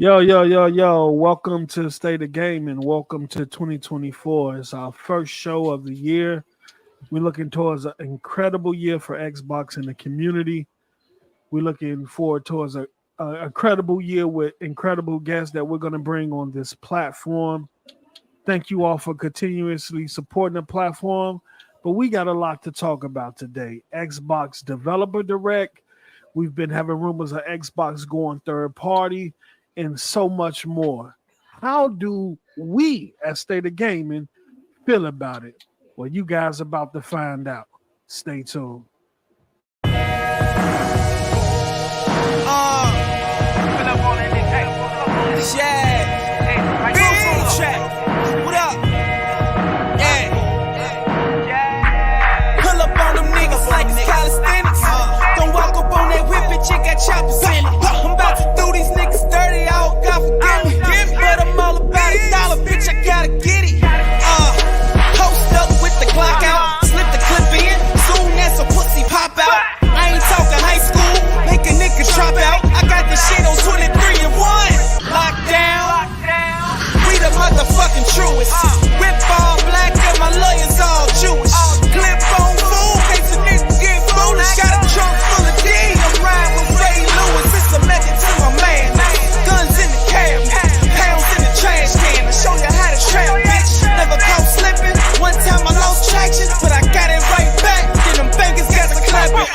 Yo. Welcome to State of Gaming. Welcome to 2024. It's our first show of the year. We're looking towards an incredible year for Xbox and the community. We're looking forward towards a incredible year with incredible guests that we're going to bring on this platform. Thank you all for continuously supporting the platform. But we got a lot to talk about today. Xbox Developer Direct. We've been having rumors of Xbox going third party and so much more. How do we at State of Gaming feel about it? Well, you guys are about to find out. Stay tuned. Yeah, big track. What up? Yeah. Pull up on them niggas like it's calisthenics. Don't walk up on that whip, bitch, it got choppers in it. I'm about to do these niggas dirty, I hope God forgive me. But I'm all about $1, bitch, I gotta get it. Post up with the Glock out, slip the clip in, soon as a pussy pop out. I ain't talking high school, make a nigga drop out. I got this shit on 23 and 1. Lockdown, we the motherfucking truest. Whip all black and my lawyers all Jewish. Clip on fool, case a nigga get foolish. Got a trunk full of D, I'm riding with Ray Lewis. It's a message to my man. Guns in the cabinet, pounds in the trash can. I show you how to trap, bitch. Never caught slipping. One time I lost traction, but I got it right back. Then them bangers got to clapping.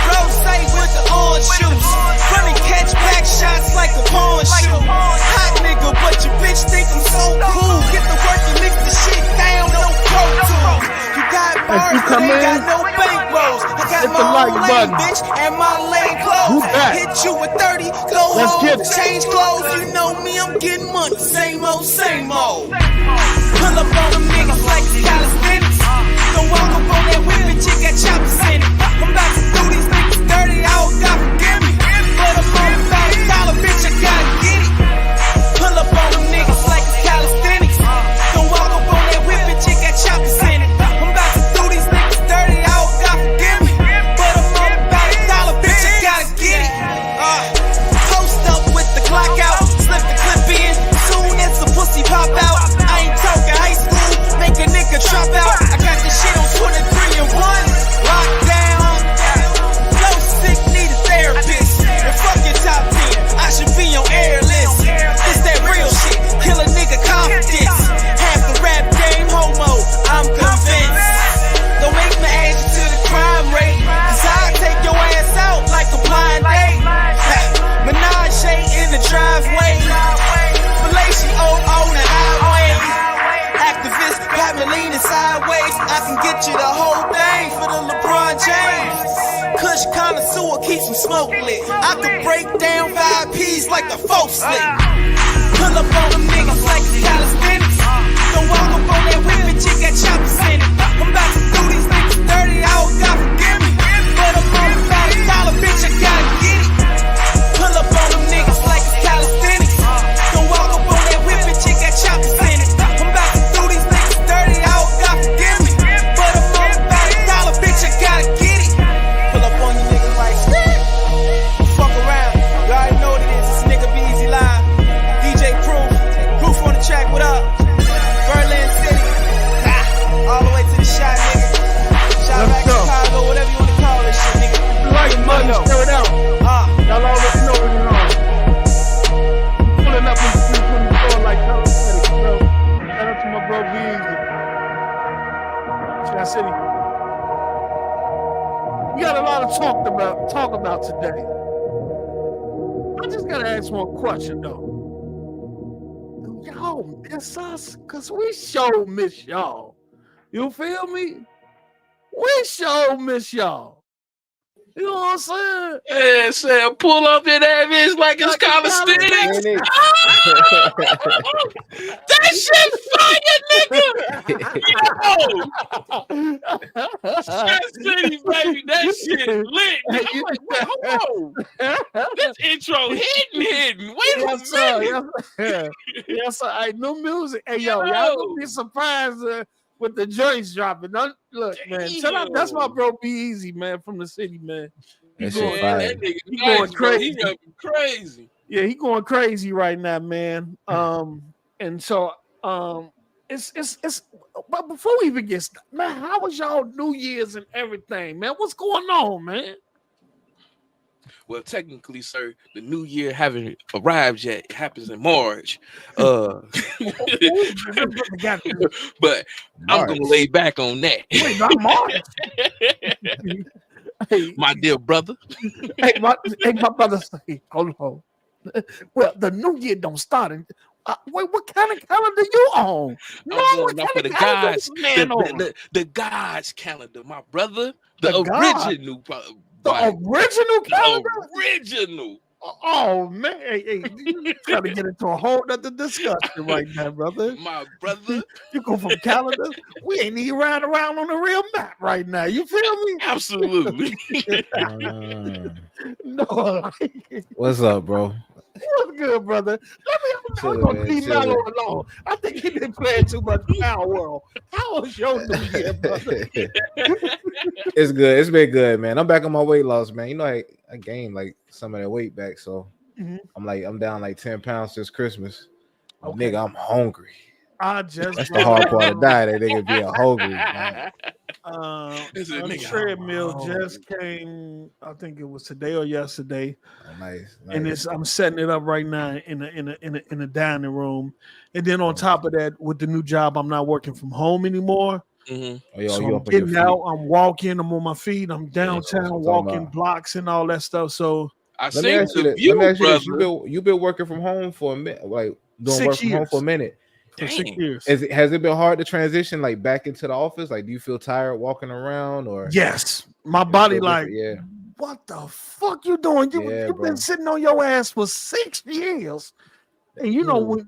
Rose with the orange shoes. Running catch back shots like a pawn shoe. Hot nigga, but your bitch think I'm so cool. Get the work and mix the shit down, no pro tools. You got bars, but ain't got no bankrolls. I got my own lane, bitch, and my lane closed. Hit you with 30, go home, change clothes. You know me, I'm getting money. Same old, same old. Pull up on them niggas like it's calisthenics. Don't walk up on that whip, bitch, it got choppers in it. I'm about to do these niggas dirty, I hope God forgive me. But I'm on $1, bitch, I gotta get it. Pull up on them niggas like it's calisthenics. Don't walk up on that whip, bitch, it got choppers in it. I'm about to do these niggas dirty, I hope God forgive me. But I'm on $1, bitch, I gotta get it. Post up with the Glock out, slip the clip in, soon as the pussy pop out. I ain't talking high school, make a nigga drop out. I got this shit on 23 and 1. Lockdown, flow sick, need a therapist. And fuck your top 10, I should be on air list. It's that real shit, kill a nigga confidence. Half the rap game homo, I'm convinced. Don't make me add you to the crime rate, cause I'll take your ass out like a blind date. Menage in the driveway, Malaysia on the highway. Activist got me leaning sideways. I can get you the whole thing for the LeBron James. Kush connoisseur keeps some smoke lit. I could break down 5 P's like the folk slick. Pull up on them niggas like it's calisthenics. Don't walk up on that whip, bitch, it got choppers in it. I'm about to do these niggas dirty, I hope God forgive me. But I'm on $1, bitch, I gotta get it. Pull up on them niggas like it's calisthenics. Don't walk up on that whip, bitch, it got choppers in it. I'm about to do these niggas dirty, I hope God forgive me. But I'm on $1, bitch, I gotta get it. Pull up on you niggas like skirt. Fuck around, you already know what it is. It's nigga Be Easy Live. DJ Proof on the track, what up? Berlin City, all the way to the shot, nigga. Shot back Chicago, whatever you wanna call this shit, nigga. Like money, stir it out. Y'all already know what you're on. Pulling up in the store like calisthenics, bro. Shout out to my bro Beezy. Shot City. We got a lot to talk about today. I just gotta ask one question though. Do y'all miss us? Cause we sure miss y'all. You feel me? We sure miss y'all. You know what I'm saying? Yeah, Sam, pull up in that bitch like it's calisthenics. That shit fire, nigga. Yo, Shot City, baby, that shit lit. I'm like, wait, hold on. This intro hidden. Wait a minute. Yes, sir. Hey, new music. Hey, y'all gonna be surprised with the joints dropping. Look, man. Shout out. That's my bro Be Easy, man, from the city, man. That shit fire. That nigga going crazy. He rapping crazy. Yeah, he going crazy right now, man. And so it's but before we even get started, man, how was y'all New Year's and everything, man? What's going on, man? Well, technically, sir, the new year haven't arrived yet. It happens in March. But I'm gonna lay back on that. Wait, not March. Hey, my dear brother. my brother say, hold on. Well, the new year don't start. Wait, what kind of calendar you on? I'm going off of the God's, the God's calendar, my brother. The original. The original calendar? The original. Oh man, hey, you trying to get into a whole other discussion right now, brother. My brother, you go from calendars. We ain't even riding around on a real map right now. You feel me? Absolutely. No. What's up, bro? What's good, brother? I'm gonna leave Mello alone. I think he been playing too much Power World. How was your New Year, brother? It's good. It's been good, man. I'm back on my weight loss, man. You know, I gained like some of that weight back, so I'm down like 10 pounds since Christmas. Okay. Nigga, I'm hungry. That's the hard part of diet. That nigga being hungry. Man. The treadmill just came. I think it was today or yesterday. Oh, nice. And I'm setting it up right now in a dining room. And then on top of that, with the new job, I'm not working from home anymore. Mm-hmm. So I'm getting out. I'm walking. I'm on my feet. I'm downtown walking blocks and all that stuff. So let me ask you this. You've been working from home for a minute, like doing 6 work from home for a minute. For 6 years. Has it been hard to transition like back into the office? Like, do you feel tired walking around or? Yes, my body like, what the fuck you doing? You've been sitting on your ass for 6 years, and you know,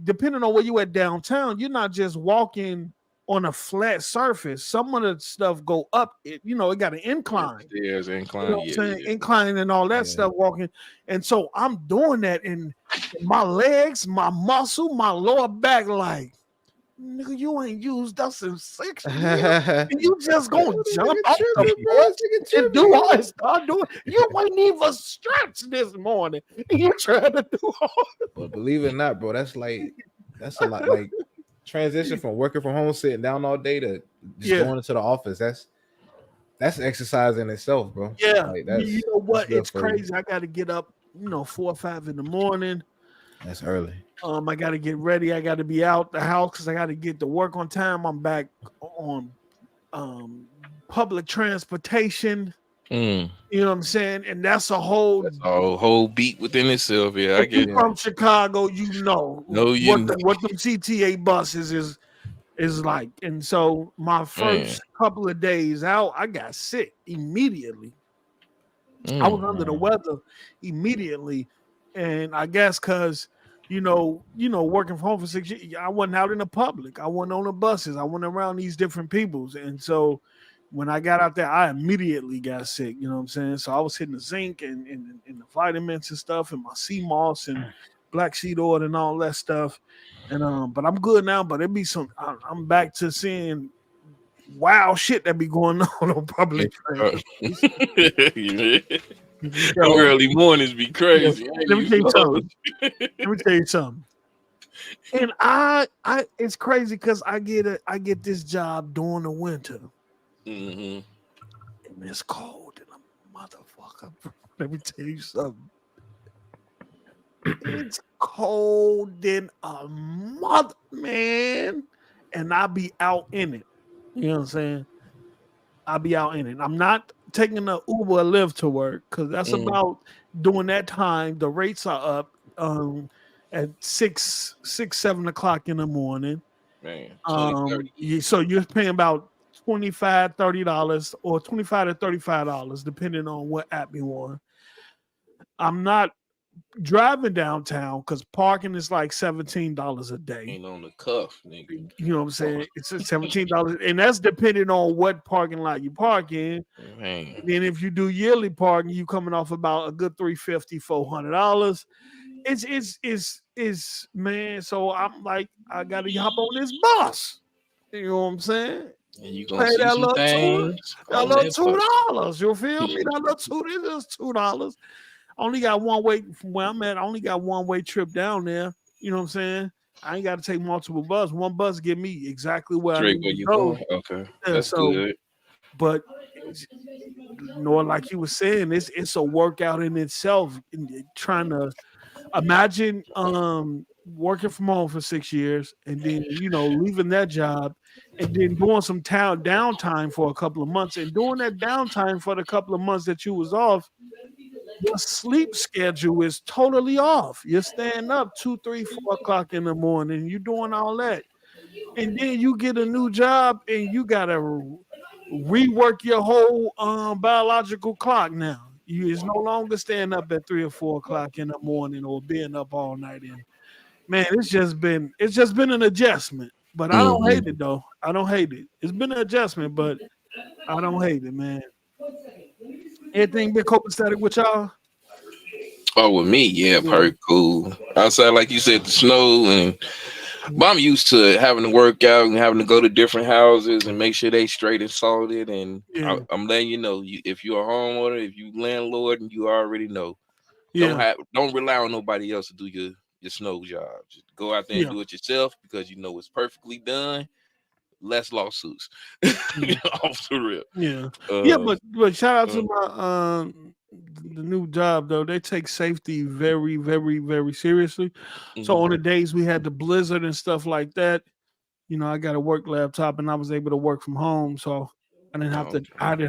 depending on where you at downtown, you're not just walking on a flat surface. Some of the stuff go up. It got an incline. There's an incline. You know what I'm saying? Incline and all that stuff walking. And so I'm doing that, and my legs, my muscle, my lower back, like, nigga, you ain't used us in 6 years. And you just gonna jump off the porch and do all this stuff doing. You ain't even stretched this morning. You trying to do all this. But believe it or not, bro, that's a lot. Like, transition from working from home, sitting down all day to just going into the office. That's exercise in itself, bro. Yeah, like you know what? It's crazy. I got to get up, 4 or 5 in the morning. That's early. I got to get ready. I got to be out the house because I got to get to work on time. I'm back on public transportation. You know what I'm saying? And that's a whole beat within itself. Yeah, I get it. From Chicago, what the CTA buses is like. And so my first couple of days out, I got sick immediately. I was under the weather immediately. And I guess because working from home for 6 years, I wasn't out in the public. I wasn't on the buses. I wasn't around these different peoples. And so when I got out there, I immediately got sick. You know what I'm saying? So I was hitting the zinc and the vitamins and stuff, and my sea moss and black seed oil and all that stuff. And but I'm good now. But it be I'm back to seeing wild shit that be going on public transit. Early mornings be crazy. Let me tell you something. And I it's crazy because I get this job during the winter. And it's cold and a motherfucker. Let me tell you something. It's cold than a mother, man. And I be out in it. You know what I'm saying? I'll be out in it. I'm not taking an Uber or Lyft to work because that's about during that time. The rates are up at 6, 7 o'clock in the morning. Man, so you're paying about $25, $30 or $25 to $35, depending on what app you want. I'm not driving downtown because parking is like $17 a day. Ain't on the cuff, nigga. You know what I'm saying? It's $17, and that's depending on what parking lot you park in. Man. Then if you do yearly parking, you coming off about a good $350, $400. It's man. So I'm like, I gotta hop on this bus. You know what I'm saying? And you gonna see that little things. That little $2. You feel me? That little $2. only got one way from where I'm at. I only got one way trip down there. You know what I'm saying? I ain't got to take multiple buses. One bus get me exactly where I Straight need where to you go. going? Okay, Yeah, that's good. but like you were saying, it's a workout in itself. Trying to imagine working from home for 6 years and then leaving that job and then doing some downtime for a couple of months, and doing that downtime for the couple of months that you was off, your sleep schedule is totally off. You're staying up 2, 3, 4 o'clock in the morning. You're doing all that, and then you get a new job and you gotta rework your whole biological clock now. You is no longer staying up at 3 or 4 o'clock in the morning or being up all night. And man, it's just been an adjustment. But I don't hate it though. I don't hate it. It's been an adjustment, but I don't hate it, man. Anything been copacetic with y'all? Oh, with me, yeah, pretty cool. Outside, like you said, the snow, and but I'm used to having to work out and having to go to different houses and make sure they straight and salted. And I'm letting you know, if you're a homeowner, if you landlord, and you already know, don't rely on nobody else to do your snow job. Just go out there and do it yourself, because you know it's perfectly done. Less lawsuits. Off the rip. But shout out to my the new job though. They take safety very, very, very seriously. So on the days we had the blizzard and stuff like that, I got a work laptop and I was able to work from home. So I didn't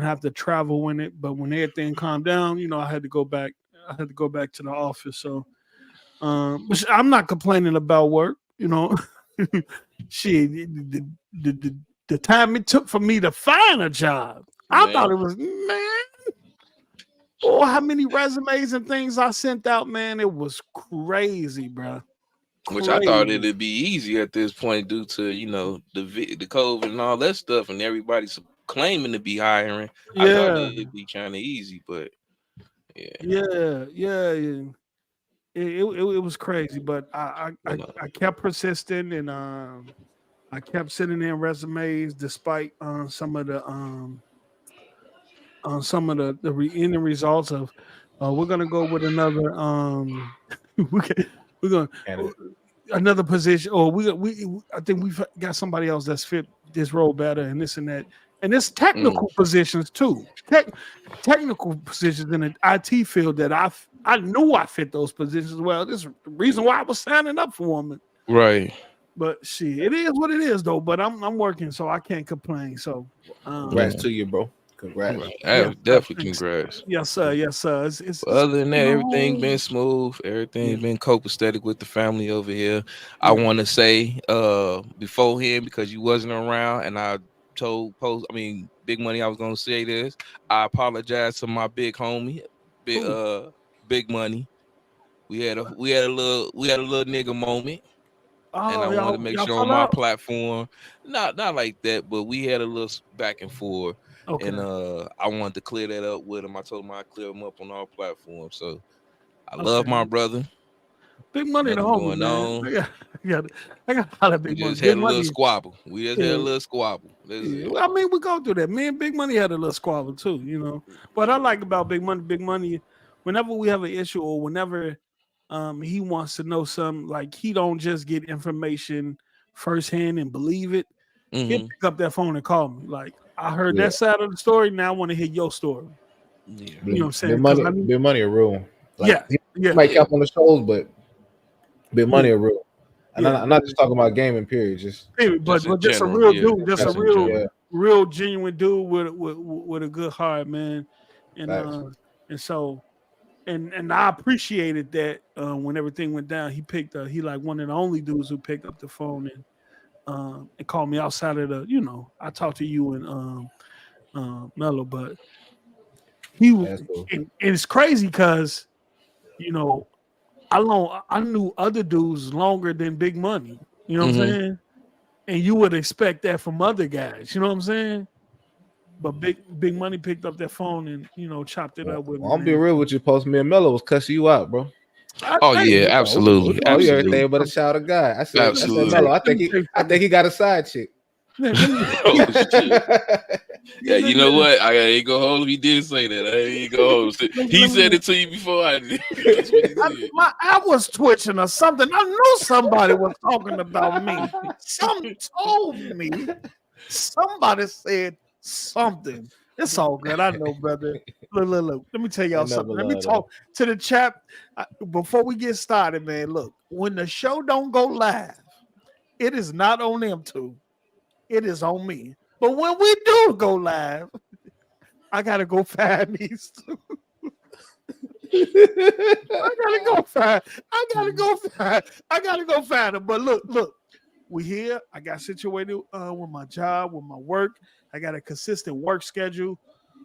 have to travel in it. But when everything calmed down, I had to go back. I had to go back to the office. So but I'm not complaining about work, Shit, the time it took for me to find a job, I thought it was, how many resumes and things I sent out, man. It was crazy, bro. Which I thought it'd be easy at this point due to the COVID and all that stuff, and everybody's claiming to be hiring. I thought it'd be kind of easy, but It was crazy, but I kept persisting, and I kept sending in resumes despite some of the ending results of we're gonna go with another we're gonna another position, or I think we've got somebody else that's fit this role better, and this and that. And it's technical positions too. Technical positions in the IT field that I knew I fit those positions well. This is the reason why I was signing up for them. Right. But shit, it is what it is though. But I'm working, so I can't complain. So congrats to you, bro. Congrats. Definitely congrats. Yes, sir. Yes, sir. Other than that, everything been smooth. Everything been copacetic with the family over here. I want to say beforehand, because you wasn't around, and I told Big Money I was gonna say this. I apologize to my big homie, Big Money. We had a little nigga moment. And I wanted to make sure on my platform, not like that, but we had a little back and forth. Okay. And I wanted to clear that up with him. I told him I'd clear him up on all platforms. So I love my brother. Big Money the homie, man. I got to holler at Big Money. We just had a little squabble. I mean, we go through that. Me and Big Money had a little squabble too, But I like about Big Money, whenever we have an issue or whenever he wants to know something, like he don't just get information firsthand and believe it. He'll pick up that phone and call me. Like, I heard that side of the story. Now I want to hear your story. Yeah. You know what I'm saying? Big Money a real. Like, he might cap on the shows, but Big Money a real. And I'm not just talking about gaming, period. But just a real dude, just a real genuine dude with a good heart, man. And so I appreciated that when everything went down, he like one of the only dudes who picked up the phone and called me outside of the, I talked to you and Mello, but and it's crazy because, I knew other dudes longer than Big Money. You know what I'm saying? And you would expect that from other guys. You know what I'm saying? But Big Money picked up that phone and chopped it up with me. I'm be real with you, Post. Me and Mello was cussing you out, bro. Absolutely. Everything but a child of God. I said Mello, I think he got a side chick. Oh shit. Yeah, you know what? I ain't gonna hold him. He did say that. I ain't gonna hold him. He said it to you before I did. That's what he did. I was twitching or something. I knew somebody was talking about me. Something told me. Somebody said something. It's all good. I know, brother. Look. Let me tell y'all something. Let me talk to the chat before we get started, man. Look, when the show don't go live, it is not on them two. It is on me. But when we do go live, I gotta go find these two. I gotta go find them. But look, we here. I got situated with my job, with my work. I got a consistent work schedule.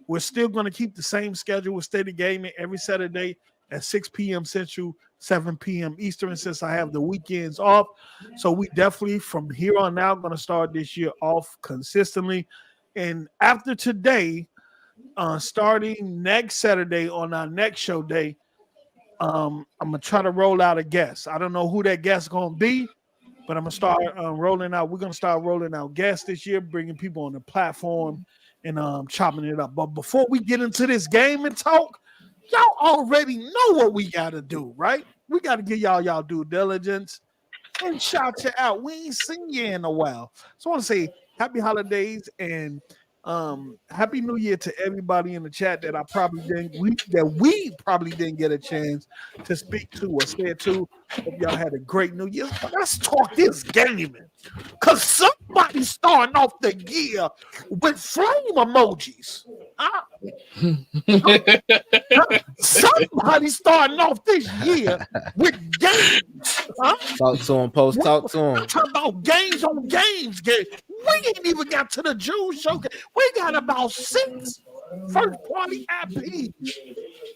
We're still gonna keep the same schedule with Steady Gaming every Saturday at 6 p.m. Central, 7 p.m. Eastern, since I have the weekends off. So we definitely from here on out going to start this year off consistently. And after today, starting next Saturday on our next show day, I'm going to try to roll out a guest. I don't know who that guest is going to be, but I'm going to start rolling out. We're going to start rolling out guests this year, bringing people on the platform and chopping it up. But before we get into this game and talk, y'all already know what we got to do, right? We got to give y'all due diligence and shout you out. We ain't seen you in a while. So I want to say happy holidays and happy New Year to everybody in the chat that we probably didn't get a chance to speak to or say it to. Hope y'all had a great New Year. But let's talk this gaming. Because somebody's starting off the year with flame emojis. Somebody's starting off this year with games. Talk to him, post. Talk to him. Talking about games on games. We ain't even got to the June showcase. We got about 6 first-party IPs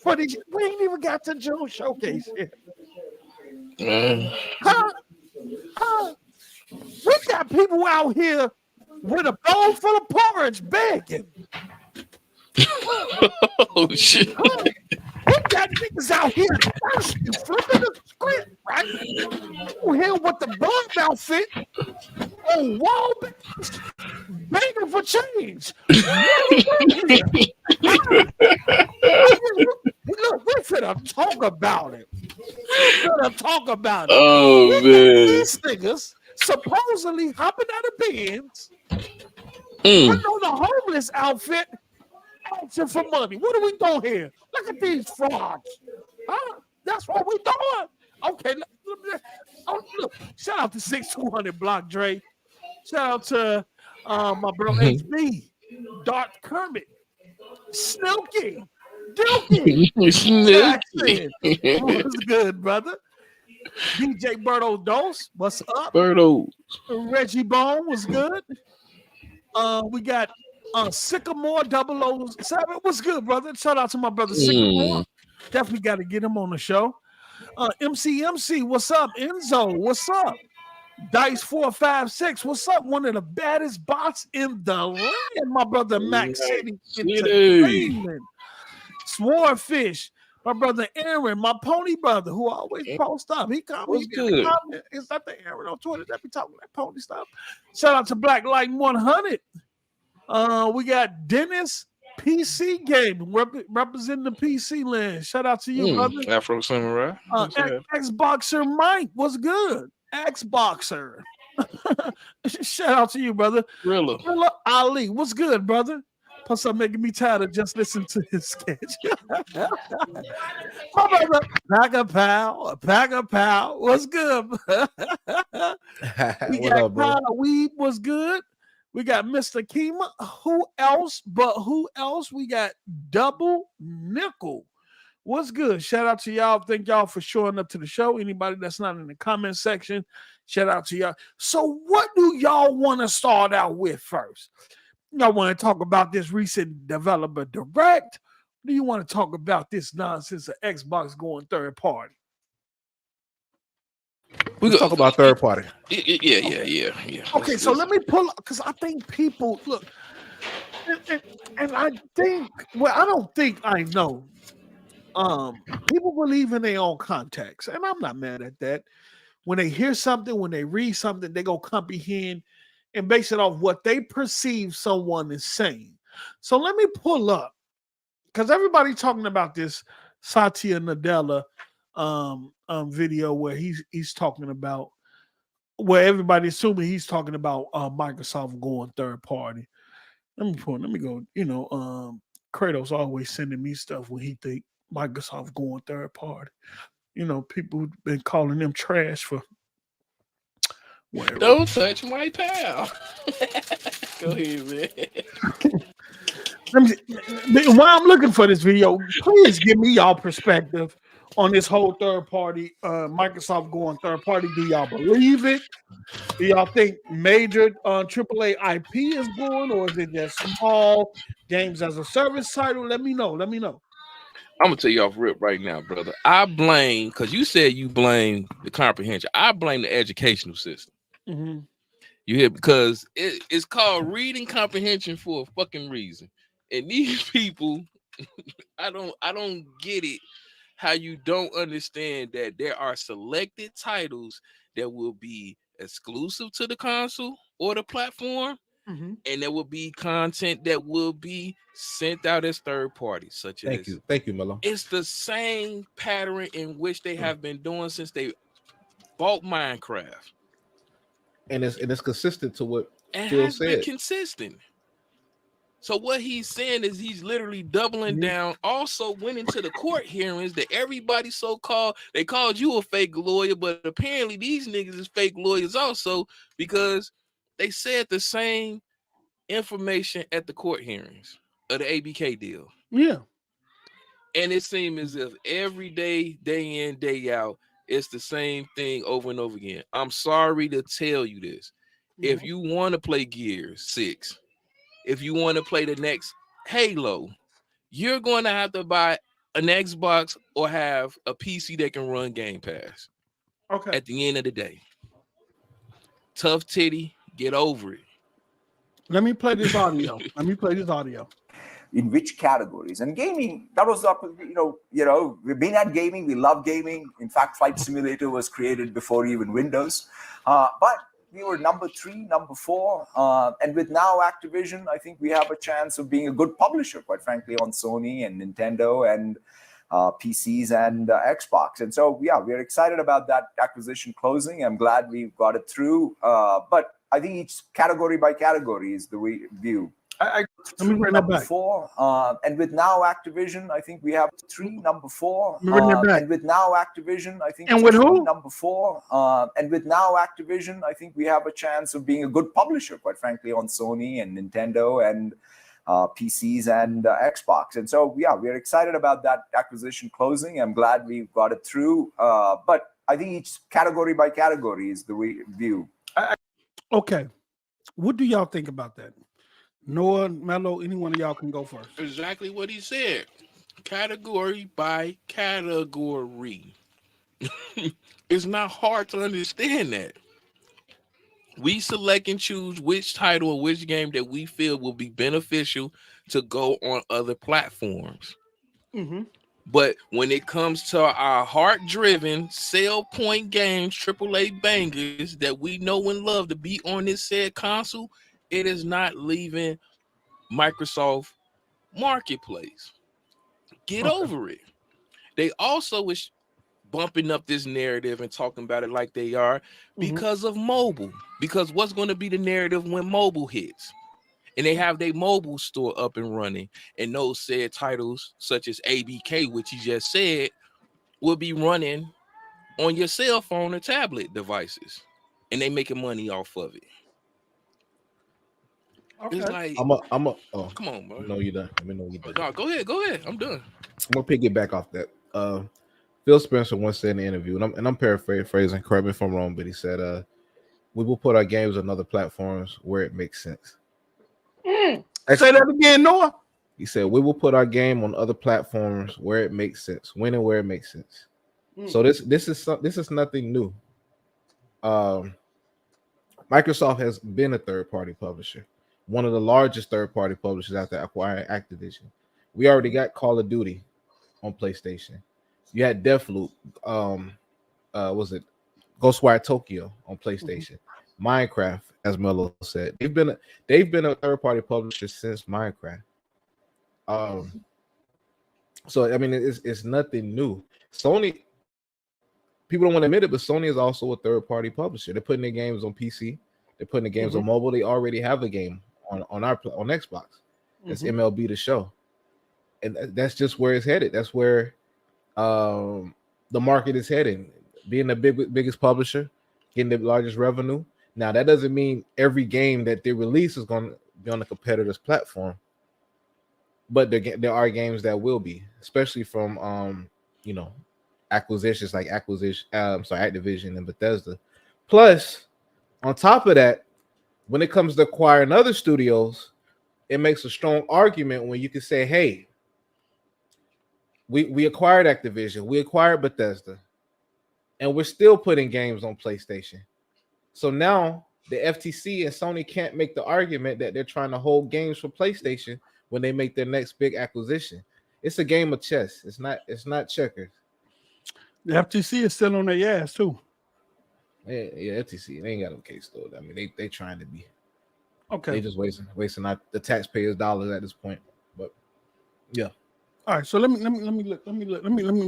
for the. We ain't even got to June showcase yet. We got people out here with a bowl full of porridge begging. Oh shit! We got niggas out here thirsty, flipping the script, right? You here with the bug outfit on wall begging for change. Look, we're finna talk about it. Oh man, these niggas supposedly hopping out of beds, putting on the homeless outfit, asking for money. What are we doing here? Look at these frauds. Huh? That's what we doing. Okay. Look. Shout out to 6200 Block Dre. Shout out to my bro HB, Dark Kermit, Snooky, Dookie, Jackson. What's good, brother? DJ Berto Dose, what's up? Berto. Reggie Bone was good. We got Sycamore 007. What's good, brother? Shout out to my brother Sycamore. Definitely got to get him on the show. MC, what's up? Enzo, what's up? Dice 456, what's up? One of the baddest bots in the land, my brother Max City Entertainment. Swordfish, my brother Aaron, my pony brother who always post up. He comments. Is that the Aaron on Twitter that be talking that pony stuff? Shout out to Black Light 100. We got Dennis PC Game representing the PC land. Shout out to you, brother. Afro Samurai. Xboxer Mike, what's good? Xboxer. Shout out to you, brother. Rilla Ali, what's good, brother? Plus, I'm making me tired of just listening to his sketch. My brother, Pack a pal. What's good? We got Connor Weed, what's good? We got Mr. Kima. Who else? We got Double Nickel. What's good? Shout out to y'all. Thank y'all for showing up to the show. Anybody that's not in the comment section, shout out to y'all. So what do y'all want to start out with first? Y'all want to talk about this recent developer direct? Or do you want to talk about this nonsense of Xbox going third party? Let's talk about third party. Yeah. Okay, so let me pull up because I think people look, and I think, well, I don't think I know. People believe in their own context, and I'm not mad at that. When they hear something, when they read something, they go comprehend and base it off what they perceive someone is saying. So let me pull up, because everybody talking about this Satya Nadella video where he's talking about, where everybody assuming he's talking about Microsoft going third party. Let me go. Kratos always sending me stuff when he think Microsoft going third party. People who've been calling them trash for whatever. Don't touch my pal. Go ahead, man. While I'm looking for this video, please give me y'all perspective on this whole third party, Microsoft going third party. Do y'all believe it? Do y'all think major AAA IP is going, or is it just small games as a service title? Let me know. I'm gonna tell you off rip right now, brother. I blame, because you said you blame the comprehension. I blame the educational system. Mm-hmm. You hear? Because it's called reading comprehension for a fucking reason. And these people, I don't get it. How you don't understand that there are selected titles that will be exclusive to the console or the platform, and there will be content that will be sent out as third parties, such Thank as you, Melo. it's the same pattern in which they have been doing since they bought Minecraft, and it's consistent to what and Phil has said. been consistent. So what he's saying is he's literally doubling down. Also went into the court hearings that everybody so-called, they called you a fake lawyer, but apparently these niggas is fake lawyers also, because they said the same information at the court hearings of the ABK deal. Yeah. And it seemed as if every day, day in, day out, it's the same thing over and over again. I'm sorry to tell you this. If you want to play Gears 6, if you want to play the next Halo, you're going to have to buy an Xbox or have a PC that can run Game Pass. Okay. At the end of the day. Tough titty, get over it. Let me play this audio. In which categories? And gaming, that was up, we've been at gaming, we love gaming. In fact, Flight Simulator was created before even Windows. But we were number 3, number 4. And with now Activision, I think we have a chance of being a good publisher, quite frankly, on Sony and Nintendo and PCs and Xbox. And so, yeah, we're excited about that acquisition closing. I'm glad we got it through. But I think each category by category is the view. Let me bring that back. 4, and with now Activision, I think we have 3, number 4. And with now Activision, I think and with who? Number 4. And with now Activision, I think we have a chance of being a good publisher, quite frankly, on Sony and Nintendo and PCs and Xbox. And so, yeah, we're excited about that acquisition closing. I'm glad we got it through. But I think each category by category is the view. Okay. What do y'all think about that? Noah, Mello, any one of y'all can go first. Exactly what he said. Category by category. It's not hard to understand that. We select and choose which title or which game that we feel will be beneficial to go on other platforms. But when it comes to our heart-driven, sell point games, AAA bangers that we know and love to be on this said console, it is not leaving Microsoft Marketplace. Get over it. They also is bumping up this narrative and talking about it like they are because of mobile. Because what's going to be the narrative when mobile hits? And they have their mobile store up and running. And those said titles, such as ABK, which you just said, will be running on your cell phone or tablet devices. And they making money off of it. Okay. It's like, I'm a come on, bro. No, you're done. Let me know you're done. No, go ahead. I'm done. I'm gonna piggyback off that. Phil Spencer once said in the interview, and I'm paraphrasing, correct me if I'm wrong, but he said, we will put our games on other platforms where it makes sense. Say that again, Noah. He said, we will put our game on other platforms where it makes sense, when and where it makes sense. So this is nothing new. Microsoft has been a third-party publisher, one of the largest third-party publishers after acquiring Activision. We already got Call of Duty on PlayStation. You had Deathloop, was it Ghostwire Tokyo on PlayStation? Minecraft, as Mello said. They've been a third-party publisher since Minecraft. So I mean, it's nothing new. Sony, people don't want to admit it, but Sony is also a third-party publisher. They're putting their games on PC. They're putting the games on mobile. They already have a game on Xbox. It's MLB The Show, and that's just where it's headed. That's where the market is heading. Being the biggest publisher, getting the largest revenue. Now that doesn't mean every game that they release is going to be on a competitor's platform, but there are games that will be, especially from acquisitions like Activision and Bethesda. Plus, on top of that, when it comes to acquiring other studios, it makes a strong argument when you can say, hey, we acquired Activision, we acquired Bethesda, and we're still putting games on PlayStation. So now the FTC and Sony can't make the argument that they're trying to hold games for PlayStation when they make their next big acquisition. It's a game of chess. It's not checkers. The FTC is still on their ass too. Yeah, FTC. They ain't got no case though. I mean, they trying to be. Okay. They just wasting out the taxpayers' dollars at this point. But yeah. All right. So let me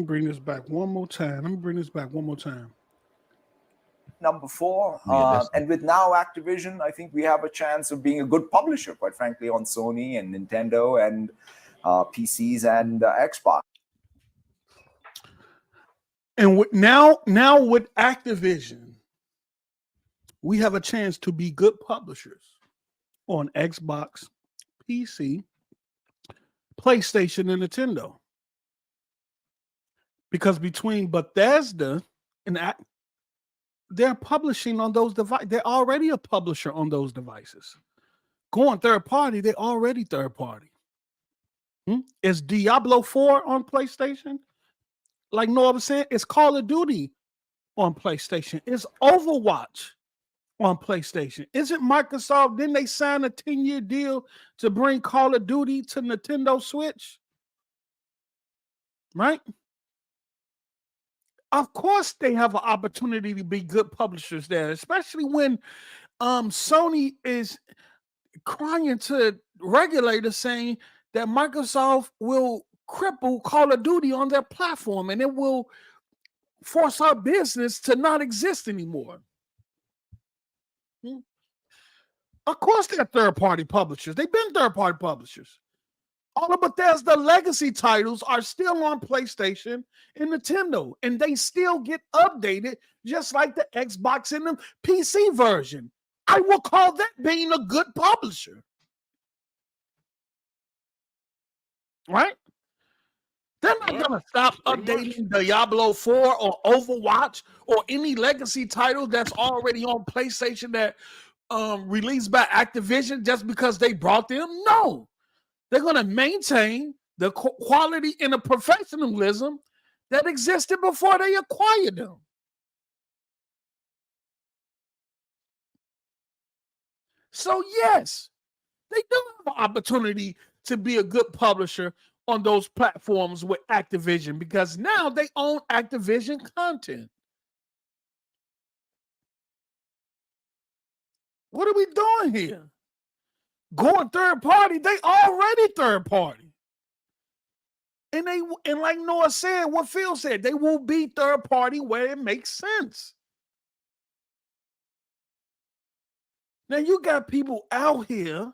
bring this back one more time. Number 4, and with now Activision, I think we have a chance of being a good publisher, quite frankly, on Sony and Nintendo and PCs and Xbox. And now with Activision, we have a chance to be good publishers on Xbox, PC, PlayStation, and Nintendo. Because between Bethesda and they're publishing on those devices. They're already a publisher on those devices. Going third party, they're already third party. Is Diablo 4 on PlayStation? Like Noah was saying, it's Call of Duty on PlayStation. It's Overwatch on PlayStation. Isn't Microsoft, didn't they sign a 10-year deal to bring Call of Duty to Nintendo Switch? Right? Of course, they have an opportunity to be good publishers there, especially when Sony is crying to regulators saying that Microsoft will cripple Call of Duty on their platform and it will force our business to not exist anymore. Of course, they're third-party publishers. They've been third-party publishers. All of Bethesda legacy titles are still on PlayStation and Nintendo, and they still get updated just like the Xbox and the PC version. I will call that being a good publisher. Right? They're not going to stop updating Diablo 4 or Overwatch or any legacy title that's already on PlayStation that released by Activision just because they brought them. No. They're going to maintain the quality and the professionalism that existed before they acquired them. So, yes, they do have an opportunity to be a good publisher on those platforms with Activision because now they own Activision content. What are we doing here? Going third party, they already third party. And like Noah said, what Phil said, they will be third party where it makes sense. Now you got people out here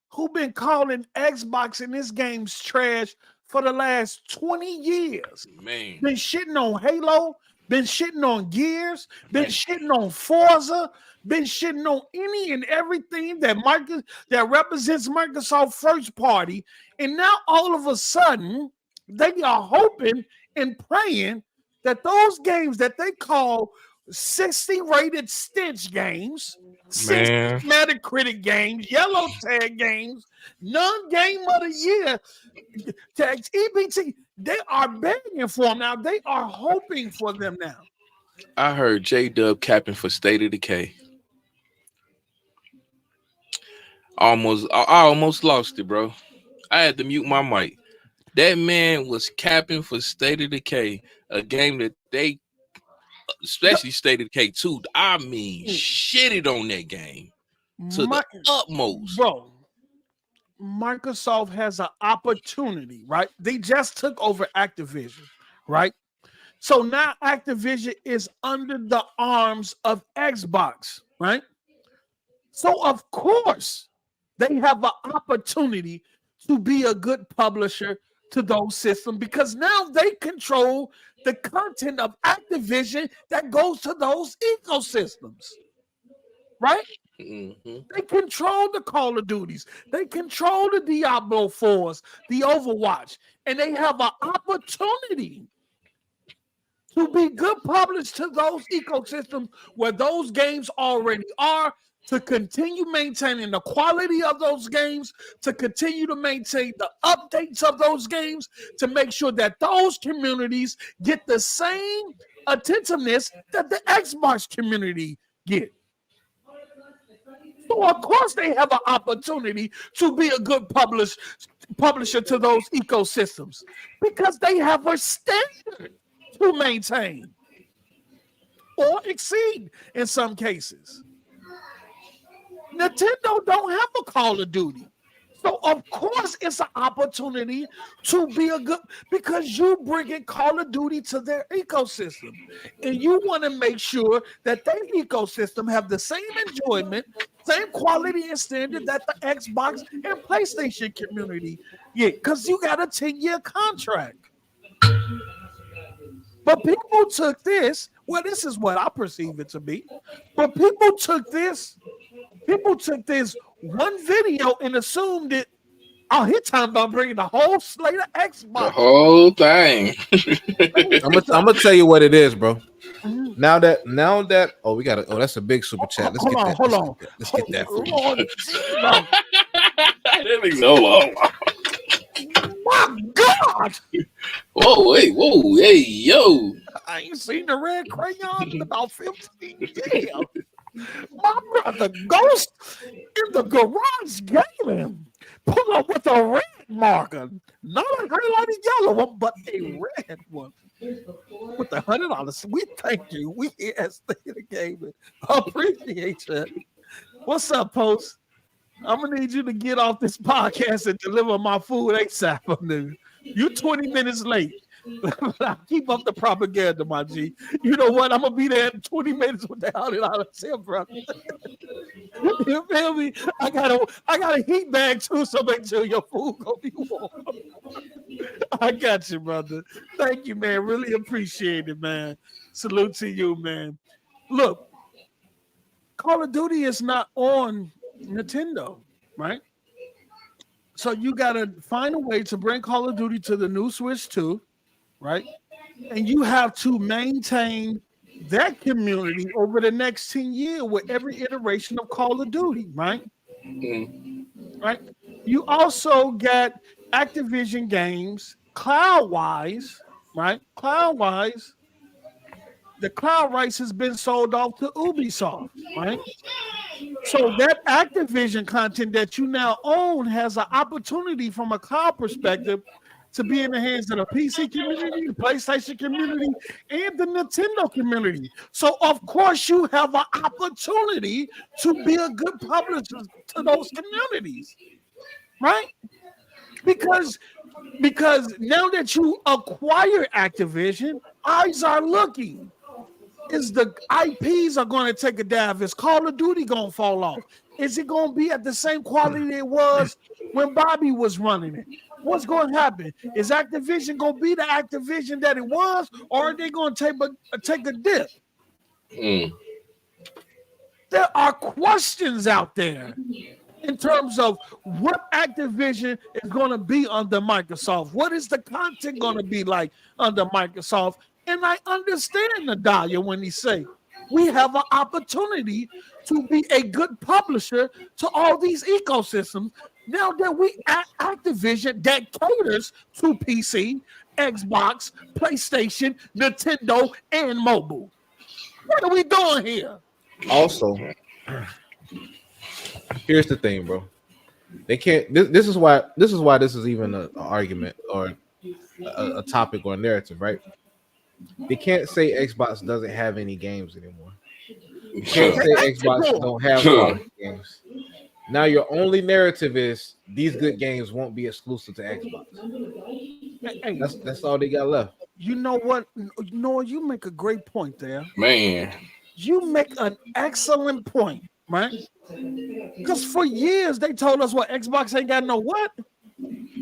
who've been calling Xbox and this game's trash for the last 20 years. Man. Been shitting on Halo, been shitting on Gears, been shitting on Forza, been shitting on any and everything that represents Microsoft first party. And now all of a sudden, they are hoping and praying that those games that they call 60 rated stench games, 60 Metacritic games, yellow tag games, non-game of the year tags, EBT, they are begging for them now. They are hoping for them now. I heard J-Dub capping for State of Decay. I almost lost it, bro. I had to mute my mic. That man was capping for State of Decay, a game that they especially State of Decay 2. I mean, shitted on that game to the utmost, bro. Microsoft has an opportunity, right? They just took over Activision, right? So now Activision is under the arms of Xbox, right? So of course they have an opportunity to be a good publisher to those systems because now they control the content of Activision that goes to those ecosystems, right? Mm-hmm. They control the Call of Duties. They control the Diablo 4s, the Overwatch, and they have an opportunity to be good publishers to those ecosystems where those games already are, to continue maintaining the quality of those games, to continue to maintain the updates of those games, to make sure that those communities get the same attentiveness that the Xbox community get. So of course they have an opportunity to be a good publisher to those ecosystems because they have a standard to maintain or exceed in some cases. Nintendo don't have a Call of Duty. So of course it's an opportunity to be a good, because you bring in Call of Duty to their ecosystem and you want to make sure that their ecosystem have the same enjoyment, same quality and standard that the Xbox and PlayStation community get, because you got a 10-year contract. But people took this, well, this is what I perceive it to be, but people took this one video and assumed it, oh, he's talking about bringing the whole slate of Xbox. The whole thing. I'm gonna tell you what it is, bro. Now that we got to, that's a big super chat. Let's get that. Let's get that for you. That is so long. My God! Whoa, wait, whoa, hey, yo! I ain't seen the red crayon in about 15 years. My brother Ghost in the garage gaming. Pull up with a red marker, not a highlighted yellow one, but a red one. With the $100, we thank you. We at State of Gaming. Appreciate that. What's up, Post? I'm gonna need you to get off this podcast and deliver my food ASAP, dude. You 20 minutes late. Keep up the propaganda, my G. You know what? I'm gonna be there in 20 minutes with the $100 brother. You feel me? I got a heat bag too, so make sure your food gonna be warm. I got you, brother. Thank you, man. Really appreciate it, man. Salute to you, man. Look, Call of Duty is not on Nintendo, right? So you gotta find a way to bring Call of Duty to the new Switch 2, right? And you have to maintain that community over the next 10 years with every iteration of Call of Duty, right? Mm-hmm. Right? You also get Activision games cloud-wise, right? Cloud-wise, the cloud rights has been sold off to Ubisoft, right? So that Activision content that you now own has an opportunity from a cloud perspective to be in the hands of the PC community, the PlayStation community, and the Nintendo community. So of course you have an opportunity to be a good publisher to those communities, right? Because now that you acquire Activision, eyes are looking. Is the IPs are going to take a dive? Is Call of Duty going to fall off? Is it going to be at the same quality it was when Bobby was running it? What's going to happen? Is Activision going to be the Activision that it was, or are they going to take a dip? There are questions out there in terms of what Activision is going to be under Microsoft. What is the content going to be like under Microsoft? And I understand Nadalia when he say we have an opportunity to be a good publisher to all these ecosystems. Now that we at Activision that caters to PC, Xbox, PlayStation, Nintendo, and mobile. What are we doing here? Also, here's the thing, bro. They can't. This is why this is even an argument or a topic or a narrative, right? They can't say Xbox doesn't have any games anymore. You can't say Xbox don't have quality games. Now your only narrative is these good games won't be exclusive to Xbox. Hey, That's all they got left. you know what? No, you make a great point there. Man, You make an excellent point, right? Because for years they told us what Xbox ain't got no what?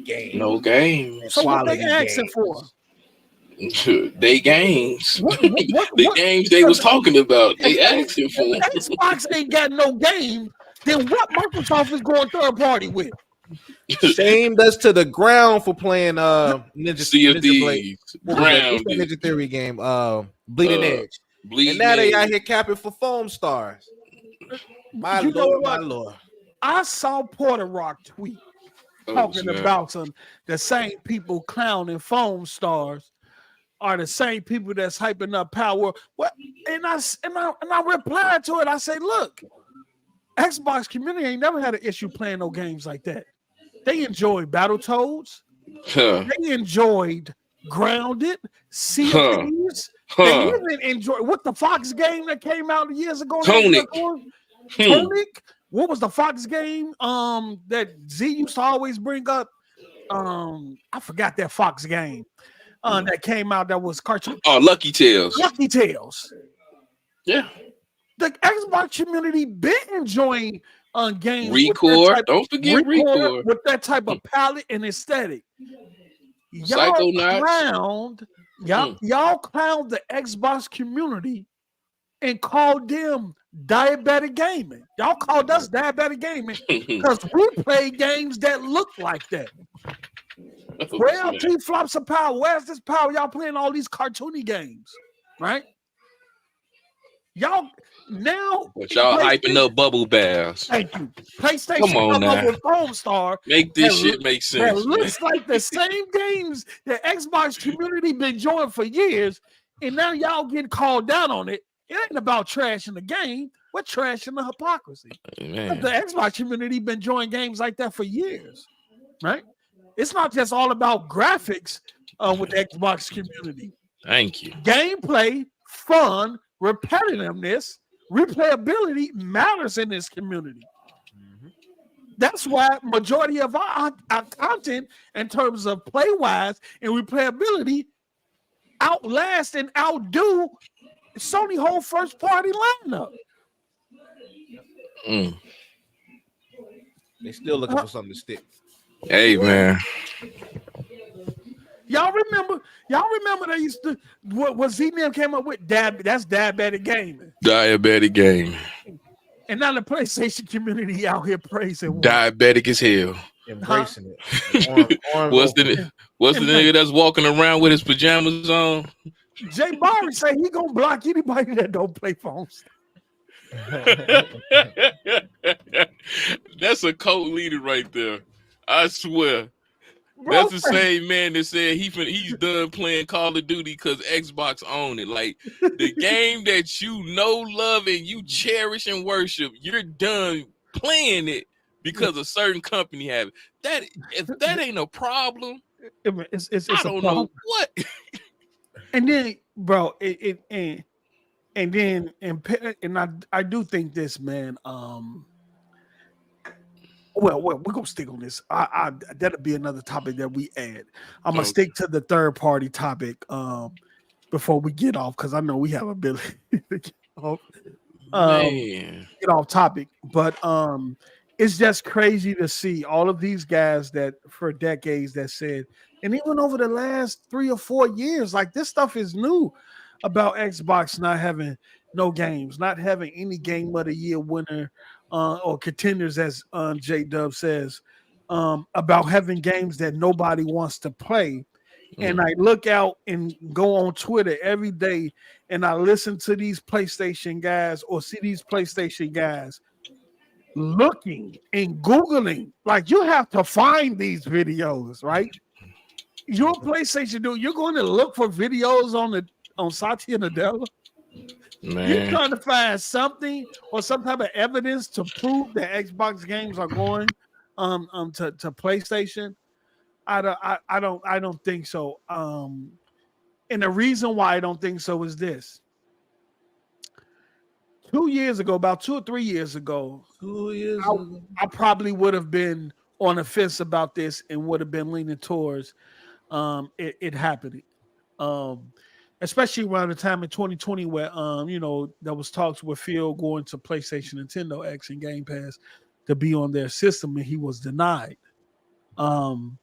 Games. no games. So what they Quality asking games. for? They games. What- The games they was talking about. They asking for. If Xbox ain't got no game, then what Microsoft is going third party with? Shamed us to the ground for playing Sea of Ninja Blade. Thieves. What was that? What's Grounded. that Ninja Theory game? Bleeding Edge. Bleeding And now they out Edge. here capping for foam stars. My You know lord, what? my lord. I saw Porter Rock tweet talking snap. about the same people clowning foam stars are the same people that's hyping up Power. What? And I replied to it. I said, look, Xbox community ain't never had an issue playing no games like that. They enjoyed Battletoads. Huh. They enjoyed Grounded, Sea of Huh. Thieves. Huh. They even enjoyed what the Fox game that came out years ago. Tonic. Tonic. What was the Fox game that Z used to always bring up? I forgot that Fox game that came out that was cartoon. Oh, Lucky Tales. Lucky Tales. Yeah. The Xbox community been enjoying games. Record. Don't forget Record. with that type of palette and aesthetic. Y'all Psychonauts. y'all clowned the Xbox community and called them diabetic gaming. Y'all called us diabetic gaming because we play games that look like that. Where are two flops of power? Where's this power? Y'all playing all these cartoony games, right? Y'all now, But y'all hyping up bubble baths. thank you. PlayStation Come on come up now. with Foam Star. Make this That shit make That sense. looks like the same games that Xbox community been enjoying for years, and now y'all getting called down on it. It ain't about trashing the game. We're trashing the hypocrisy. Man. The Xbox community been enjoying games like that for years, right? It's not just all about graphics with the Xbox community. Thank you. Gameplay, fun, repetitiveness, replayability matters in this community. That's why majority of our content in terms of play-wise and replayability outlast and outdo Sony whole first-party lineup. Mm. They still looking for something to stick. Hey, man. Y'all remember they used to what Z-Nim came up with? That's diabetic gaming. Diabetic game. And now the PlayStation community out here praising Diabetic as hell. Embracing it. What's the nigga that's walking around with his pajamas on? Jay Barry say he gonna block anybody that don't play phones. That's a cult leader right there. I swear. Bro, That's the same man that said he's done playing Call of Duty because Xbox own it. Like the game that you know, love, and you cherish and worship, you're done playing it because a certain company have it. That if that ain't a problem, it's I don't know what. And then, bro, and I do think this, man. Well, we're gonna stick on this. That'll be another topic that we add. I'm gonna stick to the third party topic before we get off because I know we have a bit to get off topic. But it's just crazy to see all of these guys that for decades that said, and even over the last 3 or 4 years, like this stuff is new about Xbox not having no games, not having any game of the year winner. Or contenders, as J Dub says, about having games that nobody wants to play. And I look out and go on Twitter every day and I listen to these PlayStation guys or see these PlayStation guys looking and Googling. Like you have to find these videos, right? Your PlayStation dude, you're going to look for videos on Satya Nadella. Man. You're trying to find something or some type of evidence to prove that Xbox games are going to PlayStation. I don't think so. And And the reason why I don't think so is this. 2 years ago, about 2 or 3 years ago, I probably would have been on the fence about this and would have been leaning towards it happening. Especially around the time in 2020 where there was talks with Phil going to PlayStation, Nintendo X, and Game Pass to be on their system, and he was denied. 2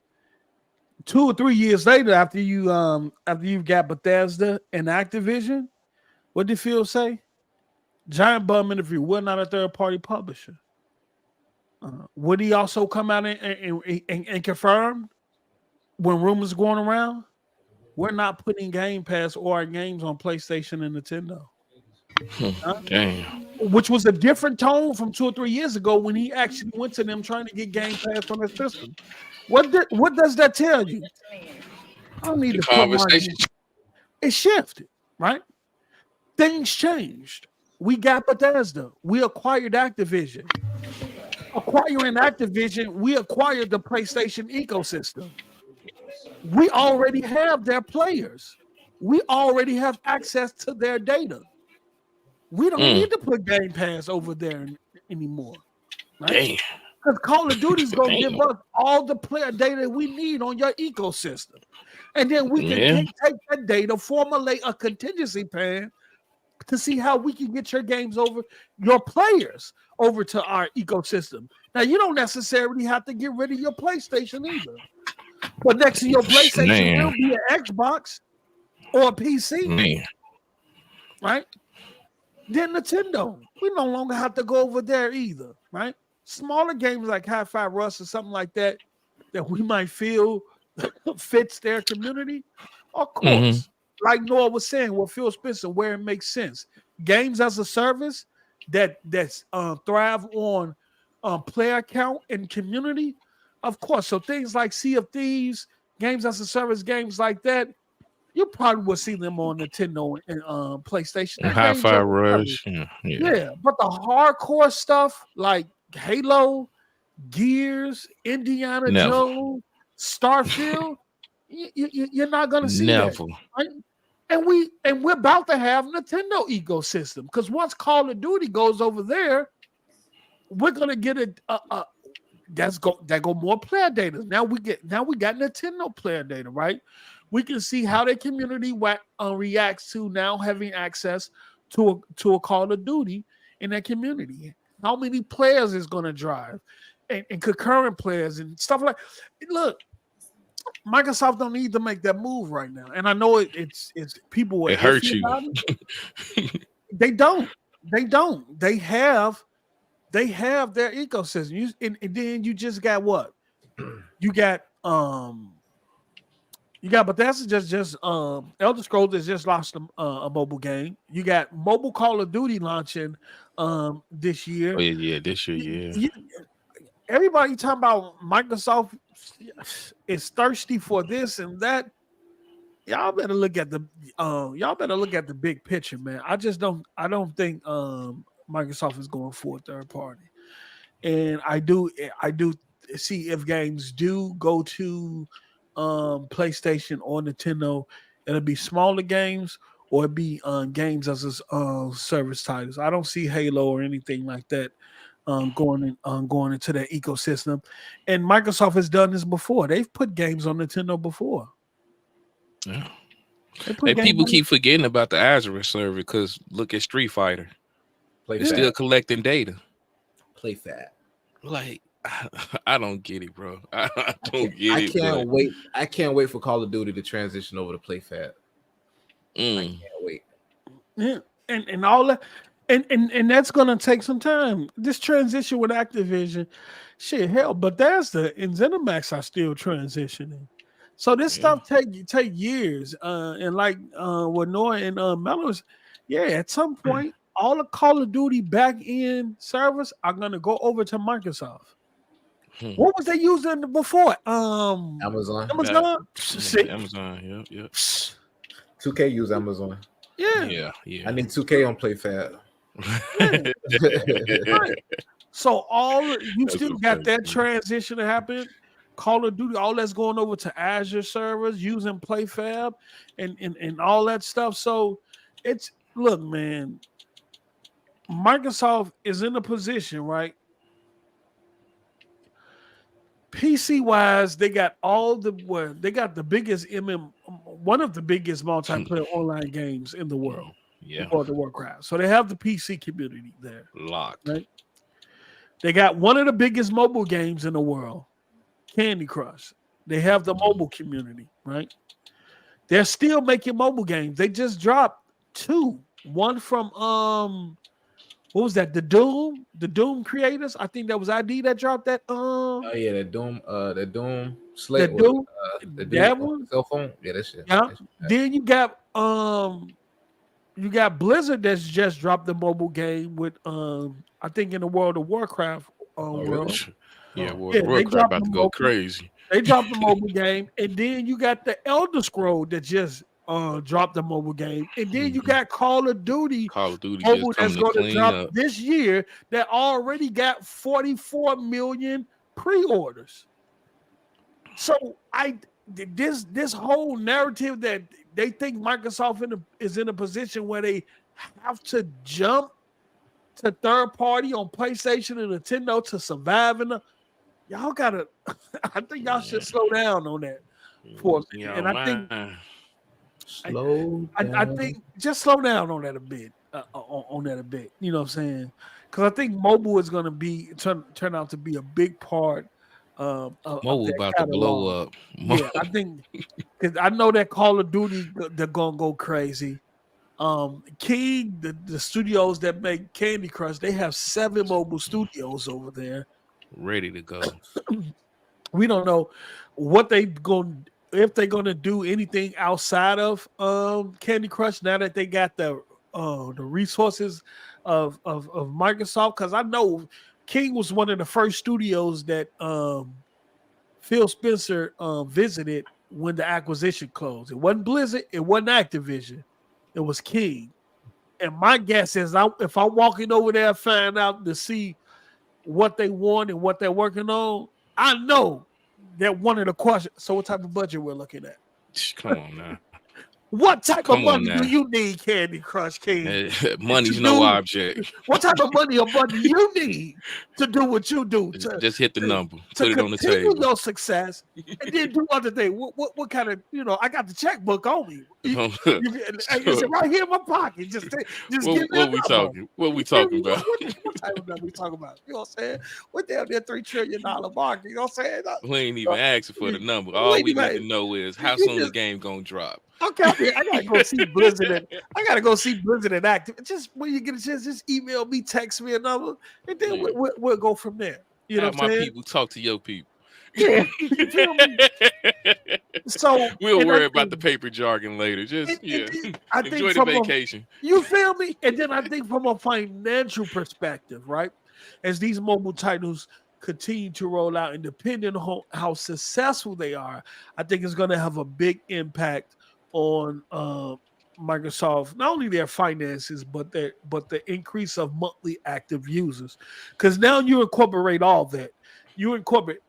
or 3 years later, after you've got Bethesda and Activision, what did Phil say? Giant bomb interview. We're not a third-party publisher. Would he also come out and confirm when rumors going around? We're not putting Game Pass or our games on PlayStation and Nintendo. Damn. Which was a different tone from 2 or 3 years ago when he actually went to them trying to get Game Pass on their system. What does that tell you? I don't need The to put conversation. it shifted, right? Things changed. We got Bethesda. We acquired Activision. Acquiring Activision, we acquired the PlayStation ecosystem. We already have their players. We already have access to their data. We don't need to put Game Pass over there anymore. Right? Because Call of Duty is going to give us all the player data we need on your ecosystem. And then we can take that data, formulate a contingency plan to see how we can get your games over, your players over to our ecosystem. Now, you don't necessarily have to get rid of your PlayStation either. But next to your PlayStation will be an Xbox or a PC. Right? Then Nintendo. We no longer have to go over there either. Right? Smaller games like Hi-Fi Rush or something like that we might feel fits their community. Of course. Like Noah was saying, with Phil Spencer, where it makes sense. Games as a service that's thrive on player count and community, of course. So things like Sea of Thieves, games as a service, games like that, you probably will see them on Nintendo and PlayStation. Hi-Fi Rush. Yeah, but the hardcore stuff like Halo, Gears, Indiana Jones, Starfield, you're not gonna see that. Right? And we're about to have Nintendo ecosystem because once Call of Duty goes over there, we're gonna get that go more player data. Now we got Nintendo player data, right? We can see how their community reacts to now having access to a Call of Duty in their community. How many players is going to drive, and concurrent players and stuff like. Look, Microsoft don't need to make that move right now, and I know it's people. It hurts you. They don't. They have their ecosystem. And then you just got what? You got Bethesda just Elder Scrolls has just launched a mobile game. You got mobile Call of Duty launching this year. Oh yeah, this year, yeah. Everybody talking about Microsoft is thirsty for this and that. Y'all better look at the big picture, man. I don't think Microsoft is going for a third party. And I do see if games do go to PlayStation or Nintendo, it'll be smaller games or it'll be games as service titles. I don't see Halo or anything like that going into that ecosystem. And Microsoft has done this before. They've put games on Nintendo before. Yeah. And people keep forgetting about the Azure server because look at Street Fighter. It's still collecting data. Play fat. Like, I don't get it, bro. I don't get it. I can't wait for Call of Duty to transition over to Play Fat. I can't wait. Yeah, and all that, and that's gonna take some time. This transition with Activision, shit, hell, Bethesda and ZeniMax are still transitioning. So this stuff take years. And like what Noah and Mellows, at some point, all the Call of Duty back end servers are gonna go over to Microsoft. What was they using before? Amazon. Amazon, yep. 2K use Amazon. Yeah. I need 2K on PlayFab. Right. So you still got that transition to happen. Call of Duty, all that's going over to Azure servers using PlayFab and all that stuff. So it's look, man, Microsoft is in a position, right? PC wise, they got they got the biggest one of the biggest multiplayer online games in the world. Yeah, World of Warcraft. So they have the PC community there. locked. Right? They got one of the biggest mobile games in the world, Candy Crush. They have the mobile community, right? They're still making mobile games. They just dropped 2. One from what was that? The Doom creators. I think that was ID that dropped that. Oh yeah, the Doom Slate. The Doom. That one cell phone. Yeah, that shit. Yeah. Then you got Blizzard that's just dropped the mobile game with I think in the World of Warcraft world. Really? Yeah, Warcraft about to go crazy. They dropped the mobile game, and then you got the Elder Scroll that just dropped the mobile game, and then you got Call of Duty mobile that's going to drop this year that already got 44 million pre-orders. So this whole narrative that they think Microsoft is in a position where they have to jump to third party on PlayStation and Nintendo to survive y'all gotta I think y'all should slow down on that for me. And I think just slow down on that a bit. You know what I'm saying? Because I think mobile is gonna turn out to be a big part of mobile about to blow up. Yeah, I think because I know that Call of Duty they're gonna go crazy. King, the studios that make Candy Crush, they have 7 mobile studios over there, ready to go. We don't know what if they're gonna do anything outside of Candy Crush now that they got the resources of Microsoft. Because I know King was one of the first studios that Phil Spencer visited when the acquisition closed. It wasn't Blizzard, it wasn't Activision. It was King. And my guess is if I'm walking over there and find out to see what they want and what they're working on, I know that one of the questions. So what type of budget we're looking at? Come on now. What type of money do you need, Candy Crush King? Money's no object. What type of money or money you need to do what you do? Just hit the number. Put it on the table. Your success, and then do other things. What kind of, I got the checkbook on me. It's right here in my pocket. Just what we talking? What we talking about? What type of number we talking about? You know what I'm saying? We're down there $3 trillion market. You know what I'm saying? We ain't even asking for the number. All we need to know is how soon the game gonna drop. Okay, I gotta go see Blizzard. I gotta go see Blizzard and Active. Just when you get a chance, just email me, text me a number, and then we'll go from there. You know what I'm saying? My people talk to your people. Yeah, you feel me? So we'll worry about the paper jargon later. Just enjoy the vacation. You feel me? And then I think from a financial perspective, right? As these mobile titles continue to roll out, and depending on how successful they are, I think it's going to have a big impact on Microsoft, not only their finances, but the increase of monthly active users. Because now you incorporate all that. You incorporate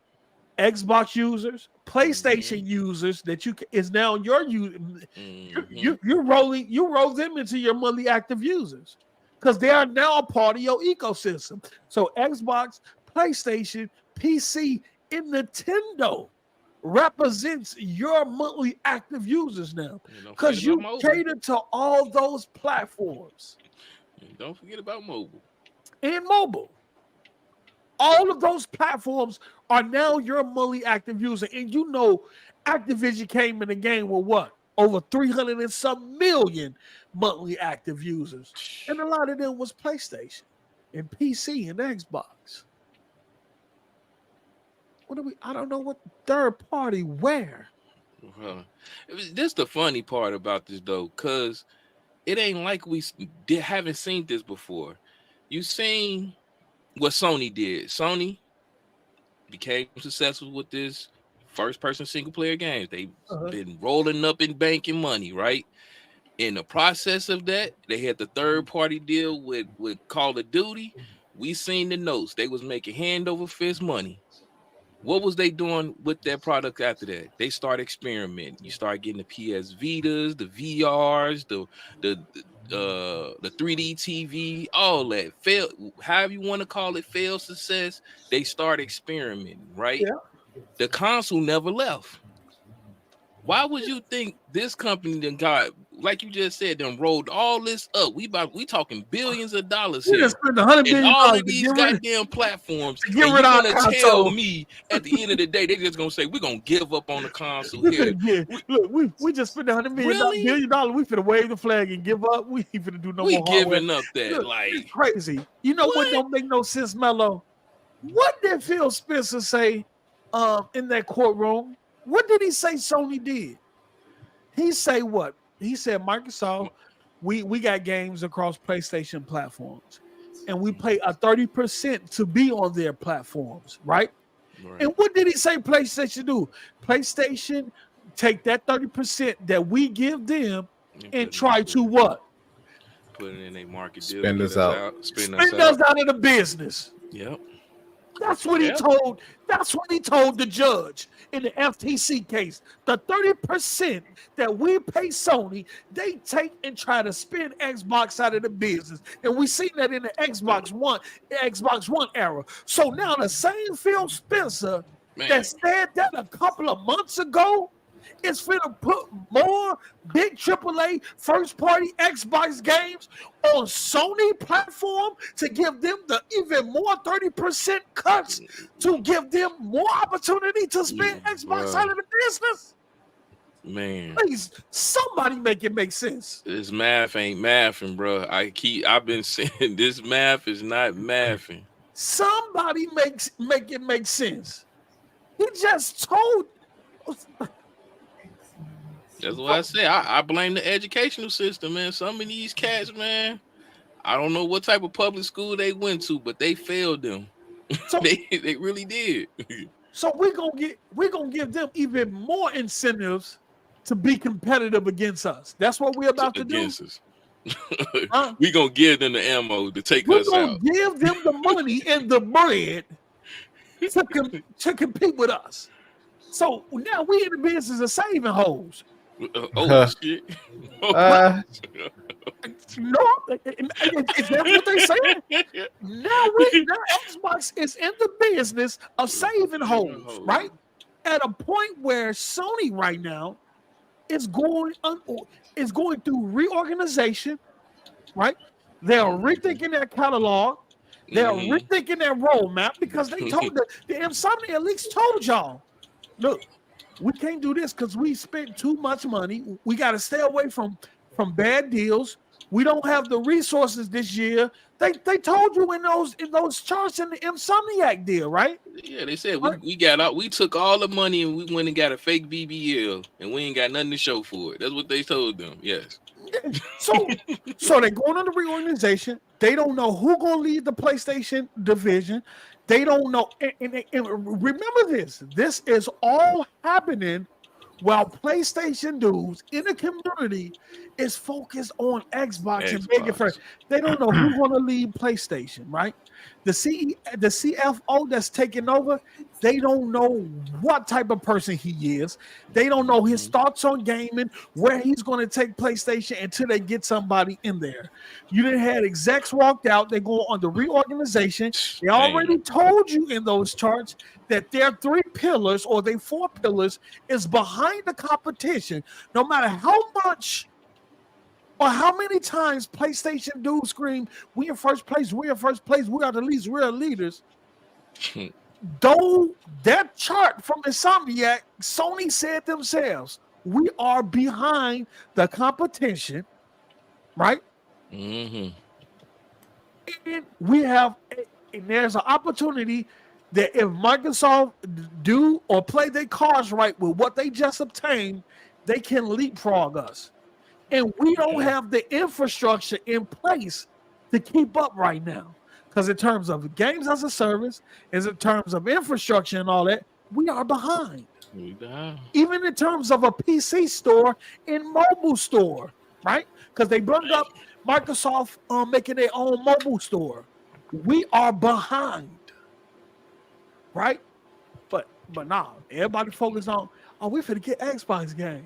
Xbox users, PlayStation users that is now your you roll them into your monthly active users because they are now a part of your ecosystem. So Xbox, PlayStation, PC, and Nintendo represents your monthly active users now because you cater to all those platforms. And don't forget about mobile. And mobile. All of those platforms are now your monthly active user. And Activision came in the game with what? Over 300 and some million monthly active users. And a lot of them was PlayStation and PC and Xbox. I don't know what third party where. This the funny part about this though, because it ain't like we haven't seen this before. You seen what Sony did. Sony became successful with this first-person single-player games. They've been rolling up and banking money, right? In the process of that, they had the third-party deal with Call of Duty. We seen the notes. They was making hand over fist money. What was they doing with their product after that? They start experimenting. You start getting the PS Vitas, the VRs, the 3D TV, all that. Fail, however you want to call it, failed success. They start experimenting, right? Yeah. The console never left. Why would you think this company then got, like you just said, then rolled all this up? We talking billions of dollars We here. just spent $100 And billion all of to these get rid- goddamn platforms. to And get you're rid of our gonna console. tell me at the end of the day, they're just gonna say, we're gonna give up on the console here. Look, we just spent $100 Really? billion. We finna wave the flag and give up. We ain't finna do no We more hardware. giving up that. Look, Like, it's crazy. You know what don't make no sense, Mello? What did Phil Spencer say in that courtroom? What did he say Sony did? He say what? He said Microsoft, we got games across PlayStation platforms, and we pay a 30% to be on their platforms, right? And what did he say PlayStation do? PlayStation take that 30% that we give them and try to what? Put it in a market deal. Spend us out. Spend us out of the business. Yep. That's what he told. That's what he told the judge in the FTC case. The 30% that we pay Sony, they take and try to spin Xbox out of the business, and we seen that in the Xbox One era. So now the same Phil Spencer that said that a couple of months ago is finna put more big AAA first-party Xbox games on Sony platform to give them the even more 30% cuts to give them more opportunity to spin Xbox out of the business. Man, please, somebody make it make sense. This math ain't mathing, bro. I've been saying this math is not mathing. Somebody make it make sense. He just told. That's what I say. I blame the educational system, man. Some of these cats, man, I don't know what type of public school they went to, but they failed them. So, they really did. So we're gonna give them even more incentives to be competitive against us. That's what we're about to do. Us. We're gonna give them the ammo to take us out. We're gonna give them the money and the bread to compete with us. So now we in the business of saving hoes. Shit. No, is that what they saying? Now Xbox is in the business of saving hoes, right? At a point where Sony right now is going through reorganization, right? They are rethinking their catalog. They are rethinking their roadmap because they told the Insomniac at least told y'all, look, we can't do this because we spent too much money. We got to stay away from bad deals. We don't have the resources this year. They told you in those charts in the Insomniac deal, right? Yeah, they said we took all the money and we went and got a fake BBL and we ain't got nothing to show for it. That's what they told them. Yes. So they're going on the reorganization. They don't know who gonna lead the PlayStation division. They don't know. And remember this. This is all happening while PlayStation dudes in the community is focused on Xbox. And making first. They don't know who's going to lead PlayStation, right? The CFO that's taking over, they don't know what type of person he is. They don't know his thoughts on gaming, where he's going to take PlayStation until they get somebody in there. You didn't have execs walked out. They go on the reorganization. They already told you in those charts that their 3 pillars or their 4 pillars is behind the competition. No matter how much or how many times PlayStation dudes scream, we in first place, we in first place, we are the least real leaders. Though that chart from Insomniac, Sony said themselves, we are behind the competition, right? And we have, and there's an opportunity that if Microsoft do or play their cards right with what they just obtained, they can leapfrog us. And we don't have the infrastructure in place to keep up right now. Because in terms of games as a service, as in terms of infrastructure and all that, we are behind. Even in terms of a PC store and mobile store, right? Because they brought up Microsoft making their own mobile store. We are behind, right? But But nah, everybody focus on, oh, we finna get Xbox games.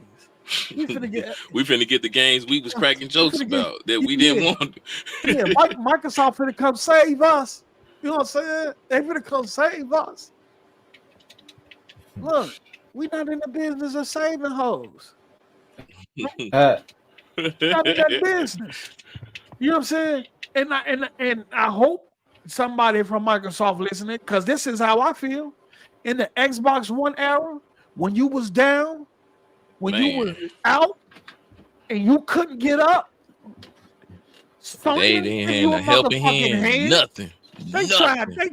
We finna get the games we was cracking jokes about that we didn't want. Yeah, Microsoft finna come save us. You know what I'm saying? They finna come save us. Look, we not in the business of saving hoes. Not in that business. You know what I'm saying? And I hope somebody from Microsoft listening, because this is how I feel. In the Xbox One era, when you was down, when you were out, and you couldn't get up, they didn't have a helping hand, nothing. They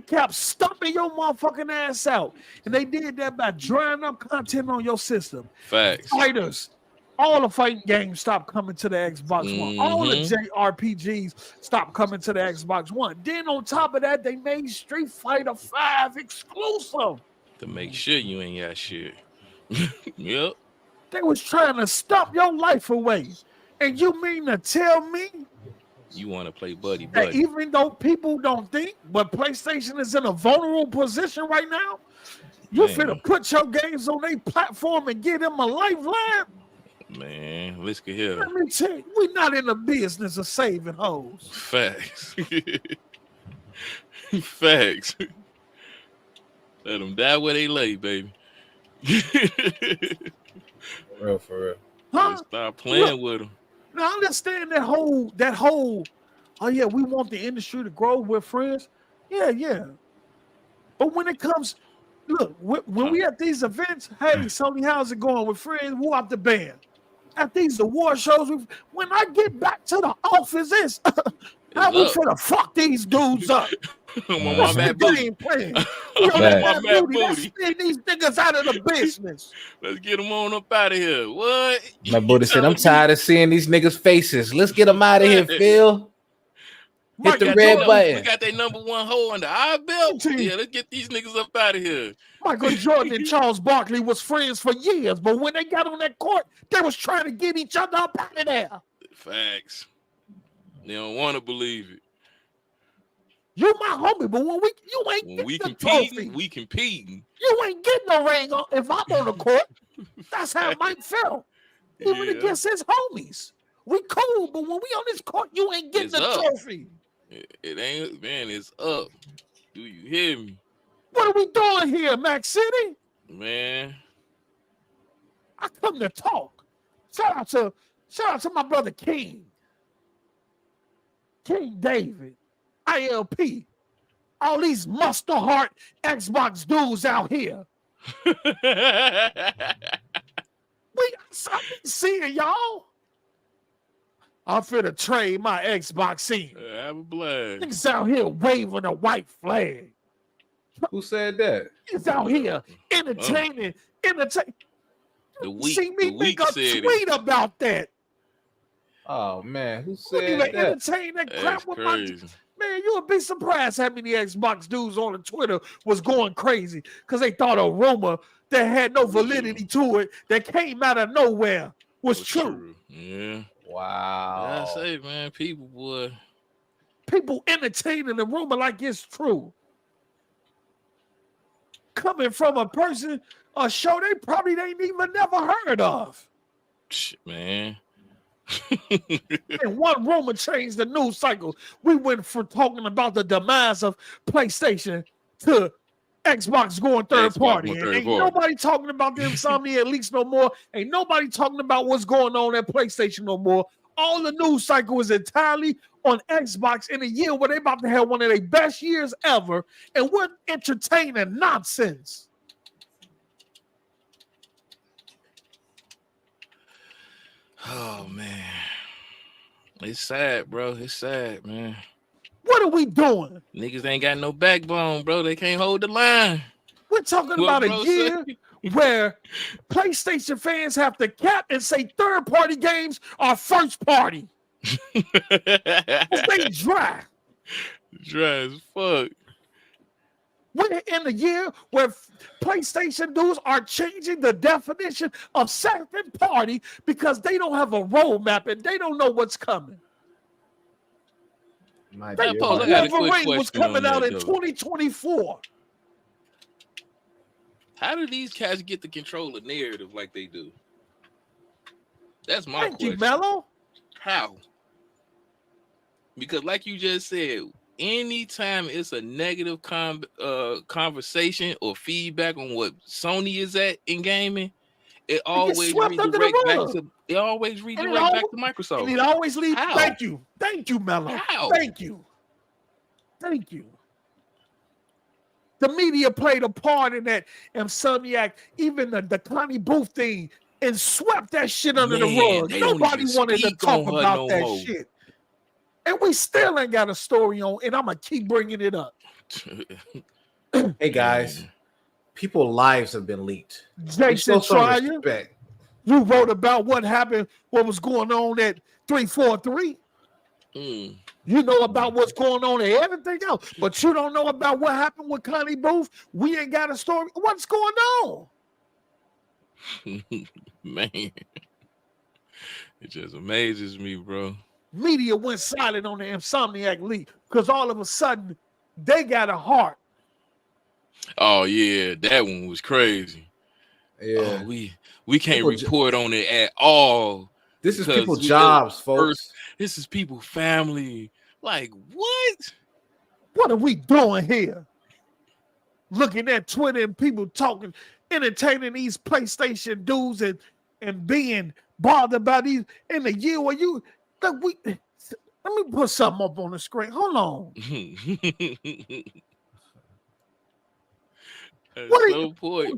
kept stumping your motherfucking ass out. And they did that by drying up content on your system. Facts. Fighters. All the fighting games stopped coming to the Xbox One. All the JRPGs stopped coming to the Xbox One. Then on top of that, they made Street Fighter 5 exclusive. To make sure you ain't got shit. Yep. They was trying to stop your life away. And you mean to tell me you want to play buddy? Even though people don't think, but PlayStation is in a vulnerable position right now, you finna put your games on their platform and give them a lifeline? Man, let's get here. Let me tell you, we're not in the business of saving hoes. Facts. Facts. Let them die where they lay, baby. For real. Huh? Stop playing with them. Now I understand that whole, oh yeah, we want the industry to grow. We're friends. Yeah. But when it comes, look, when we at these events, hey, Sony, how's it going? We're friends. Who out the band? At these award shows, when I get back to the office, how we finna fuck these dudes up? My mad booty. Playing. Let's send these niggas out of the business. Let's get them on up out of here. What? My buddy said, I'm tired of seeing these niggas' faces. Let's get them out of here, Phil. Hit the red button. We got their number one hole under our belt. Yeah, let's get these niggas up out of here. Michael Jordan and Charles Barkley was friends for years, but when they got on that court, they was trying to get each other up out of there. Facts. They don't want to believe it. You my homie, but when you ain't getting the trophy. We competing. You ain't getting no ring on if I'm on the court. That's how Mike felt. Even against his homies. We cool, but when we on this court, you ain't getting the trophy. It ain't, man, it's up. Do you hear me? What are we doing here, Mac City? Man. I come to talk. Shout out to my brother King David, ILP, all these Monster Heart Xbox dudes out here. I'm seeing y'all. I'm finna trade my Xbox in. Have a blast. Niggas out here waving a white flag. Who said that? Niggas out here entertaining. See me make a tweet about that. Oh man, who said that? Entertain that crap with crazy. Man, you would be surprised how many Xbox dudes on the Twitter was going crazy because they thought a rumor that had no validity to it that came out of nowhere was true. Yeah. Wow. I say, man, people entertaining the rumor like it's true. Coming from a show they probably ain't even never heard of. Man. And one rumor changed the news cycle. We went from talking about the demise of PlayStation to Xbox going third party. Ain't nobody talking about the Insomnia leaks no more. Ain't nobody talking about what's going on at PlayStation no more. All the news cycle is entirely on Xbox in a year where they about to have one of their best years ever, and we're entertaining nonsense. Oh man, it's sad, bro. It's sad, man. What are we doing? Niggas ain't got no backbone, bro. They can't hold the line. We're talking about a year where PlayStation fans have to cap and say third-party games are first party. They dry. Dry as fuck. We're in a year where PlayStation dudes are changing the definition of second party because they don't have a roadmap and they don't know what's coming. Wolverine was coming out in 2024. How do these cats get to control the narrative like they do? That's my Thank question. you, Mello. How? Because like you just said, anytime it's a negative conversation or feedback on what Sony is at in gaming, it always swept under the redirect back rug. to Microsoft. And it always leads. How? Thank you, Mello. How? Thank you. The media played a part in that Insomniac, even the Connie Booth thing, and swept that shit under the rug. Nobody wanted to talk about that shit. And we still ain't got a story on, and I'm going to keep bringing it up. Hey, guys. People's lives have been leaked. Jason Schreier, you wrote about what happened, what was going on at 343. You know about what's going on and everything else, but you don't know about what happened with Connie Booth. We ain't got a story. What's going on? Man, it just amazes me, bro. Media went silent on the Insomniac leak because all of a sudden they got a heart. Oh yeah, that one was crazy. Yeah, oh, we can't report on it at all. This is people's jobs, folks. This is people's family. Like what? What are we doing here? Looking at Twitter and people talking, entertaining these PlayStation dudes and being bothered about these in the year where you look. Let me put something up on the screen. Hold on.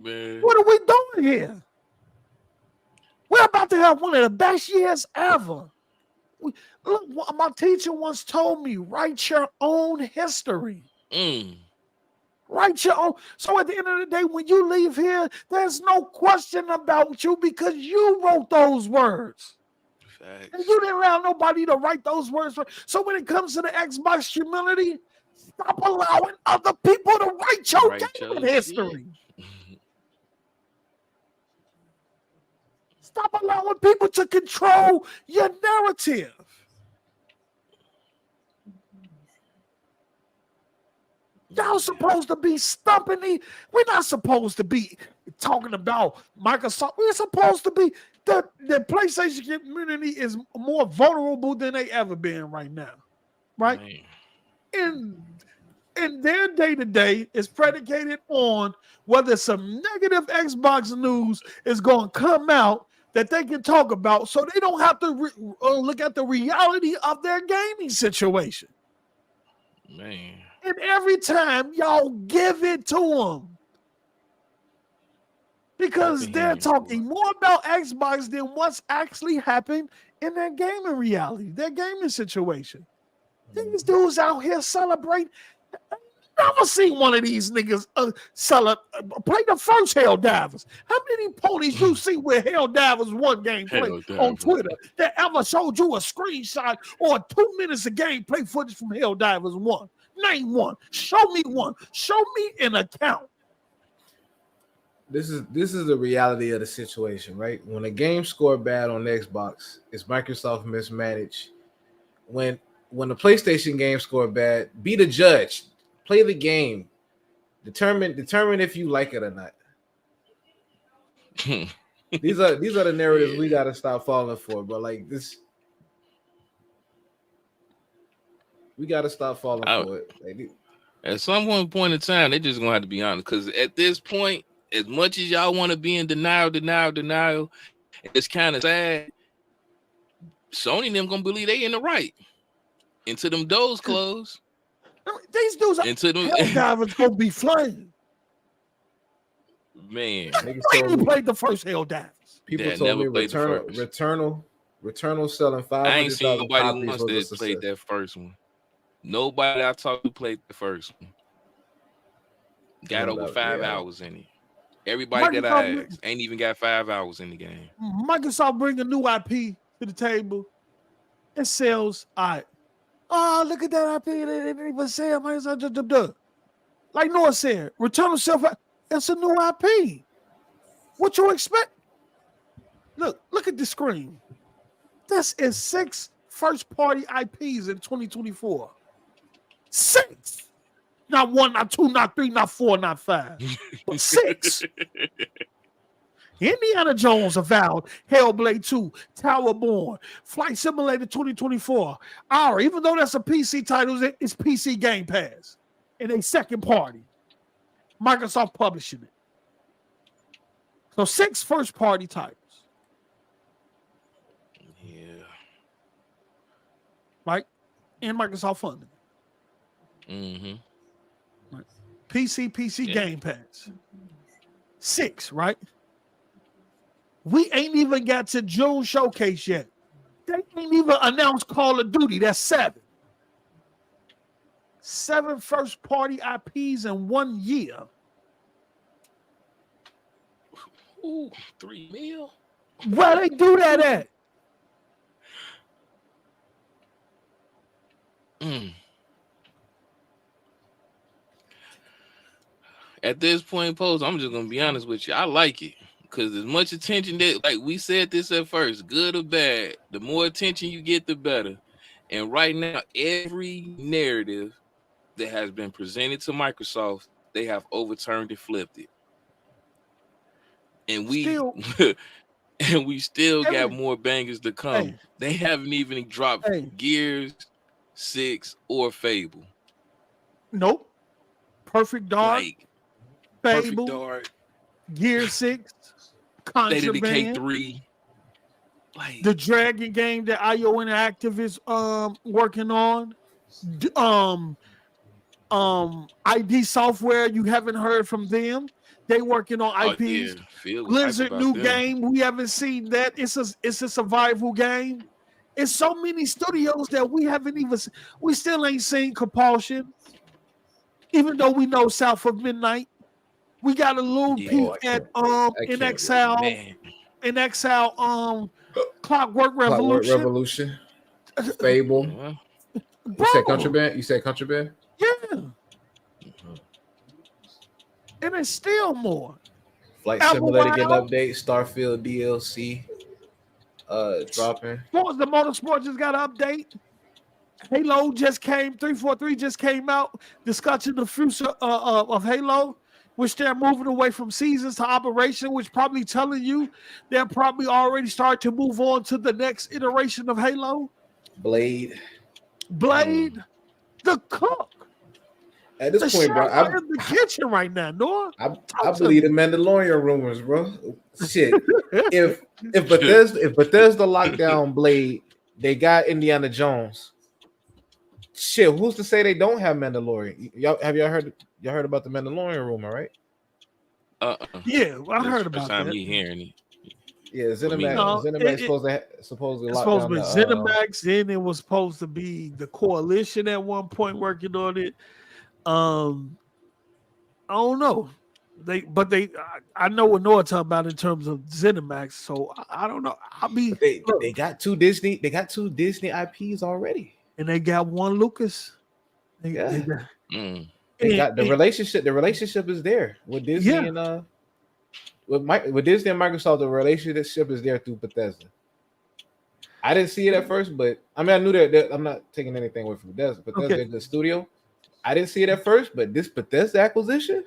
Man. What are we doing here? We're about to have one of the best years ever. Look, my teacher once told me, write your own history. Write your own. So at the end of the day, when you leave here, there's no question about you because you wrote those words. Facts. And you didn't allow nobody to write those words. So when it comes to the Xbox community, stop allowing other people to write your gaming history. Stop allowing people to control your narrative. Y'all supposed to be stumping me. We're not supposed to be talking about Microsoft. We're supposed to be the PlayStation community is more vulnerable than they ever been right now. Right? Man. And their day-to-day is predicated on whether some negative Xbox news is going to come out that they can talk about so they don't have to look at the reality of their gaming situation. Man. And every time y'all give it to them because they're talking more about Xbox than what's actually happened in their gaming reality, their gaming situation. These dudes out here celebrate. Never seen one of these niggas play the first Helldivers. How many ponies you see with Helldivers one gameplay on Twitter that ever showed you a screenshot or 2 minutes of gameplay footage from Helldivers 1? Name one. Show me one. Show me an account. This is the reality of the situation, right? When a game scored bad on Xbox, it's Microsoft mismanaged. When the PlayStation game scored bad, be the judge. Play the game. Determine if you like it or not. These are the narratives we gotta stop falling for, but like this, we gotta stop falling for it. Like, at some point in time, they're just gonna have to be honest. Because at this point, as much as y'all want to be in denial, it's kind of sad. Sony and them gonna believe they in the right until them doors close. These dudes are Helldivers gonna be flying. Man, you played the first Helldivers. People told me Returnal selling 500,000 I ain't seen nobody copies once that played that first one. Nobody I talked to played the first one. Got over 5 hours in it. Everybody that I asked ain't even got 5 hours in the game. Microsoft bring a new IP to the table. It sells. Oh, look at that IP. They didn't even sell. Like Noah said, Returnal self. It's a new IP. What you expect? Look at the screen. This is 6 first-party IPs in 2024. 6. Not 1, not 2, not 3, not 4, not 5, but 6. Indiana Jones avowed, Hellblade 2, Towerborn, Flight Simulator 2024. Even though that's a PC title, it's PC Game Pass. And a second party. Microsoft publishing it. So 6 first party titles. Yeah. Right? And Microsoft funding. Mm-hmm. Right. PC Game Pass. 6, right? We ain't even got to June showcase yet. They ain't even announced Call of Duty. That's 7. 7 first party IPs in 1 year. Ooh, $3 million. Where they do that at? At this point, Pose, I'm just gonna be honest with you. I like it. Because as much attention that, like we said this at first, good or bad, the more attention you get, the better. And right now, every narrative that has been presented to Microsoft, they have overturned and flipped it. And we still got more bangers to come. Hey. They haven't even dropped Gears 6 or Fable. Nope. Perfect Dark. Like, Fable. Perfect Dark. Gear 6. Contraband. State of Decay 3. Like, the Dragon game that IO Interactive is working on. ID Software, you haven't heard from them. They working on IPs. Blizzard new game, we haven't seen that. It's a survival game. It's so many studios that we still ain't seen Compulsion. Even though we know South of Midnight. We got a little peek at in Exile Clockwork Revolution. Fable. You said Contraband? Yeah. And it's still more. Flight Simulator getting update, Starfield DLC dropping. The Motorsport just got an update. Halo just came, 343 just came out, discussing the future of Halo, which they're moving away from seasons to operation, which probably telling you they're probably already starting to move on to the next iteration of Halo. Blade, the cook. At this point, bro, I'm in the kitchen right now, Noah. I believe the Mandalorian rumors, bro. Shit, if Bethesda locked down Blade, they got Indiana Jones. Shit, who's to say they don't have Mandalorian? Y'all heard about the Mandalorian rumor, right? Yeah, I heard about that. Me hearing it. Yeah, ZeniMax supposedly locked down. ZeniMax, then it was supposed to be the Coalition at one point working on it. I don't know. I know what Noah talking about in terms of ZeniMax, so I don't know. They got two Disney IPs already, and they got one Lucas. They got the relationship. The relationship is there with Disney and with Disney and Microsoft. The relationship is there through Bethesda. I didn't see it at first, but I mean, I knew that I'm not taking anything away from Bethesda. Bethesda is the studio. I didn't see it at first, but this Bethesda acquisition,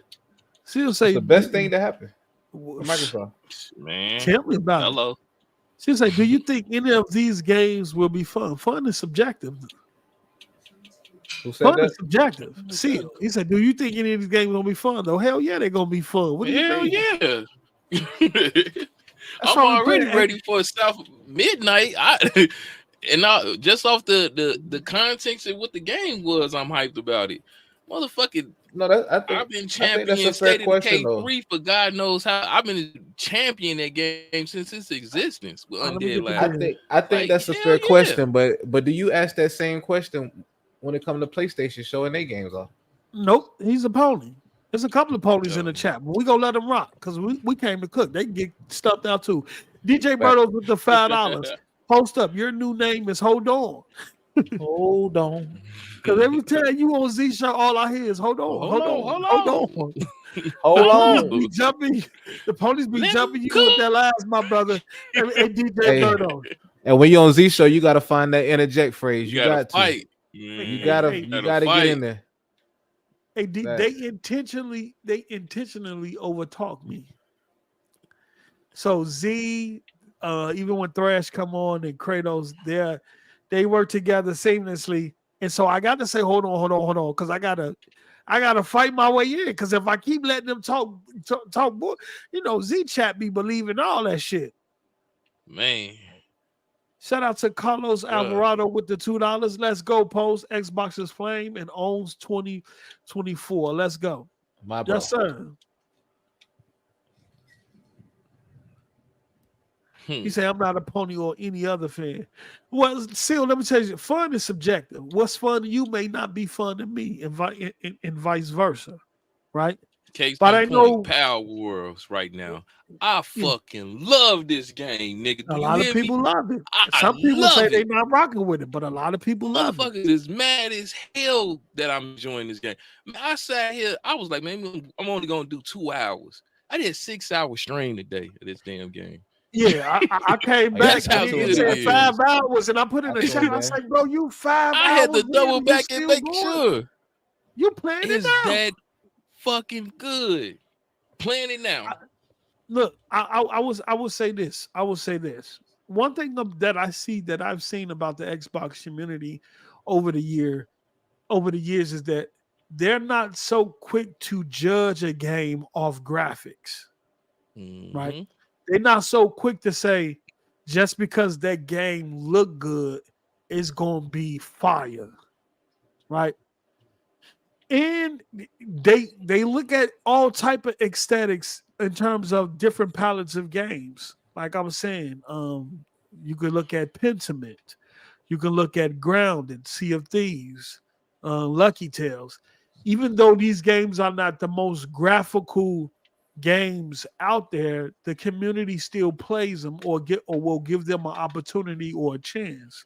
it's the best thing to happen for Microsoft. Man, tell me about it. She'll say, do you think any of these games will be fun? Fun is subjective. Who said that? Is subjective. See, he said, do you think any of these games gonna be fun? Though, hell yeah, they're gonna be fun. What do you think? Yeah. I'm already ready for South Midnight. Just off the context of what the game was, I'm hyped about it. Motherfucking, I've been championing State of Decay 3 for God knows how. I've been championing that game since its existence with Undead Lab. I think that's a fair question, but do you ask that same question when it comes to PlayStation showing their games off? Nope, he's a pony. There's a couple of ponies in the chat, but we gonna let them rock because we came to cook. They can get stuffed out too. DJ Bertos with the $5. Post up. Your new name is Hold On. Hold on. Because every time you on Z Show, all I hear is hold on. Hold on. Be jumping. The police be jumping you with their lives, my brother. And DJ Berto. And when you're on Z Show, you gotta find that interject phrase. You got to fight. You gotta get in there. They intentionally overtalk me. So Z, even when Thrash come on and Kratos, they work together seamlessly. And so I got to say, hold on, because I gotta fight my way in. Because if I keep letting them talk, Z chat be believing all that shit. Man. Shout out to Carlos Alvarado with the $2. Let's go, post. Xbox is flame and owns 2024. Let's go. My bro. Yes, sir. He said, I'm not a pony or any other fan. Well, still, let me tell you, fun is subjective. What's fun to you may not be fun to me, and vice versa, right? Case but I point, know Power Worlds right now. I fucking love this game, nigga. A lot of people love it. I Some people love say it. they're not rocking with it, but a lot of people love it. Motherfuckers is mad as hell that I'm enjoying this game. Man, I sat here, I was like, man, I'm only gonna do 2 hours. I did 6 hours stream today of this damn game. Yeah, I came back. That's how and good it said it 5 is. hours, and I put in the chat. I said, bro, you 5 hours. I had to double in, back you and still make going? sure. You playing it It's now. that fucking good. Playing it now. I will say this. One thing that I've seen about the Xbox community over the years is that they're not so quick to judge a game off graphics. Right? They're not so quick to say just because that game look good, it's gonna be fire. Right? And they look at all type of aesthetics in terms of different palettes of games. Like I was saying, you could look at Pentiment, you can look at Grounded, Sea of Thieves, Lucky Tales. Even though these games are not the most graphical games out there, the community still plays them or will give them an opportunity or a chance.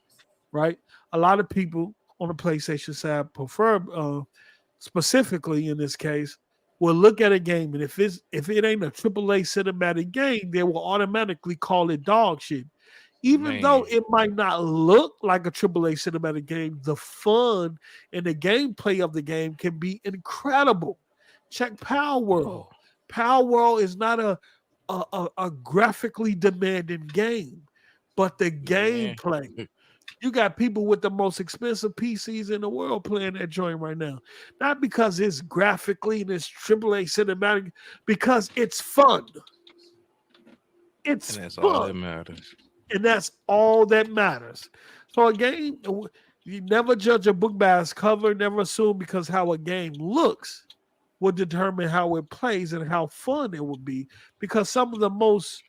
Right? A lot of people on the PlayStation side prefer. Specifically in this case, will look at a game, and if it ain't a AAA cinematic game, they will automatically call it dog shit. Even though it might not look like a AAA cinematic game, the fun and the gameplay of the game can be incredible. Check Power World. Power World is not a graphically demanding game, but the gameplay. You got people with the most expensive PCs in the world playing that joint right now. Not because it's graphically and it's AAA cinematic, because it's fun. It's that's fun. all that matters. And that's all that matters. So a game, you never judge a book by its cover, never assume because how a game looks will determine how it plays and how fun it will be. Because some of the most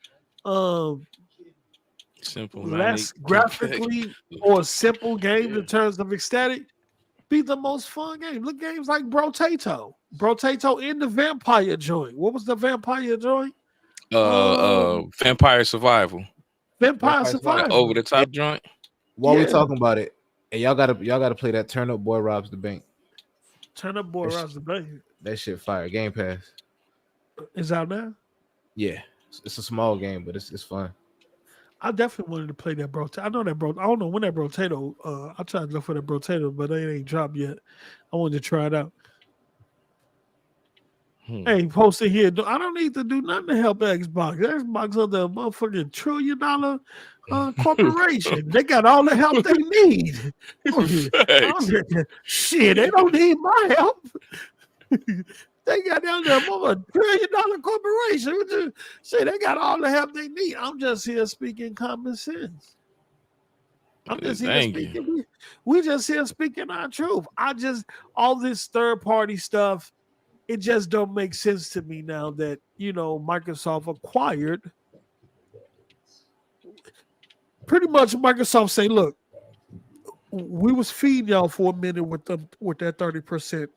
simple, less graphically or simple games in terms of aesthetic be the most fun game. Look, games like Brotato in the vampire joint. What was the vampire joint? Vampire Survival. Vampire Survival. Over the top joint. While we talking about it, and y'all gotta play that Turn Up Boy Robs the Bank. Turn Up Boy Robs the Bank. That shit fire. Game Pass. Is out now? Yeah, it's a small game, but it's fun. I definitely wanted to play that Brotato. I know that I don't know when that Brotato. I tried to look for that Brotato, but it ain't dropped yet. I wanted to try it out. Hey, posted here. I don't need to do nothing to help Xbox. Xbox is a motherfucking $1 trillion corporation. They got all the help they need. Shit, they don't need my help. They got down there, $1 trillion corporation. Say they got all the help they need. I'm just here speaking common sense. I'm just here speaking. We just here speaking our truth. All this third party stuff, it just don't make sense to me now that Microsoft acquired. Pretty much, Microsoft say, look, we was feeding y'all for a minute with that 30%.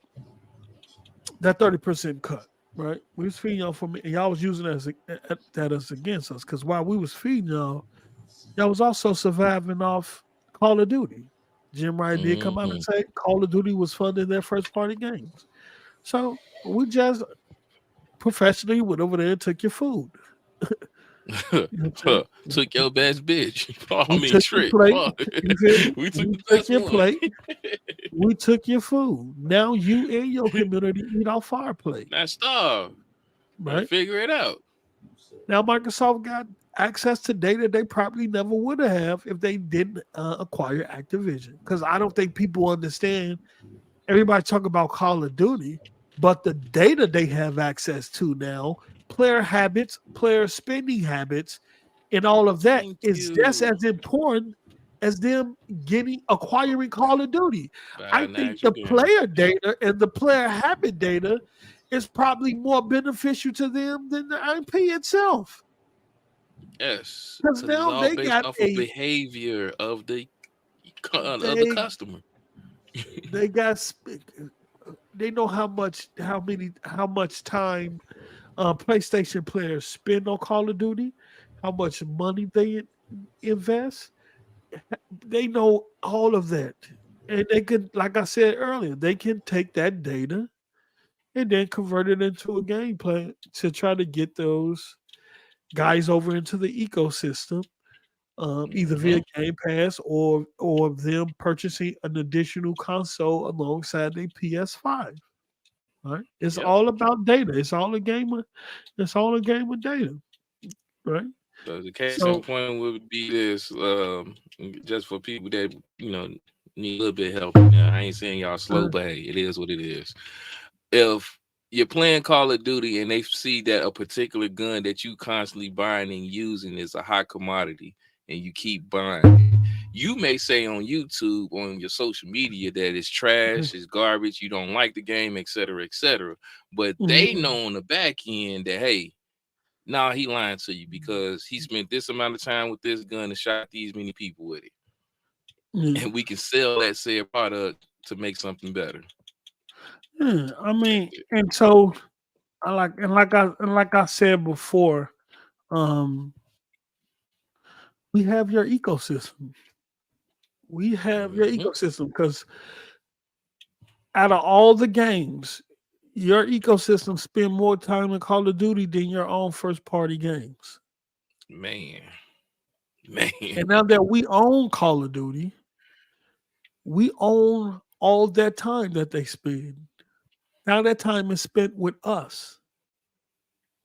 That 30% cut, right? We was feeding y'all for me, and y'all was using that as against us. Because while we was feeding y'all was also surviving off Call of Duty. Jim Ryan did come out and say Call of Duty was funding their first party games. So we just professionally went over there and took your food. Took your best bitch. Trick. We took your plate. We took your food. Now you and your community eat off our plate. Not starve. Right? Figure it out. Now Microsoft got access to data they probably never would have if they didn't acquire Activision. Because I don't think people understand. Everybody talk about Call of Duty, but the data they have access to now, player habits, player spending habits, and all of that is just as important as them acquiring Call of Duty. I think the player data and the player habit data is probably more beneficial to them than the IP itself. Yes, because now they got off of behavior of the customer. They know how much time PlayStation players spend on Call of Duty, how much money they invest. They know all of that, and they can, like I said earlier, they can take that data and then convert it into a gameplay to try to get those guys over into the ecosystem, either via Game Pass or them purchasing an additional console alongside their PS5. Right? It's all about data. It's all a game of data. Right? So the case in point would be this, just for people that need a little bit of help. I ain't saying y'all slow, but hey, it is what it is. If you're playing Call of Duty and they see that a particular gun that you constantly buying and using is a high commodity, and you keep buying, you may say on YouTube, on your social media, that it's trash, it's garbage, you don't like the game, etc., etc. But they know on the back end that, hey, nah, he lying to you because he spent this amount of time with this gun and shot these many people with it. And we can sell that said product to make something better. Yeah, I mean, and so like I said before, we have your ecosystem. We have your ecosystem because out of all the games, your ecosystem spend more time in Call of Duty than your own first party games. Man. And now that we own Call of Duty, we own all that time that they spend. Now that time is spent with us.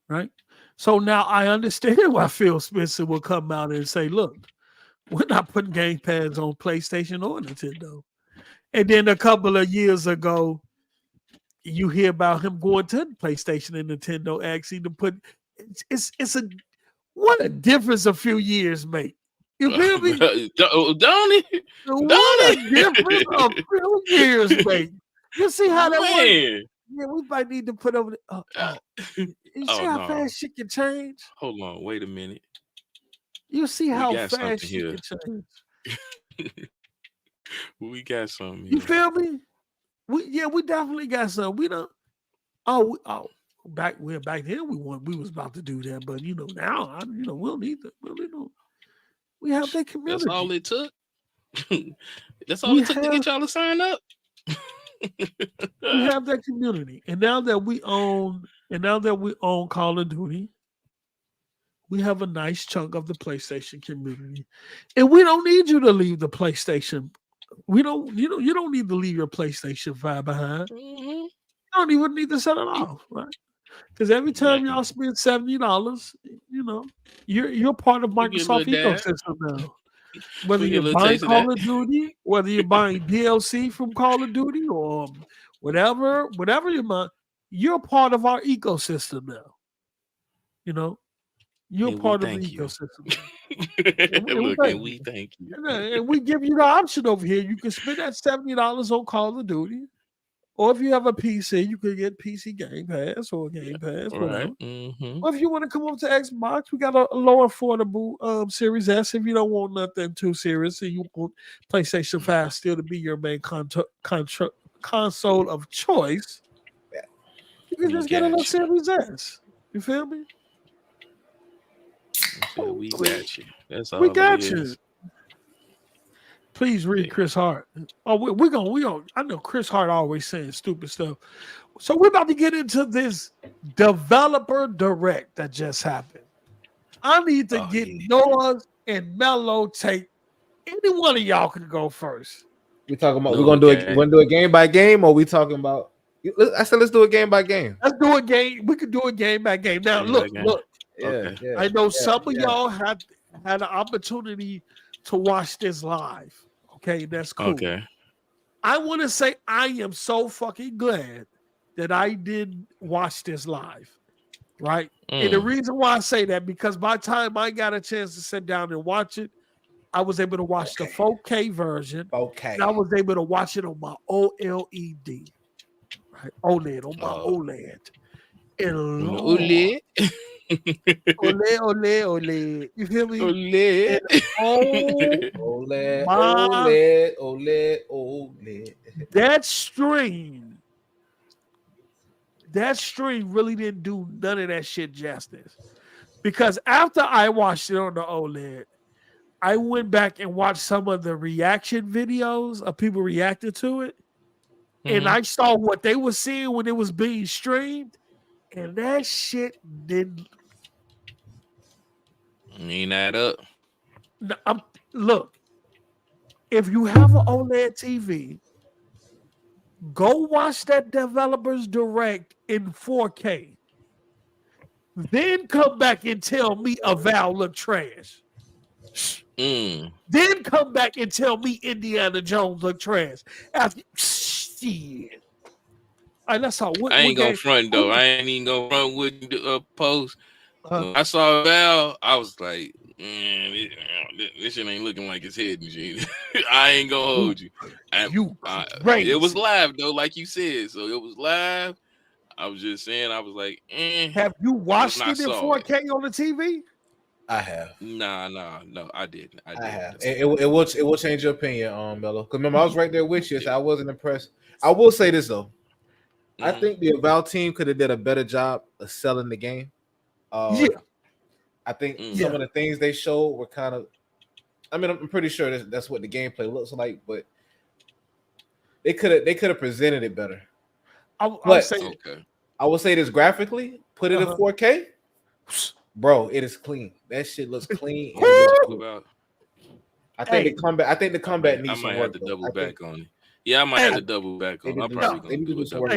Right? So now I understand why Phil Spencer will come out and say, look, we're not putting Game Pass on PlayStation or Nintendo. And then a couple of years ago, you hear about him going to PlayStation and Nintendo actually to put what a difference a few years make. You feel me? Don't it? What a difference a few years make. You see how that works? Yeah, we might need to put over you see how fast shit can change? Hold on, wait a minute. You see how fast shit can change? We got something here. You feel me? We definitely got something. We don't. Back then we was about to do that, but now we'll need that. We have that community. That's all it took. That's all it took to get y'all to sign up. We have that community, and now that we own Call of Duty, we have a nice chunk of the PlayStation community, and we don't need you to leave the PlayStation. You don't need to leave your PlayStation 5 behind. You don't even need to set it off, right? Because every time y'all spend $70, you're part of Microsoft ecosystem now. Whether you're buying Call of Duty, whether you're buying DLC from Call of Duty or whatever you're buying, you're part of our ecosystem now. You're part of the ecosystem. And we thank you. And we give you the option over here. You can spend that $70 on Call of Duty. Or if you have a PC, you can get PC Game Pass or Game Pass. Right. Or if you want to come over to Xbox, we got a lower affordable Series S if you don't want nothing too serious and you want PlayStation 5 still to be your main console of choice. You can just get a little Series S. You feel me? We got you. That's all we got it you. is. Please read Chris Hart. Oh, we're gonna. I know Chris Hart always saying stupid stuff. So we're about to get into this developer direct that just happened. I need to get Noah's and Mello take. Any one of y'all can go first. We talking about we're gonna do it game by game, or we talking about? I said let's do it game by game. Let's do a game. We could do it game by game. Now look. Yeah. I know some of y'all had an opportunity to watch this live. Okay, that's cool. Okay. I want to say I am so fucking glad that I did watch this live, right? And the reason why I say that, because by the time I got a chance to sit down and watch it, I was able to watch the 4K version. Okay. And I was able to watch it on my OLED, right? OLED, on my OLED. And OLED. Ole. You feel me? OLED. That stream really didn't do none of that shit justice. Because after I watched it on the OLED, I went back and watched some of the reaction videos of people reacting to it. And I saw what they were seeing when it was being streamed. And that shit didn't. Ain't that up? No, look, if you have an OLED TV, go watch that Developers Direct in 4K. Then come back and tell me Avowed look trash. Then come back and tell me Indiana Jones look trash. After shit. All right, that's all. I ain't gonna front though. I ain't even gonna front with the post. When I saw Val, I was like, man, this shit ain't looking like it's hidden shit. I ain't gonna hold you. It was live though, like you said. So it was live. I was just saying, I was like, have you watched it in 4K on the TV? I have. No, I didn't. I have. It will change your opinion, Mello. Because remember, I was right there with you, so I wasn't impressed. I will say this though. I think the Avowed team could have did a better job of selling the game. I think some of the things they showed were kind of. I mean, I'm pretty sure that's what the gameplay looks like, but they could have presented it better. I will say this graphically. Put it in 4K, bro. It is clean. That shit looks clean. I think the combat needs some work. I might have to double back on it. Yeah, I might have to double back on. I'm probably gonna do some work.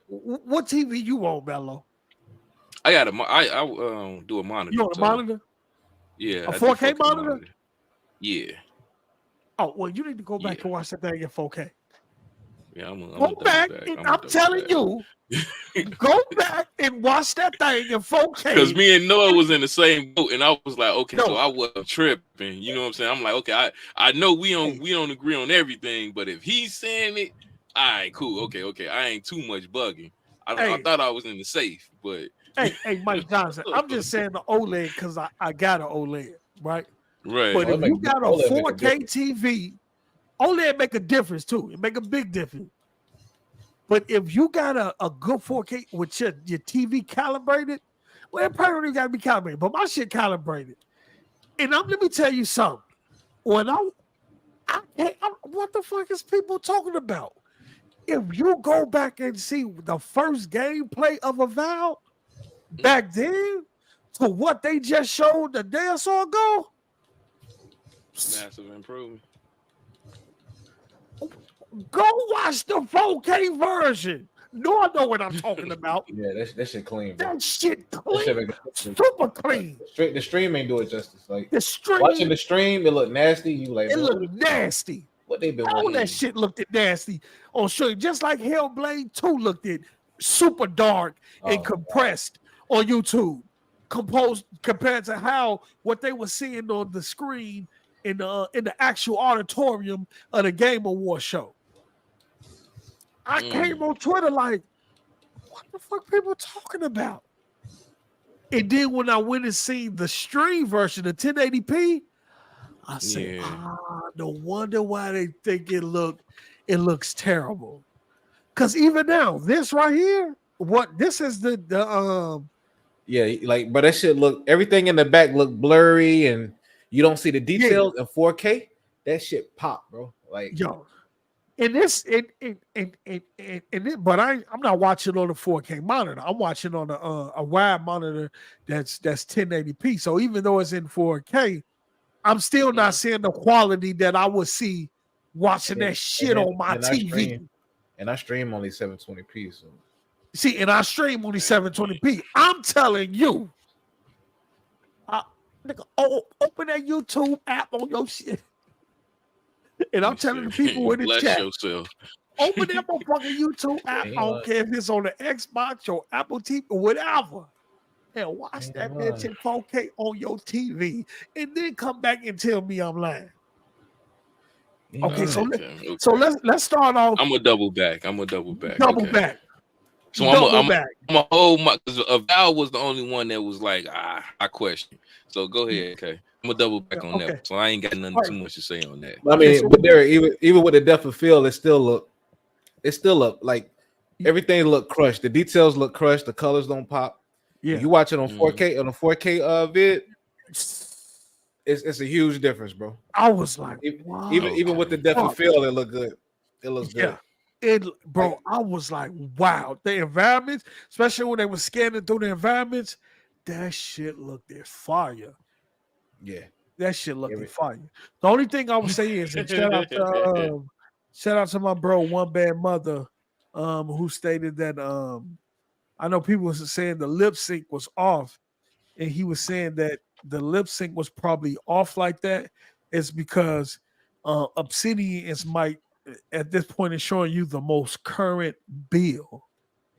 What TV you on, Mello? I got I do a monitor. You on a monitor? Yeah, a 4K monitor? Yeah. Oh well, you need to go back and watch that thing in 4K. Yeah, I'm go back. I'm telling you, go back and watch that thing in 4K. Because me and Noah was in the same boat, and I was like, okay, so I wasn't tripping. You know what I'm saying? I'm like, okay, I know we don't agree on everything, but if he's saying it, all right, cool, okay, I ain't too much bugging. I thought I was in the safe, but hey, Mike Johnson, I'm just saying the OLED because I got an OLED, right? Right. But if you got a 4K TV, OLED make a difference too. It make a big difference. But if you got a good 4K with your TV calibrated, well, it probably got to be calibrated. But my shit calibrated. And let me tell you something. When what the fuck is people talking about? If you go back and see the first gameplay of Avowed back then to what they just showed the day or so ago, massive improvement. Go watch the 4K version. No, I know what I'm talking about. Yeah, that shit clean. Bro. That shit clean. Super clean. The stream ain't do it justice. Like the stream, watching the stream, it looked nasty. You like it looked nasty. What they been? All that shit looked nasty on stream, just like Hellblade 2 looked it super dark and compressed on YouTube. Compared to how what they were seeing on the screen in the actual auditorium of the Game Awards show. I came on Twitter like, what the fuck people talking about? And then when I went and seen the stream version of 1080p, I said, no wonder why they think it looks terrible. Because even now, this right here, this is the like, but that shit look, everything in the back look blurry and you don't see the details in 4K. That shit pop, bro. Like, yo, And this, but I'm not watching on the 4K monitor. I'm watching on a wide monitor that's 1080p. So even though it's in 4K, I'm still not seeing the quality that I would see watching that shit on my TV. I stream only 720p. So see, and I stream only 720p. I'm telling you, nigga, open that YouTube app on your shit. And I'm telling the people in the chat, yourself. open that motherfucking YouTube app. I don't care if it's on the Xbox or Apple TV or whatever. And watch that bitch in 4K on your TV. And then come back and tell me I'm lying. Okay, so let's start off. I'm gonna double back. Double back. So I'm gonna hold my, because Val was the only one that was like, I question. So go ahead, okay. I'm gonna double back on that. So I ain't got nothing too much to say on that. I mean, but there, even with the depth of field, it still look like everything look crushed. The details look crushed. The colors don't pop. Yeah, you watch it on 4K on a 4K vid. It's a huge difference, bro. I was like, even with the depth of field, it look good. It looks good. Bro, I was like, wow. The environments, especially when they were scanning through the environments, that shit looked fire. Yeah, that shit looked fire. The only thing I would say is, and shout out to my bro, One Bad Mother, who stated that I know people was saying the lip sync was off, and he was saying that the lip sync was probably off like that. It's because Obsidian is at this point is showing you the most current build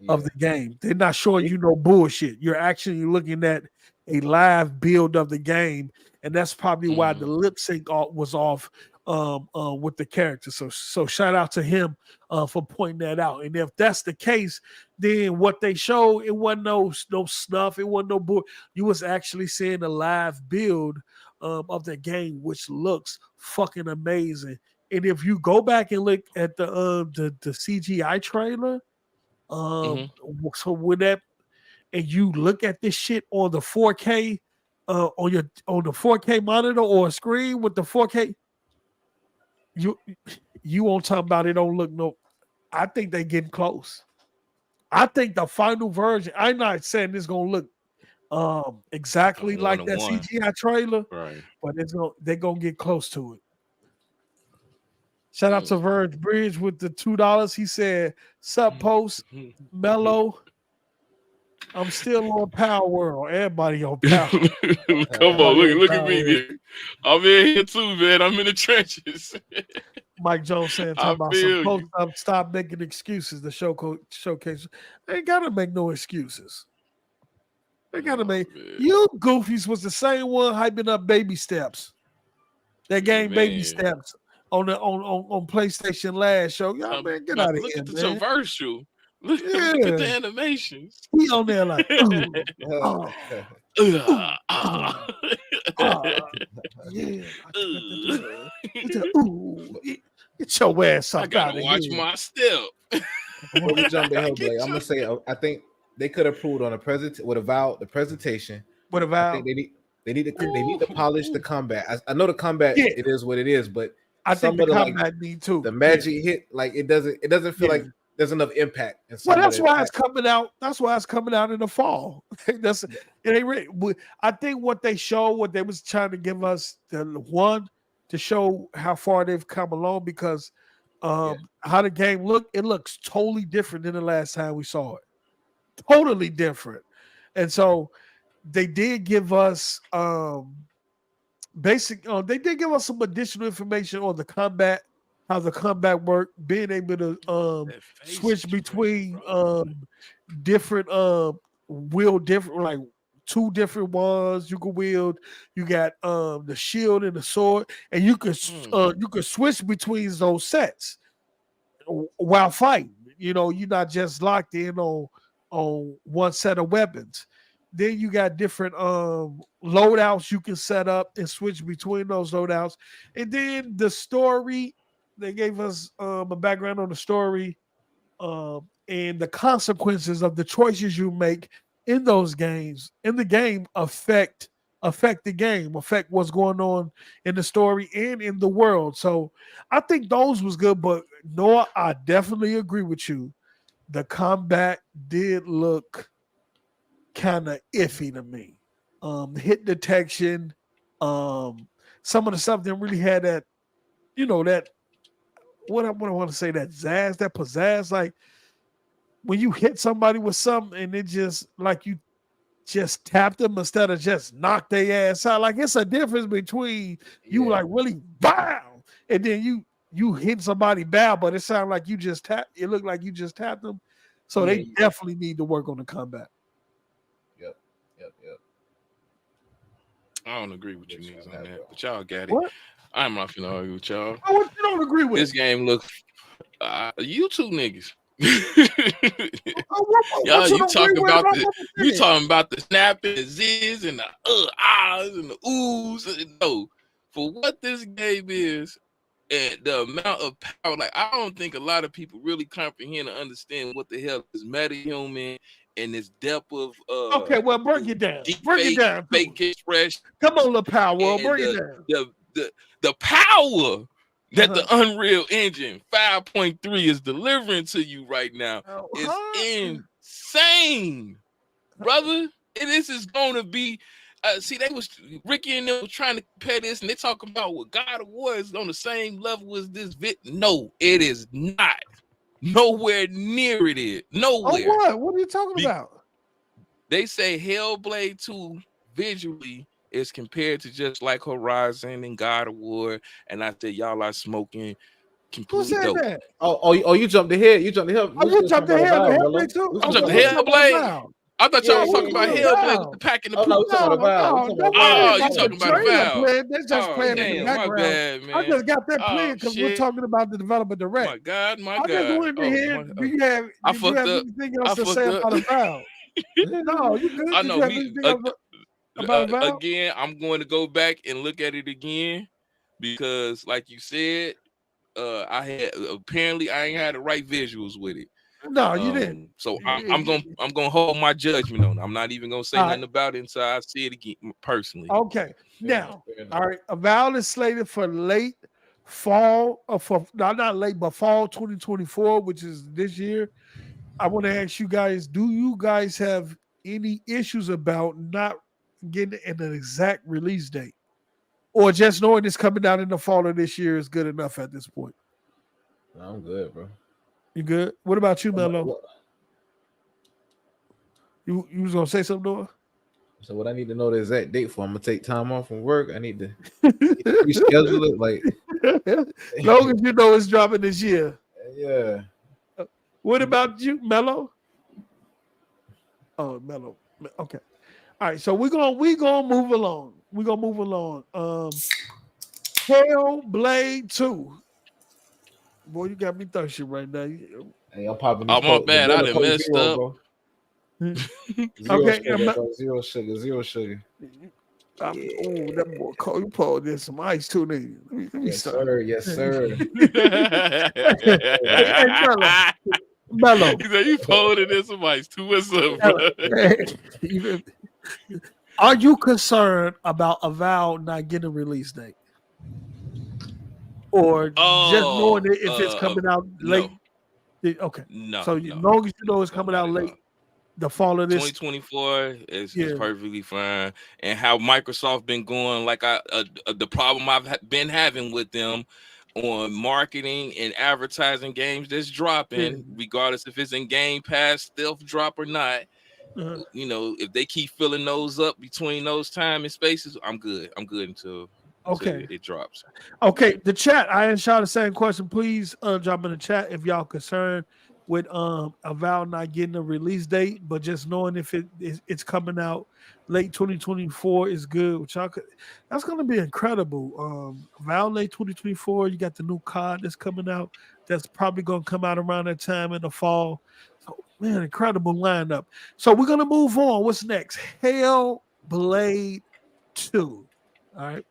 of the game. They're not showing you no bullshit. You're actually looking at a live build of the game, and that's probably why the lip sync was off with the character. So shout out to him for pointing that out. And if that's the case, then what they showed, it wasn't no snuff, it wasn't no bull. You was actually seeing a live build of the game, which looks fucking amazing. And if you go back and look at the CGI trailer, so with that, and you look at this shit on the 4K, on the 4K monitor or screen with the 4K, you won't talk about it. Don't look no. I think they getting close. I think the final version. I'm not saying it's gonna look exactly like that CGI trailer, right? But they're gonna get close to it. Shout out to Verge Bridge with the $2. He said, "Sup, post Mellow. I'm still on Power World. Everybody on Power. Come on, look at me, man. I'm in here too, man. I'm in the trenches." Mike Jones saying, "Talking about stop making excuses to showcase. They ain't gotta make no excuses. They gotta make you goofies was the same one hyping up Baby Steps. That game, Baby Steps." On PlayStation last show, y'all man, get out of here. Look at the commercial. Look at the animations. He on there like, get your ass up. I gotta watch my step. Before we jump to Hellblade, I'm gonna say I think they could have proved on the presentation. With a vow, they need to polish the combat. I know the combat it is what it is, but I think the combat need too. The magic hit, like it doesn't feel like there's enough impact. Well, that's why it's coming out. That's why it's coming out in the fall. It ain't really. I think what they was trying to give us to show how far they've come along, because how the game it looks totally different than the last time we saw it. Totally different. And so they did give us they did give us some additional information on the combat, how the combat worked, being able to switch between different wield different, like 2 different ones you can wield. You got the shield and the sword, and you could switch between those sets while fighting. You're not just locked in on one set of weapons. Then you got different loadouts you can set up and switch between those loadouts. And then the story, they gave us a background on the story and the consequences of the choices you make in those games. In the game affect affect the game, affect what's going on in the story and in the world. So I think those was good, but Noah, I definitely agree with you. The combat did look kind of iffy to me. Hit detection, some of the stuff didn't really have that, that what I want to say, that zazz, that pizzazz. Like when you hit somebody with something and it just like you just tap them instead of just knock their ass out. Like it's a difference between you like really bow and then you hit somebody bad, but it sounded like you just tapped. It looked like you just tapped them. So they definitely need to work on the combat. Yep. I don't agree with you niggas on that, but y'all got it. What? I'm not finna argue with y'all. Oh, what you don't agree with? This game looks. You two niggas. Y'all, you talking about the snap and the zizz and the ahs and the oohs. No, for what this game is and the amount of power, like I don't think a lot of people really comprehend and understand what the hell is metahuman and this depth of okay, well, break it down. Break it down. Fake expression. Come on, the power. Break it down. The power that the Unreal Engine 5.3 is delivering to you right now is insane, brother. This is going to be. See, Ricky and them was trying to compare this, and they talking about what God of War is on the same level as this. No, it is not. Nowhere near it is. Nowhere. Oh, what? What are you talking about? They say Hellblade 2 visually is compared to just like Horizon and God of War, and I said y'all are smoking completely dope. That? Oh, you jumped ahead. You jumped ahead. Oh, you jumped ahead. Hellblade too. I'm jumping Hellblade. I thought y'all was talking about Hellblade packing the poop. No, talking about you talking about the Valve. They're just playing in the background. My bad, man. I just got that playing because we're talking about the developer direct. My God. I just wanted to hear. Do you have anything else to say about the Valve? No, you good. I know. Again, I'm going to go back and look at it again because, like you said, I ain't had the right visuals with it. No, you didn't. So I'm gonna hold my judgment on it. I'm not even gonna say nothing about it until I see it again personally. Okay. Now, all right. Avowed is slated for late fall, not late, but fall 2024, which is this year. I want to ask you guys: do you guys have any issues about not getting an exact release date, or just knowing it's coming out in the fall of this year is good enough at this point? I'm good, bro. You good? What about you, Melo? You was gonna say something, Noah? So what I need to know the exact date for? I'm gonna take time off from work. I need to reschedule it. Like, long as you know it's dropping this year. Yeah. What about you, Melo? Oh, Melo. Okay. All right. So we're gonna move along. Hellblade 2. Boy, you got me thirsty right now. Hey, I'm popping. Oh, my bad. I done messed up. Zero sugar. Oh, that boy cold. You poured in some ice too, nigga. Let me start. Sir. Yes, sir. Hey, Melo. He said you poured in some ice too. What's up, bro? Are you concerned about Avowed not getting a release date? Or just knowing it if it's coming out late? No. Okay. No. So long as you know it's coming out late, the fall of this 2024 is perfectly fine. And how Microsoft been going, like the problem I've been having with them on marketing and advertising games that's dropping, regardless if it's in Game Pass, stealth drop or not. You know, if they keep filling those up between those time and spaces, I'm good. I'm good until it drops. Okay, the chat. I ain't shot the same question. Please drop in the chat if y'all concerned with Avowed not getting a release date, but just knowing if it's coming out late 2024 is good. Which that's gonna be incredible. Avowed late 2024. You got the new COD that's coming out. That's probably gonna come out around that time in the fall. So man, incredible lineup. So we're gonna move on. What's next? Hellblade 2. All right.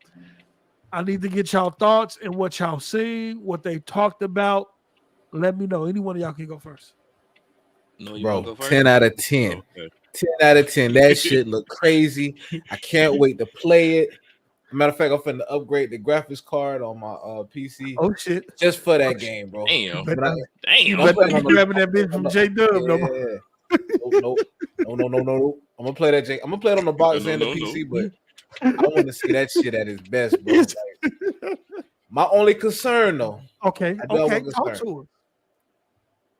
I need to get y'all thoughts and what y'all seen, what they talked about. Let me know. Any one of y'all can go first. No, you want Bro, to go first? 10 out of 10. Okay. 10 out of 10. That shit look crazy. 10 out of 10. That shit look crazy. I can't wait to play it. Matter of fact, I'm finna upgrade the graphics card on my PC Oh shit! just for that game, bro. Damn. But, I'm you Damn. better playing not on be grabbing that bitch on from the- J Dub no more. yeah. No. I'm gonna play that. I'm gonna play it on the box and the PC, but I want to see that shit at its best, bro. Like, my only concern, though. Okay, I do have one talk concern. to him.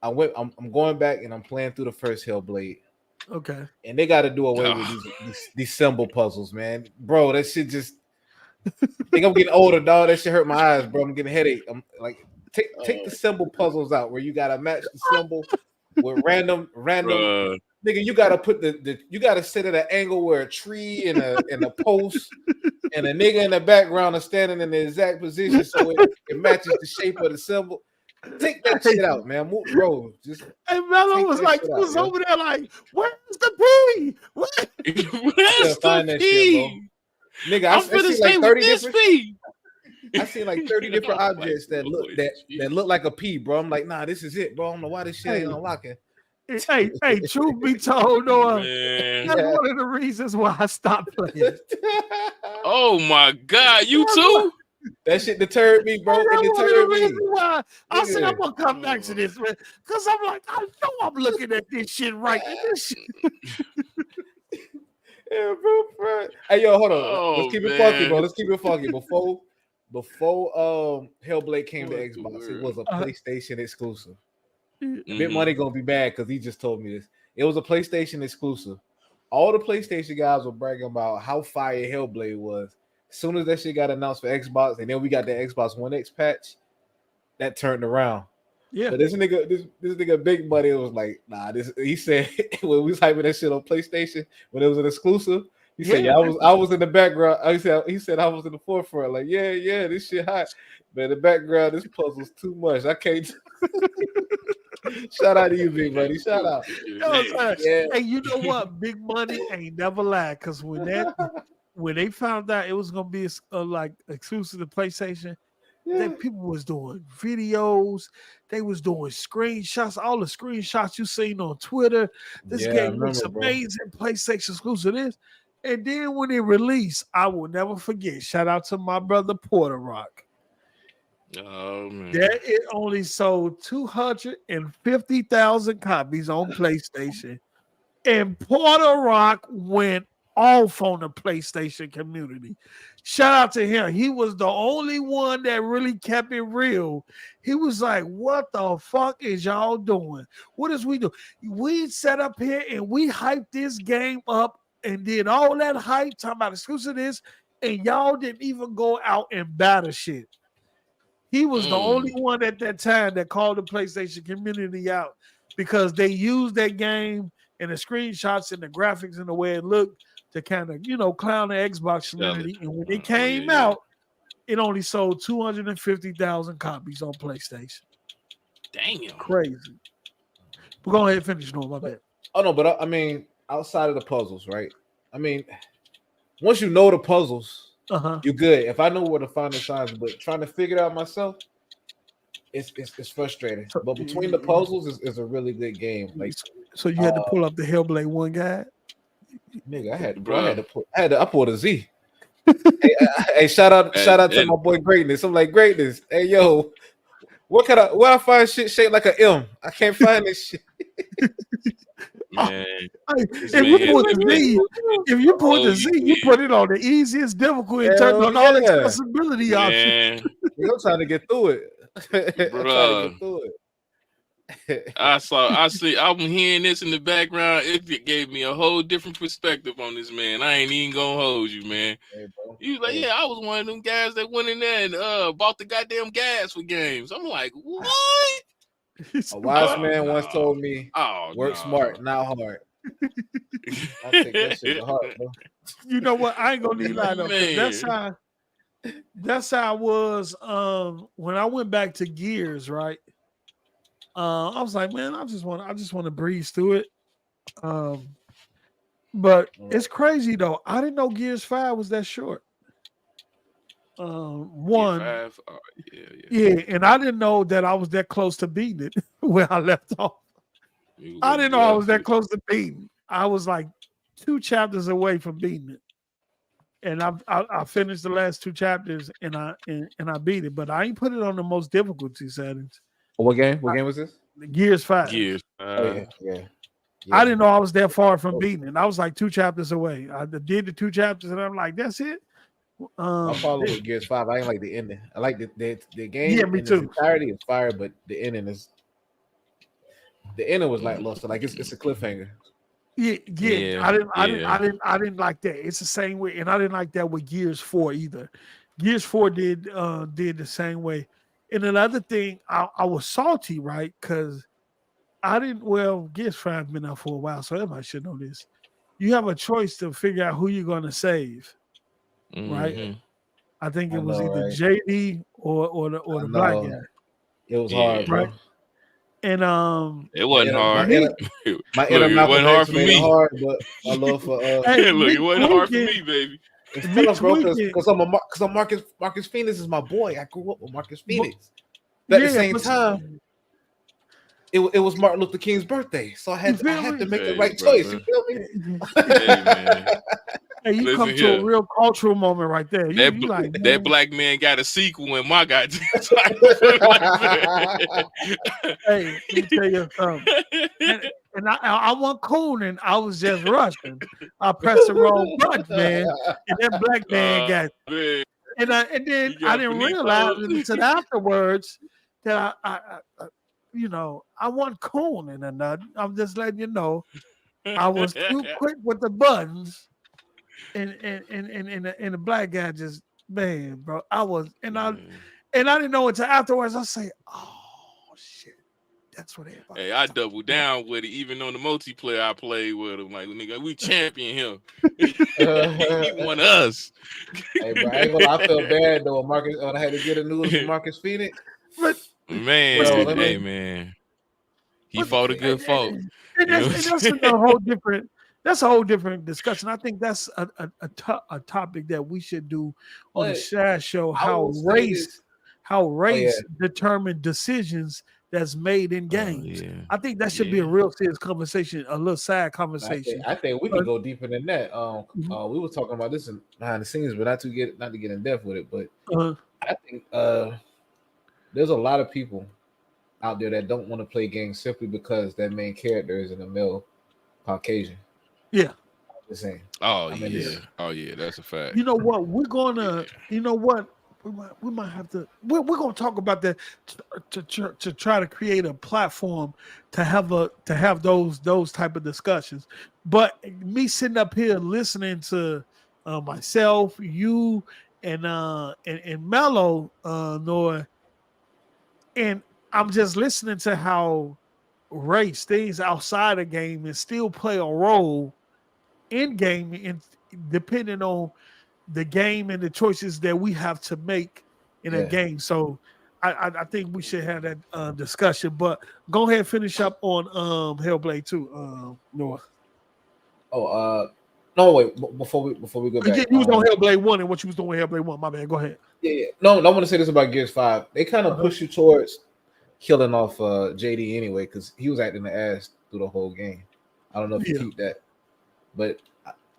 I'm going back and I'm playing through the first Hellblade, Okay. and they got to do away with these symbol puzzles, man. Bro, that shit just. I think I'm getting older, dog. That shit hurt my eyes, bro. I'm getting a headache. I'm like, take the symbol puzzles out where you gotta match the symbol with random. Bruh. Nigga, you gotta put you gotta sit at an angle where a tree and a post and a nigga in the background are standing in the exact position so it matches the shape of the symbol. Take that shit out, man. Bro, just And Mello was like, was over there like, where's the P? Where's find the that shit, bro. P? Nigga, I'm finna say with this P. I seen like 30 different Oh, objects that look like a P, bro. I'm like, nah, this is it, bro. I don't know why this shit ain't unlocking. Hey, truth be told, Noah, Man. that's one of the reasons why I stopped playing. Oh my God, you too? That shit deterred me, bro. It deterred me. Why I said I'm gonna come back to this, man, because I'm like, I know I'm looking at this shit right. This shit. Yeah, bro. Hey, yo, hold on. Oh, Let's keep it man. funky, bro. Let's keep it funky. Before Hellblade came to Xbox, it was a PlayStation exclusive. Big Money gonna be mad because he just told me this. It was a PlayStation exclusive. All the PlayStation guys were bragging about how fire Hellblade was. As soon as that shit got announced for Xbox, and then we got the Xbox One X patch, that turned around. Yeah. But this nigga Big Money was like, nah, he said when we was hyping that shit on PlayStation when it was an exclusive, he said, yeah, I was in the background. He said I was in the forefront, like, yeah, this shit hot. But in the background, this puzzle's too much. I can't. Shout out to you, Big Money. Shout out. Hey, you know what? Big Money ain't never lied, because when they found out it was gonna be like exclusive to PlayStation, people was doing videos, they was doing screenshots, all the screenshots you seen on Twitter. This game looks amazing, PlayStation exclusive this. And then when it released, I will never forget. Shout out to my brother Porter Rock. Oh man, that it only sold 250,000 copies on PlayStation, and Porter Rock went off on the PlayStation community. Shout out to him. He was the only one that really kept it real. He was like, what the fuck is y'all doing? What is we do? We sat up here and we hyped this game up and did all that hype, talking about exclusive this, and y'all didn't even go out and battle shit. He was the only one at that time that called the PlayStation community out because they used that game and the screenshots and the graphics and the way it looked to kind of, clown the Xbox community. And when it came out, it only sold 250,000 copies on PlayStation. Damn. Crazy. But go ahead and finish, no, my bad. Oh, no, but I mean, outside of the puzzles, right? I mean, once you know the puzzles, you're good. If I know where to find the signs, but trying to figure it out myself, it's frustrating. But between the puzzles is a really good game. Like, so you had to pull up the Hellblade 1 guide? Nigga, I pulled a Z. hey, shout out to my boy Greatness. I'm like, Greatness. Hey, yo, where I find shit shaped like an M? I can't find this shit. Man, if you put the Z, you put it on the easiest difficulty and turn on all accessibility options. I'm trying to get through it. I'm hearing this in the background. It gave me a whole different perspective on this, man. I ain't even gonna hold you, man. Hey, you like, I was one of them guys that went in there and bought the goddamn gas for games. I'm like, what? A wise man once told me, work smart, not hard. I take that shit to heart, bro. You know what? I ain't gonna need lie though. That's how I was when I went back to Gears, right? I was like, man, I just want to breeze through it. But it's crazy though. I didn't know Gears 5 was that short. One, yeah, and I didn't know that I was that close to beating it where I left off. I didn't know I was that close to beating. I was like 2 chapters away from beating it, and I finished the last 2 chapters and I beat it, but I ain't put it on the most difficulty settings. What game? What game was this? Gears 5. Gears. Oh yeah. I didn't know I was that far from beating it. I was like 2 chapters away. I did the 2 chapters and I'm like, that's it. I follow with Gears 5. I ain't like the ending. I like the game. Yeah, me in too. Its entirety is fire, but the ending was lackluster. Like it's a cliffhanger. Yeah. I didn't like that. It's the same way, and I didn't like that with Gears 4 either. Gears 4 did the same way. And another thing, I was salty, right? Because Gears 5 been out for a while, so everybody should know this. You have a choice to figure out who you're going to save, right? I think it was either JD or the black guy. It was hard, bro. Right? And it wasn't hard. My inner Malcolm hard for me. Hard, but my love for hey, look, it wasn't hard for me, baby. It's tough, bro, because I'm Marcus Phoenix is my boy. I grew up with Marcus Phoenix. But at the same time, it was Martin Luther King's birthday, so I had to make the right choice. You feel me? Hey, man. Hey, you come to a real cultural moment right there. That black man got a sequel and my guy. Hey, let me tell you something. And I wasn't cool, and I was just rushing. I pressed the wrong button, man, and that black man got. Man. And then I didn't realize until afterwards that I wasn't cool or nothing. I'm just letting you know, I was too quick with the buttons, and the black guy just, man, bro. I didn't know until afterwards. I say, oh shit. That's what everybody. Hey, I doubled down with it, even on the multiplayer I played with him. Like, nigga, we champion him. He won us. Hey, bro, I felt bad though. Marcus, I had to get a news from Marcus Phoenix. But man, hey man, he fought a good fight. That's a whole different. That's a whole different discussion. I think that's a topic that we should do on the Shad Show. How race determine decisions that's made in games. I think that should be a real serious conversation, a little sad conversation. I think we can go deeper than that. We were talking about this behind the scenes, but not to get in depth with it. But I think there's a lot of people out there that don't want to play games simply because their main character is a male Caucasian. Yeah. The same. Oh yeah, that's a fact. You know what? We're gonna. You know what? We might have to. We're gonna talk about that to try to create a platform to have those type of discussions. But me sitting up here listening to myself, you, and Mello, Noah, and I'm just listening to how race, things outside the game, and still play a role in game, and depending on the game and the choices that we have to make in a game. So I think we should have that discussion. But go ahead and finish up on Hellblade 2, Noah. No, wait, before we go back. You was on Hellblade 1 and what you was doing with Hellblade 1. My bad. Go ahead. Yeah. No, I want to say this about Gears 5. They kind of push you towards killing off JD anyway, because he was acting the ass through the whole game. I don't know if you keep that. But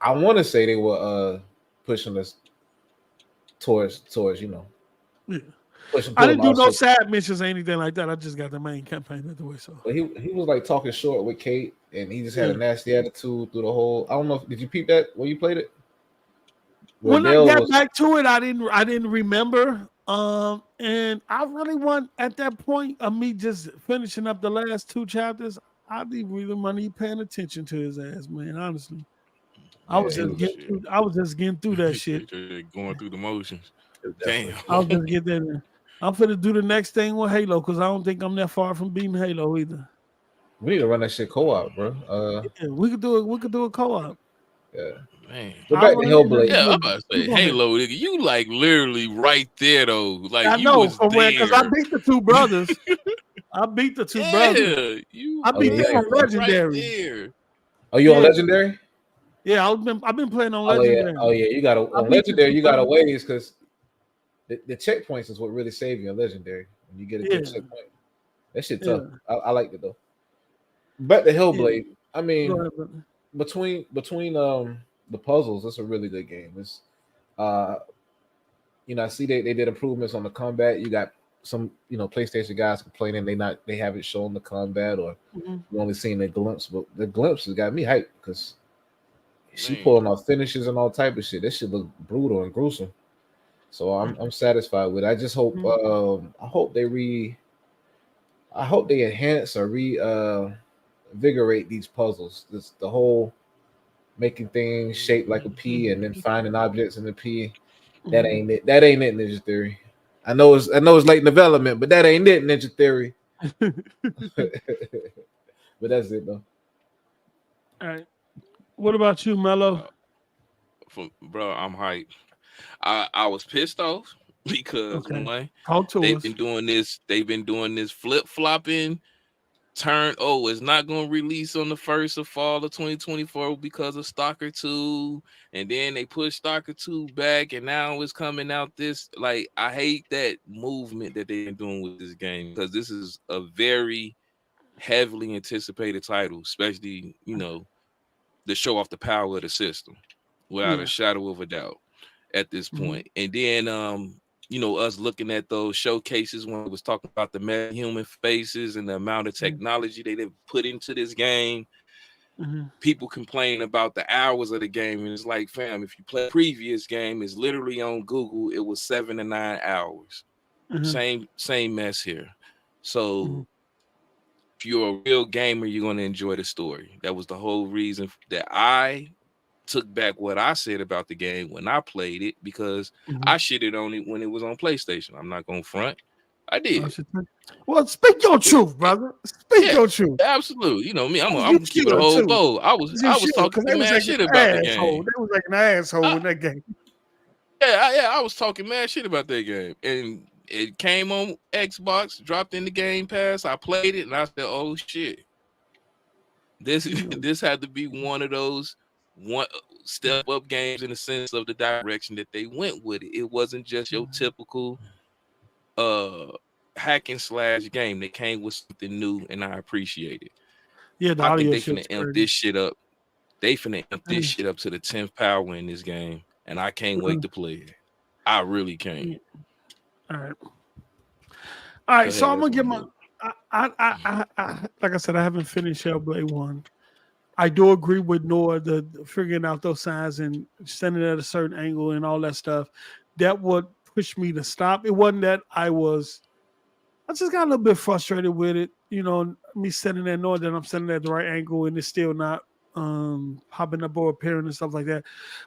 I want to say they were pushing us towards I didn't do no side missions or anything like that. I just got the main campaign out the way. So but he was like talking short with Kate, and he just had a nasty attitude through the whole. I don't know. Did you peep that when you played it? When I got back to it, I didn't remember. And I really want at that point of me just finishing up the last 2 chapters. I didn't really want to be paying attention to his ass, man. Honestly. I was just getting through that shit. Going through the motions. Damn. I was just getting there. I'm finna do the next thing with Halo because I don't think I'm that far from beating Halo either. We need to run that shit co-op, bro. We could do it. We could do a co-op. Yeah, man. Go back to Hellblade. Yeah, I'm about to say Halo, nigga. You like literally right there though. Like I know because I beat the 2 brothers. I beat the 2 brothers. I beat them on Legendary. Right. Oh, you on Legendary? Yeah, I've been playing on Legendary. Oh yeah, you got on Legendary. You got to ways because the checkpoints is what really save you on Legendary. When you get a good checkpoint, that shit tough. I liked it though. Back to Hellblade. I mean, Go ahead, brother. between the puzzles, it's a really good game. It's I see they did improvements on the combat. You got some PlayStation guys complaining they haven't shown the combat, or Mhm. you only seen the glimpse, but the glimpse has got me hyped because she Man. pulling off finishes and all type of shit. That shit look brutal and gruesome. So I'm satisfied with it. I just hope I hope they enhance or invigorate these puzzles. The whole making things shaped like a P and then finding objects in the P. That ain't it. That ain't it, Ninja Theory. I know it's late in development, but that ain't it, Ninja Theory. But that's it though. All right. What about you, Mello? Bro, I'm hyped. I was pissed off because Okay. one, Talk to they've us. been doing this flip-flopping turn. Oh, it's not going to release on the 1st of fall of 2024 because of Stalker 2, and then they pushed Stalker 2 back, and now it's coming out this. Like, I hate that movement that they've been doing with this game, because this is a very heavily anticipated title, especially to show off the power of the system without a shadow of a doubt at this point. And then us looking at those showcases when it was talking about the meta-human faces and the amount of technology they've put into this game. People complain about the hours of the game, and it's like, fam, if you play a previous game, it's literally on Google, it was 7 to 9 hours. Same mess here. So if you're a real gamer, you're going to enjoy the story. That was the whole reason that I took back what I said about the game when I played it, because I shitted on it when it was on PlayStation. I'm not gonna front. I did. Well, speak your truth, brother. Speak your truth. Absolutely. You know me. I'm gonna keep it a whole bowl. I was talking mad shit about the game. They was like an asshole in that game. I was talking mad shit about that game, and it came on Xbox, dropped in the Game Pass. I played it, and I said, "Oh shit, this had to be one of those one step up games in the sense of the direction that they went with it. It wasn't just your typical hack and slash game. They came with something new, and I appreciate it. Yeah, the I audio think they finna amp this shit up. They finna amp this shit up to the 10th power in this game, and I can't wait to play it. I really can't. All right. So I'm gonna get my. I like I said, I haven't finished Hellblade 1. I do agree with Noah, the figuring out those signs and standing at a certain angle and all that stuff. That would push me to stop. It wasn't that I just got a little bit frustrated with it. Me standing there knowing that I'm standing at the right angle and it's still not popping up or appearing and stuff like that.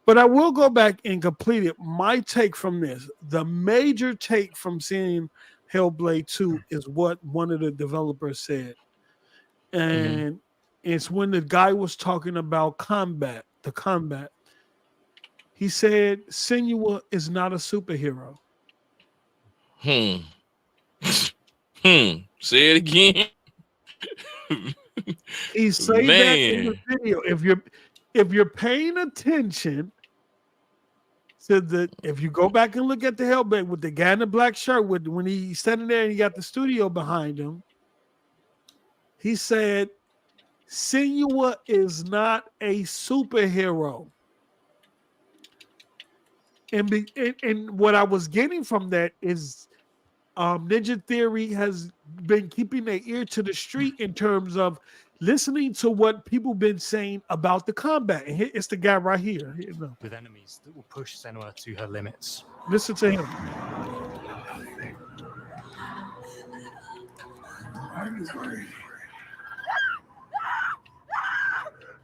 But I will go back and complete it. My take from this, the major take from seeing Hellblade 2 is what one of the developers said. And it's when the guy was talking about the combat. He said Senua is not a superhero. Say it again. He said that in the video. If you're paying attention to if you go back and look at the Hellblade with the guy in the black shirt when he's standing there and he got the studio behind him, he said Senua is not a superhero. And what I was getting from that is Ninja Theory has been keeping their ear to the street in terms of listening to what people been saying about the combat. And it's the guy right here. With enemies that will push Senua to her limits. Listen to him.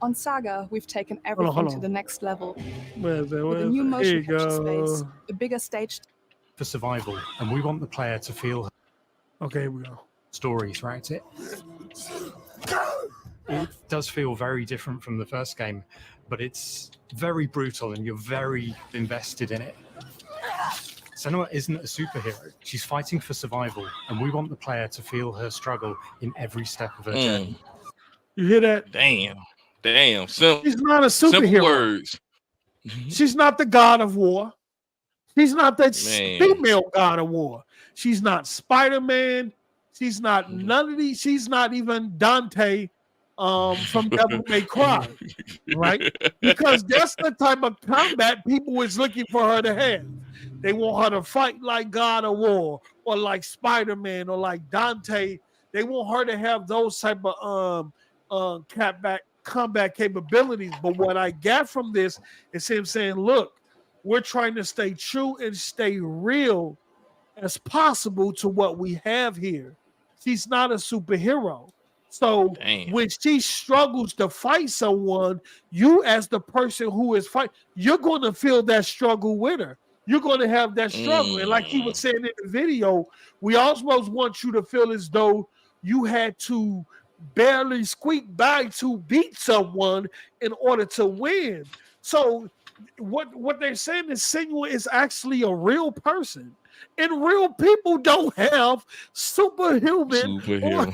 On Saga, we've taken everything to the next level. With a new There you motion capture go. space, a bigger stage. For survival, and we want the player to feel Okay, here we go. stories, right? It does feel very different from the first game, but it's very brutal and you're very invested in it. Senua isn't a superhero. She's fighting for survival, and we want the player to feel her struggle in every step of her journey. You hear that? Damn. She's not a Simple superhero. words. She's not the god of war. She's not the female god of war. She's not Spider-Man. She's not none of these. She's not even Dante from Devil May Cry, right? Because that's the type of combat people is looking for her to have. They want her to fight like God of War or like Spider-Man or like Dante. They want her to have those type of combat capabilities. But what I got from this is him saying, look, we're trying to stay true and stay real as possible to what we have here. She's not a superhero. So when she struggles to fight someone, you as the person who is fighting, you're going to feel that struggle with her. You're going to have that struggle. And like he was saying in the video, we almost want you to feel as though you had to barely squeak by to beat someone in order to win. So what they're saying is Senua is actually a real person. And real people don't have superhuman. You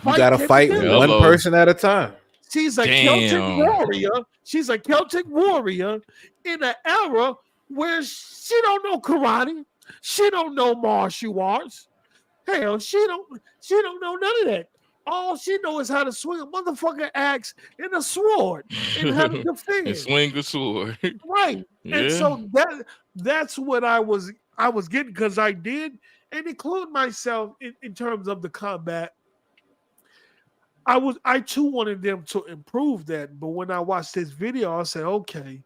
got to fight one person at a time. She's a Celtic warrior. She's a Celtic warrior in an era where she don't know karate. She don't know martial arts. Hell, she don't know none of that. All she knows is how to swing a motherfucking axe and a sword and how to defend. And swing a sword. Right. Yeah. And so that's what I was getting, because I did, and include myself in terms of the combat. I too wanted them to improve that, but when I watched this video, I said, okay,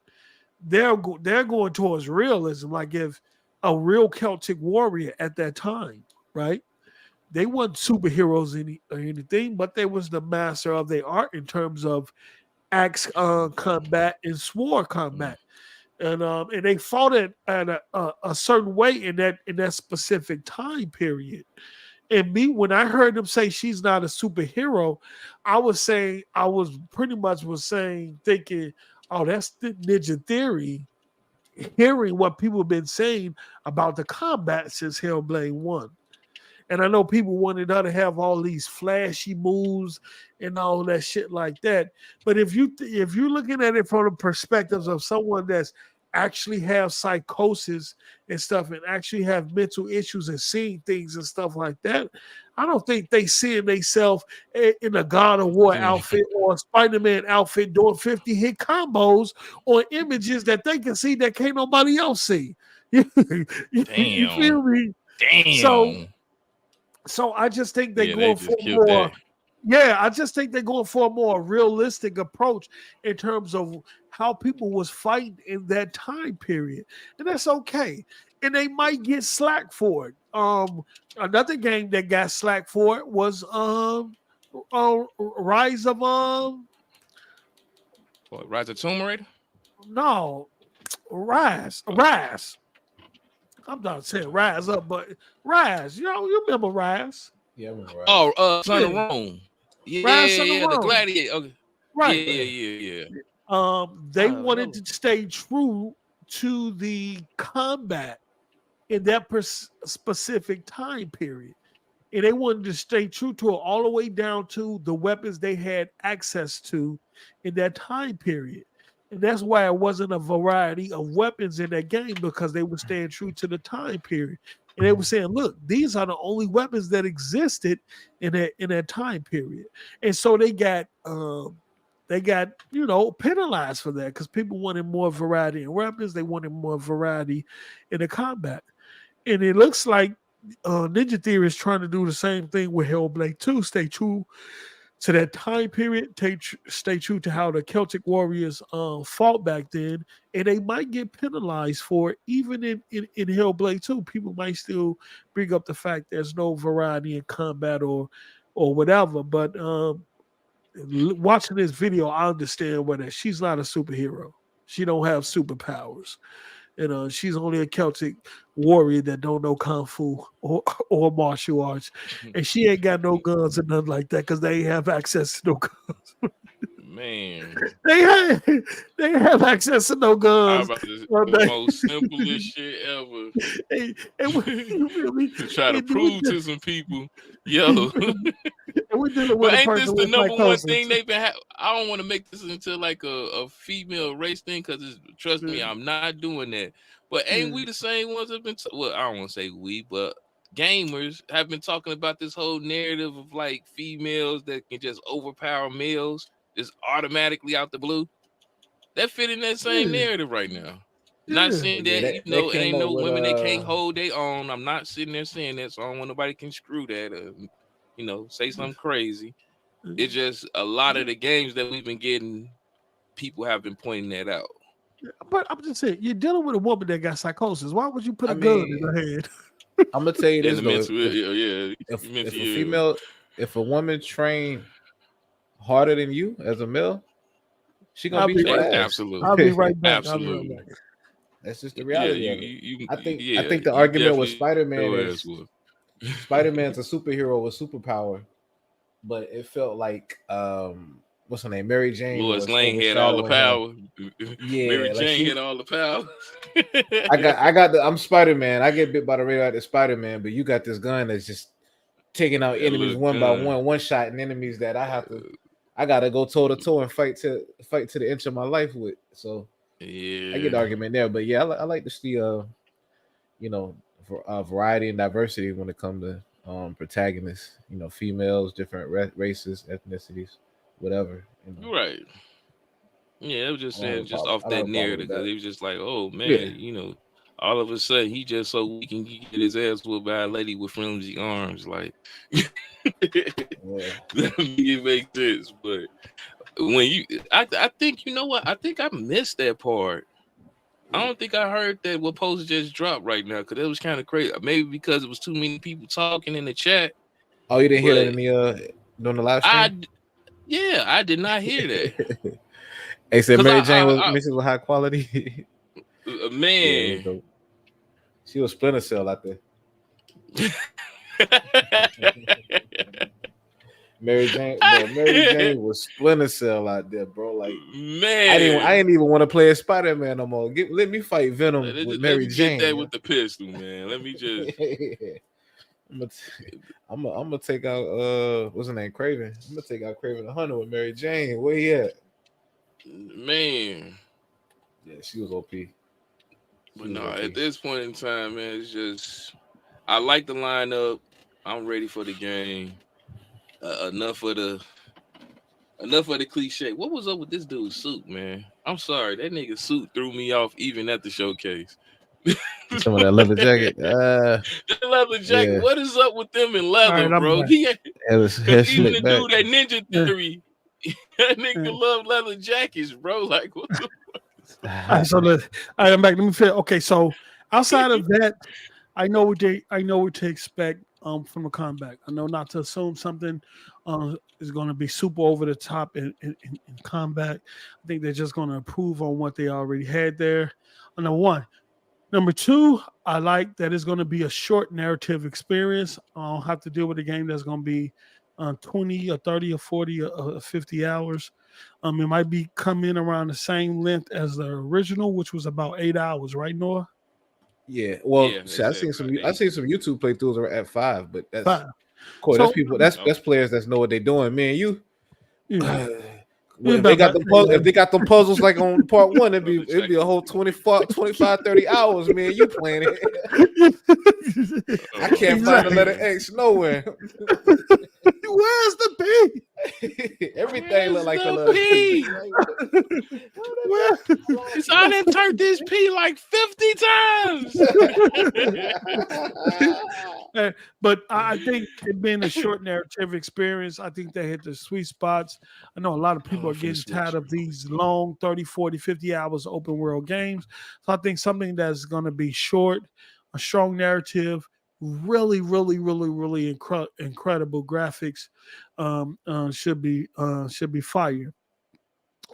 they're going towards realism. Like if a real Celtic warrior at that time, right? They weren't superheroes or anything, but they was the master of their art in terms of axe combat and sword combat. And they fought it at a certain way in that specific time period. And when I heard them say she's not a superhero, I was thinking, oh, that's the Ninja Theory. Hearing what people have been saying about the combat since Hellblade 1. And I know people wanted her to have all these flashy moves and all that shit like that. But if you're looking at it from the perspectives of someone that's actually have psychosis and stuff and actually have mental issues and seeing things and stuff like that, I don't think they seeing themselves in a God of War outfit or a Spider-Man outfit doing 50 hit combos or images that they can see that can't nobody else see. You feel me? Damn. So I just think they're going for more. Yeah, I just think they're going for a more realistic approach in terms of how people was fighting in that time period, and that's okay. And they might get slack for it. Another game that got slack for it was Rise of Rise of Tomb Raider? No, Rise. I'm not saying Rise Up, but Rise. You remember Rise? Yeah, I remember Rise. Oh, Son of Rome. Yeah, the Gladiator. Okay. Right. Yeah. They wanted to stay true to the combat in that specific time period. And they wanted to stay true to it all the way down to the weapons they had access to in that time period. And that's why it wasn't a variety of weapons in that game, because they were staying true to the time period. And they were saying, look, these are the only weapons that existed in that time period. And so they got penalized for that, because people wanted more variety in weapons. They wanted more variety in the combat. And it looks like Ninja Theory is trying to do the same thing with Hellblade 2, stay true to that time period, stay true to how the Celtic warriors fought back then, and they might get penalized for it. Even in Hellblade 2, people might still bring up the fact there's no variety in combat or whatever. But watching this video, I understand whether she's not a superhero. She don't have superpowers. And she's only a Celtic warrior that don't know kung fu or martial arts, and she ain't got no guns or nothing like that, because they ain't have access to no guns. Man, they have access to no guns. The most simplest shit ever. To try to prove to some people, yo. But ain't this the number one thing they've been? I don't want to make this into like a female race thing, because trust me, I'm not doing that. But ain't we the same ones that have been? Well, I don't want to say we, but gamers have been talking about this whole narrative of like females that can just overpower males just automatically out the blue. That fit in that same narrative right now. Not saying that, that it ain't came up no with women that can't hold their own. I'm not sitting there saying that, so I don't want nobody can screw that or, say something crazy. It's just a lot of the games that we've been getting, people have been pointing that out. But I'm just saying, you're dealing with a woman that got psychosis. Why would you put a gun in her head? I'm gonna tell you this And the though. mental, If a female, if a woman trained harder than you as a male, she gonna beat your ass. Absolutely. I'll be right back. Absolutely. That's just the reality of it. I think the you argument with definitely Spider-Man is Spider-Man's a superhero with superpower, but it felt like what's her name? Mary Jane. Lois Lane had all the power. Yeah, Mary like Jane had all the power. I'm Spider-Man. I get bit by the radioactive Spider-Man, but you got this gun that's just taking out enemies one by one shot, and enemies that I gotta go toe to toe and fight to the inch of my life with. So I get the argument there, but yeah, I like to see variety and diversity when it comes to protagonists. Females, different races, ethnicities, whatever. Right. Yeah, it was just saying, just off that narrative, because it was just like, oh man, all of a sudden he just so weak and he get his ass whooped by a lady with flimsy arms, like it makes sense. But when I think what? I think I missed that part. I don't think I heard that what post just dropped right now because it was kind of crazy. Maybe because it was too many people talking in the chat. Oh, you didn't hear that in the during the live stream? I did not hear that. They said Mary Jane was mixing with high quality. Man, yeah, she was Splinter Cell out there. Mary Jane was Splinter Cell out there, bro. Like, man, I didn't even want to play as Spider-Man no more. Let me fight Venom with Mary Jane. Get that with the pistol, man. Let me just. I'm gonna take out what's her name, Craven. I'm gonna take out Craven the Hunter with Mary Jane. Where he at? Man, yeah, she was OP. But no, at this point in time, man, it's just I like the lineup. I'm ready for the game. Enough of the cliche. What was up with this dude's suit, man? I'm sorry, that nigga suit threw me off even at the showcase. Some of that leather jacket. That leather jacket. Yeah. What is up with them in leather, right, bro? It was even the dude that Ninja Theory, that nigga love leather jackets, bro. Like what the fuck? I'm back. Let me feel okay. So outside of that, I know what to expect from a comeback. I know not to assume something is going to be super over the top in combat. I think they're just going to improve on what they already had there. Number one. Number two, I like that it's going to be a short narrative experience. I don't have to deal with a game that's going to be 20 or 30 or 40 or 50 hours. It might be coming around the same length as the original, which was about 8 hours, right, Noah? Yeah. Well, I've seen some YouTube playthroughs at 5, but that's 5. Cool. So, that's people. That's players that know what they're doing. Man, you. Yeah. If they got them puzzles like on part 1, it'd be a whole 25, 30 hours, man. You playing it. I can't find the letter X nowhere. Where's the P? Everything look like the letter P. I done turned this P like 50 times. But I think it being a short narrative experience, I think they hit the sweet spots. I know a lot of people are getting tired of these long 30, 40, 50 hours open world games. So I think something that's going to be short, a strong narrative, really, really, really, really incredible graphics should be fire.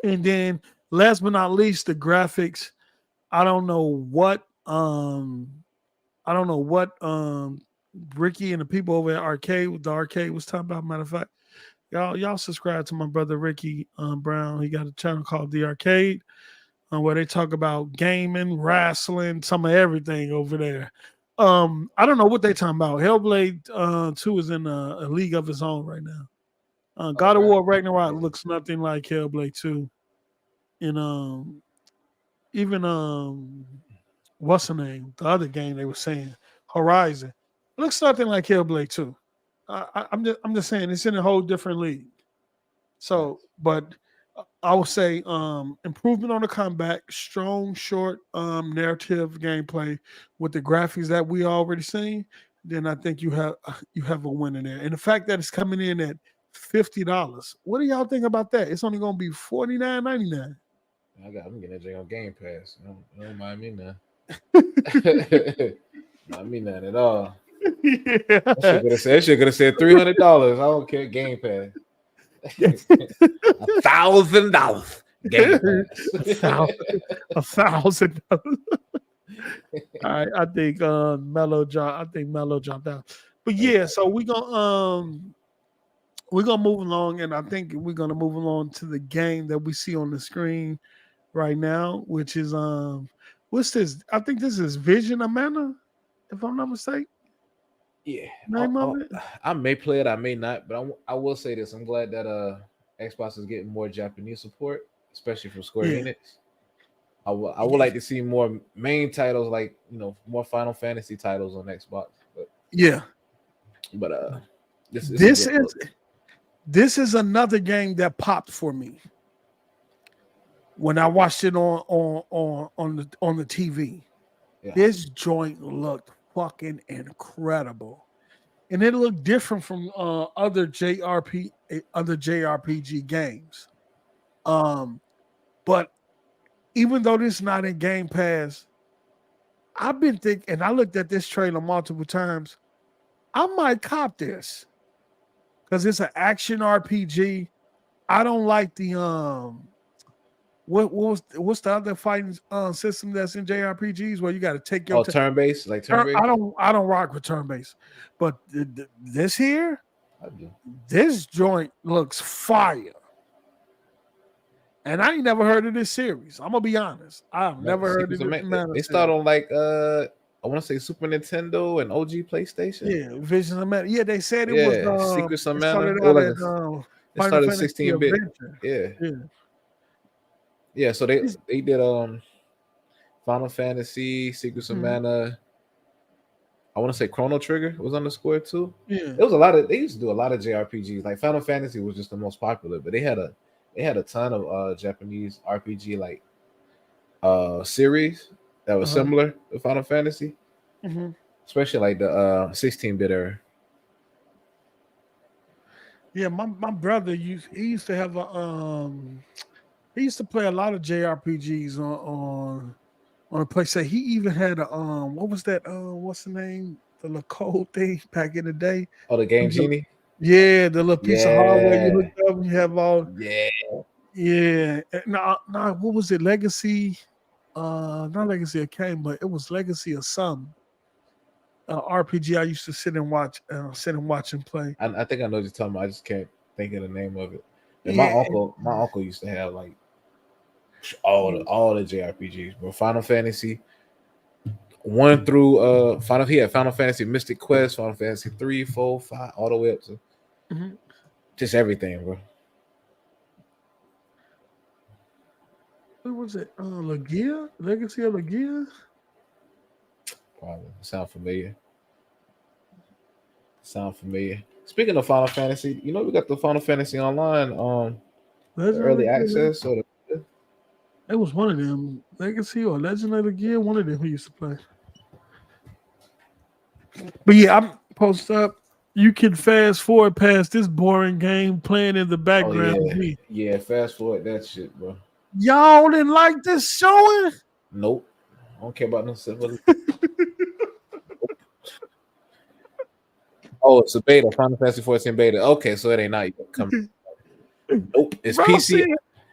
And then last but not least, the graphics. I don't know what Ricky and the people over at the arcade was talking about. Matter of fact, y'all subscribe to my brother Ricky Brown. He got a channel called The Arcade where they talk about gaming, wrestling, some of everything over there. I don't know what they're talking about. Hellblade 2 is in a league of its own right now. God of War Ragnarok looks nothing like Hellblade 2. And even what's the name? The other game they were saying, Horizon. looks nothing like Hellblade 2. I'm just saying it's in a whole different league. So, but I would say improvement on the combat, strong, short narrative gameplay with the graphics that we already seen. Then I think you have a winner there. And the fact that it's coming in at $50, what do y'all think about that? It's only going to be $49.99. I'm getting that thing on Game Pass. Don't mind me now. Not me none at all. Yeah. That shit could have said $300. I don't care. Game Pass. $1,000. Game Pass. $1,000. All right, I think Mello jumped out. But yeah, so we're gonna move along, and I think we're gonna move along to the game that we see on the screen right now, which is what's this? I think this is Vision Amana, if I'm not mistaken. Yeah, name of it. I may play it, I may not, but I will say this: I'm glad that Xbox is getting more Japanese support, especially from Square Enix. I would like to see more main titles, like more Final Fantasy titles on Xbox. But this is another game that popped for me when I watched it on the TV. Yeah. This joint looked fucking incredible, and it looked different from other JRPG games. But even though this is not in Game Pass, I've been thinking, and I looked at this trailer multiple times, I might cop this because it's an action RPG. I don't like the what's the other fighting system that's in JRPGs where you got to take your turn-based, like turn-based? I don't rock with turn-based, but this here, I do. This joint looks fire. And I ain't never heard of this series. I'm gonna be honest. I've never heard of it. They start on like I want to say Super Nintendo and OG PlayStation. Yeah, Vision of Mana. Yeah, they said it was Secrets of Mana. It started 16-bit. Yeah. So they did Final Fantasy, Secrets of Mana. I want to say Chrono Trigger was on the Square too. Yeah, it was a lot of. They used to do a lot of JRPGs. Like Final Fantasy was just the most popular, but they had a ton of Japanese RPG like series that was similar to Final Fantasy, especially like the 16-bit era. Yeah, my brother used to have he used to play a lot of JRPGs on a PlayStation. He even had a what was that? What's the name? The little code thing back in the day. Oh, the Game Genie. Yeah, the little piece of hardware you hook up and you have all. Yeah. No, what was it? Legacy? Not Legacy of Kain, but it was Legacy of some RPG I used to sit and watch and play. I think I know what you're talking about. I just can't think of the name of it. And my uncle used to have like all the JRPGs, bro. Final Fantasy 1 through Final Fantasy Mystic Quest, Final Fantasy 3, 4, 5, all the way up to just everything, bro. What was it? Legia? Legacy of Legia? Probably. Sound familiar. Speaking of Final Fantasy, we got the Final Fantasy Online early access. It was one of them, Legacy or Legend of Legia, one of them who used to play. But yeah, I'm posted up. You can fast forward past this boring game playing in the background. Yeah, fast forward that shit, bro. Y'all didn't like this showing? Nope. I don't care about no civilization. Oh, it's a beta. Final Fantasy 14 beta. Okay, so it ain't not coming. Nope. It's PC.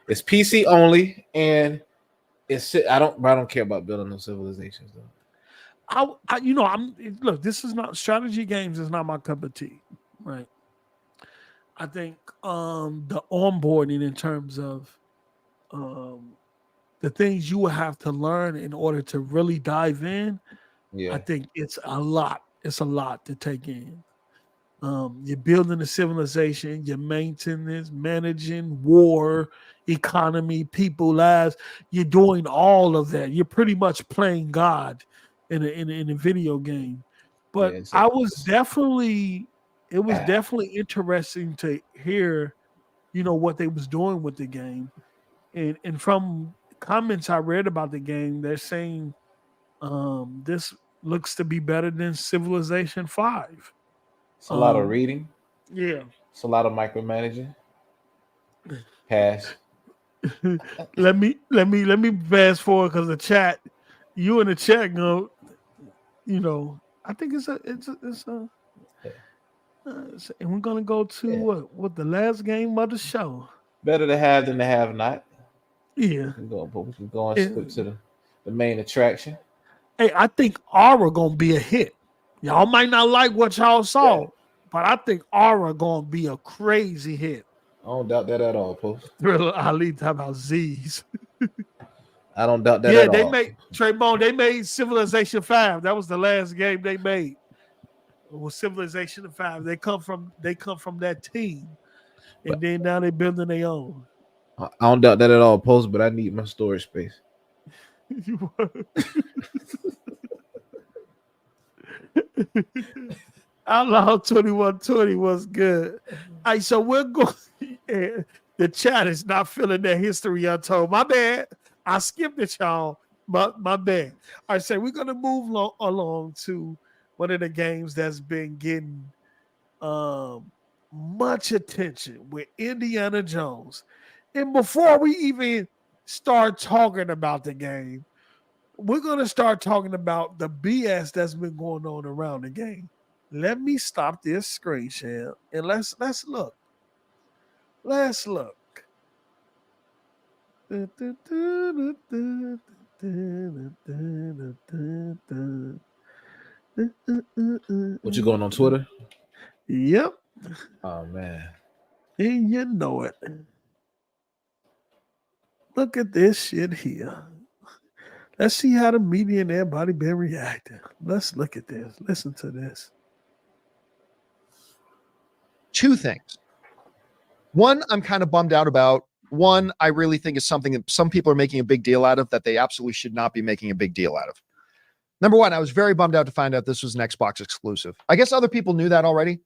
It's PC only, and I don't care about building no civilizations though. Look, this is not strategy games. Is not my cup of tea, right? I think the onboarding in terms of the things you will have to learn in order to really dive in. Yeah, I think it's a lot. It's a lot to take in. You're building a civilization, you're managing war, economy, people lives. You're doing all of that. You're pretty much playing God in a video game. But Yeah, it's I was definitely, it was definitely interesting to hear, what they was doing with the game, and from comments I read about the game, they're saying this looks to be better than Civilization 5. It's a lot of reading. Yeah. It's a lot of micromanaging. Pass. let me fast forward because the chat, you in the chat go, I think it's a and we're gonna go to what the last game of the show. Better to have than to have not. Yeah. We can go and skip to the main attraction. Hey, I think Aura gonna be a hit. Y'all might not like what y'all saw, but I think Aura gonna be a crazy hit. I don't doubt that at all, Post. Thriller Ali talk about Z's. I don't doubt that at all. Yeah, they made Trey-Bone, they made Civilization 5. That was the last game they made. It was Civilization 5. They come from that team. And then now they're building their own. I don't doubt that at all, Post, but I need my storage space. Outlaw 2120 was good. All right, so we're going. The chat is not feeling that history untold. My bad. I skipped it, y'all. My bad. All right, so we're going to move along to one of the games that's been getting much attention with Indiana Jones. And before we even start talking about the game, we're going to start talking about the BS that's been going on around the game. Let me stop this screen share and let's look. Let's look. What you going on Twitter? Yep. Oh man. And you know it. Look at this shit here. Let's see how the media and everybody been reacting. Let's look at this. Listen to this. Two things. One, I'm kind of bummed out about. One, I really think is something that some people are making a big deal out of that they absolutely should not be making a big deal out of. Number one, I was very bummed out to find out this was an Xbox exclusive. I guess other people knew that already.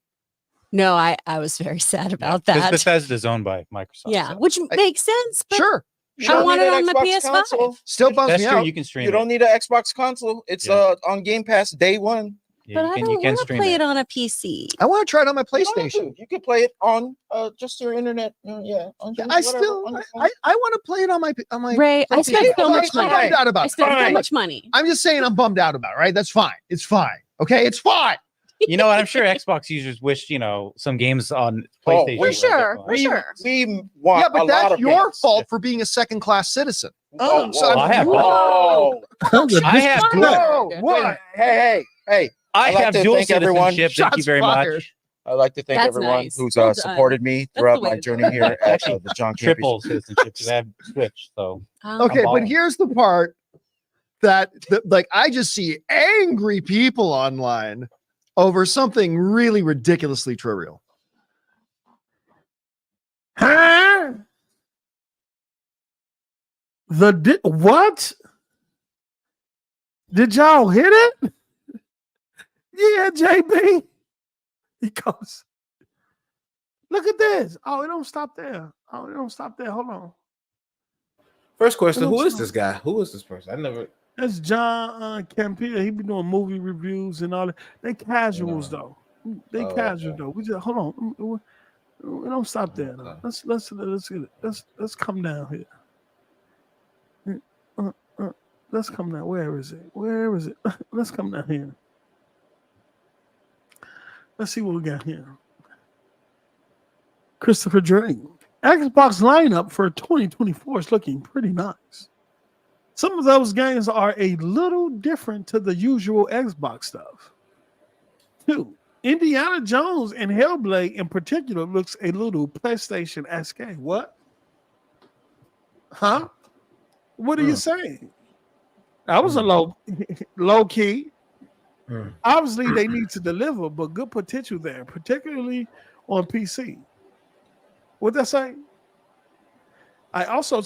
No, I was very sad about that. Because Bethesda is owned by Microsoft. Yeah, which makes sense. But Sure. I want it on the Xbox PS5. console. Still bums That's me true. out. You can stream You don't need an Xbox console. It's on Game Pass day one. But I don't want to play it on a PC. I want to try it on my You don't have PlayStation. to. You could play it on just your internet. On I whatever, still, on your phone. I want to play it on my Ray, I spent so much I'm money. bummed out about I it. spent so much money. I'm just saying I'm bummed out about it, right? That's fine. It's fine. Okay, it's fine. You know what? I'm sure Xbox users wish, some games on PlayStation. For sure. For sure. We want Yeah, but a lot that's of your games. fault for being a second-class citizen. Oh, so I have Whoa. I have Whoa. What? Hey. I I'd like have to dual thank everyone. citizenship. Thank you Shots very fired. much. I'd like to thank That's everyone nice. who's Well done. supported me That's throughout the way my to journey do it. here at the John Triple Championship. citizenship because I have Switch. So Okay, but here's the part that I just see angry people online over something really ridiculously trivial. Huh? What? Did y'all hit it? Yeah, JB. He goes, look at this. Oh, it don't stop there. Hold on. First question: who is this guy? Who is this person? I never. That's John Campia. He be doing movie reviews and all that. They casuals though. They casual though. We just hold on. We don't stop there. Though. Let's come down here. Let's come down. Where is it? Let's come down here. Let's see what we got here. Christopher Drake. Xbox lineup for 2024 is looking pretty nice. Some of those games are a little different to the usual Xbox stuff. 2. Indiana Jones and Hellblade in particular looks a little PlayStation-esque. What? Huh? What are you saying? That was a low key. Obviously, they need to deliver, but good potential there, particularly on PC. What that say? I also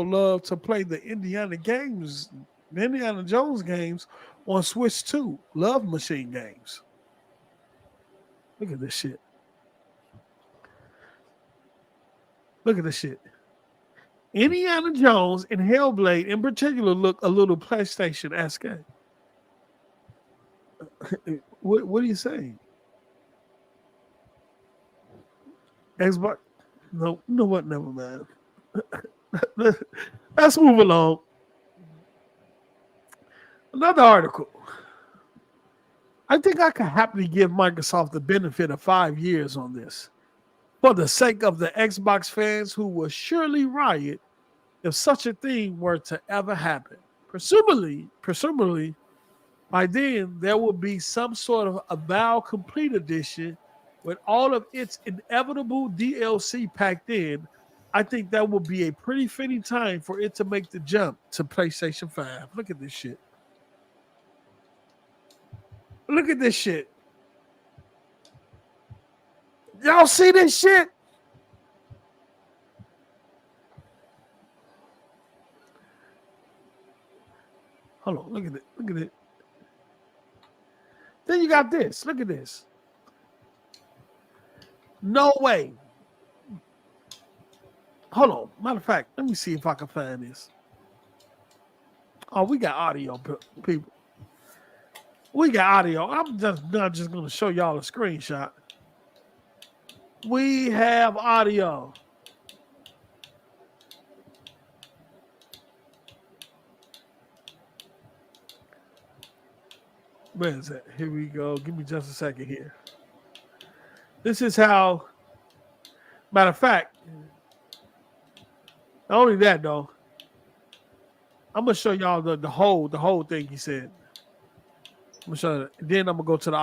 love to play the Indiana games The Indiana Jones games on Switch 2. Love machine games. Look at this shit. Look at this shit. Indiana Jones and Hellblade in particular look a little PlayStation-esque. What are you saying? Xbox? No, you know what? Never mind. Let's move along. Another article. I think I could happily give Microsoft the benefit of 5 years on this, for the sake of the Xbox fans who will surely riot if such a thing were to ever happen. Presumably, by then there will be some sort of Avowed Complete Edition with all of its inevitable DLC packed in. I think that will be a pretty fitting time for it to make the jump to PlayStation 5. Look at this shit. Look at this shit. Y'all see this shit? Hold on, look at it. Look at it. Then you got this. Look at this. No way. Hold on. Matter of fact, let me see if I can find this. Oh, we got audio, people. We got audio. I'm just not just going to show y'all a screenshot. We have audio. Where is it? Here we go. Give me just a second here. This is how, matter of fact, not only that though, I'm gonna show y'all the whole thing he said. I'm gonna show you. Then I'm gonna go to the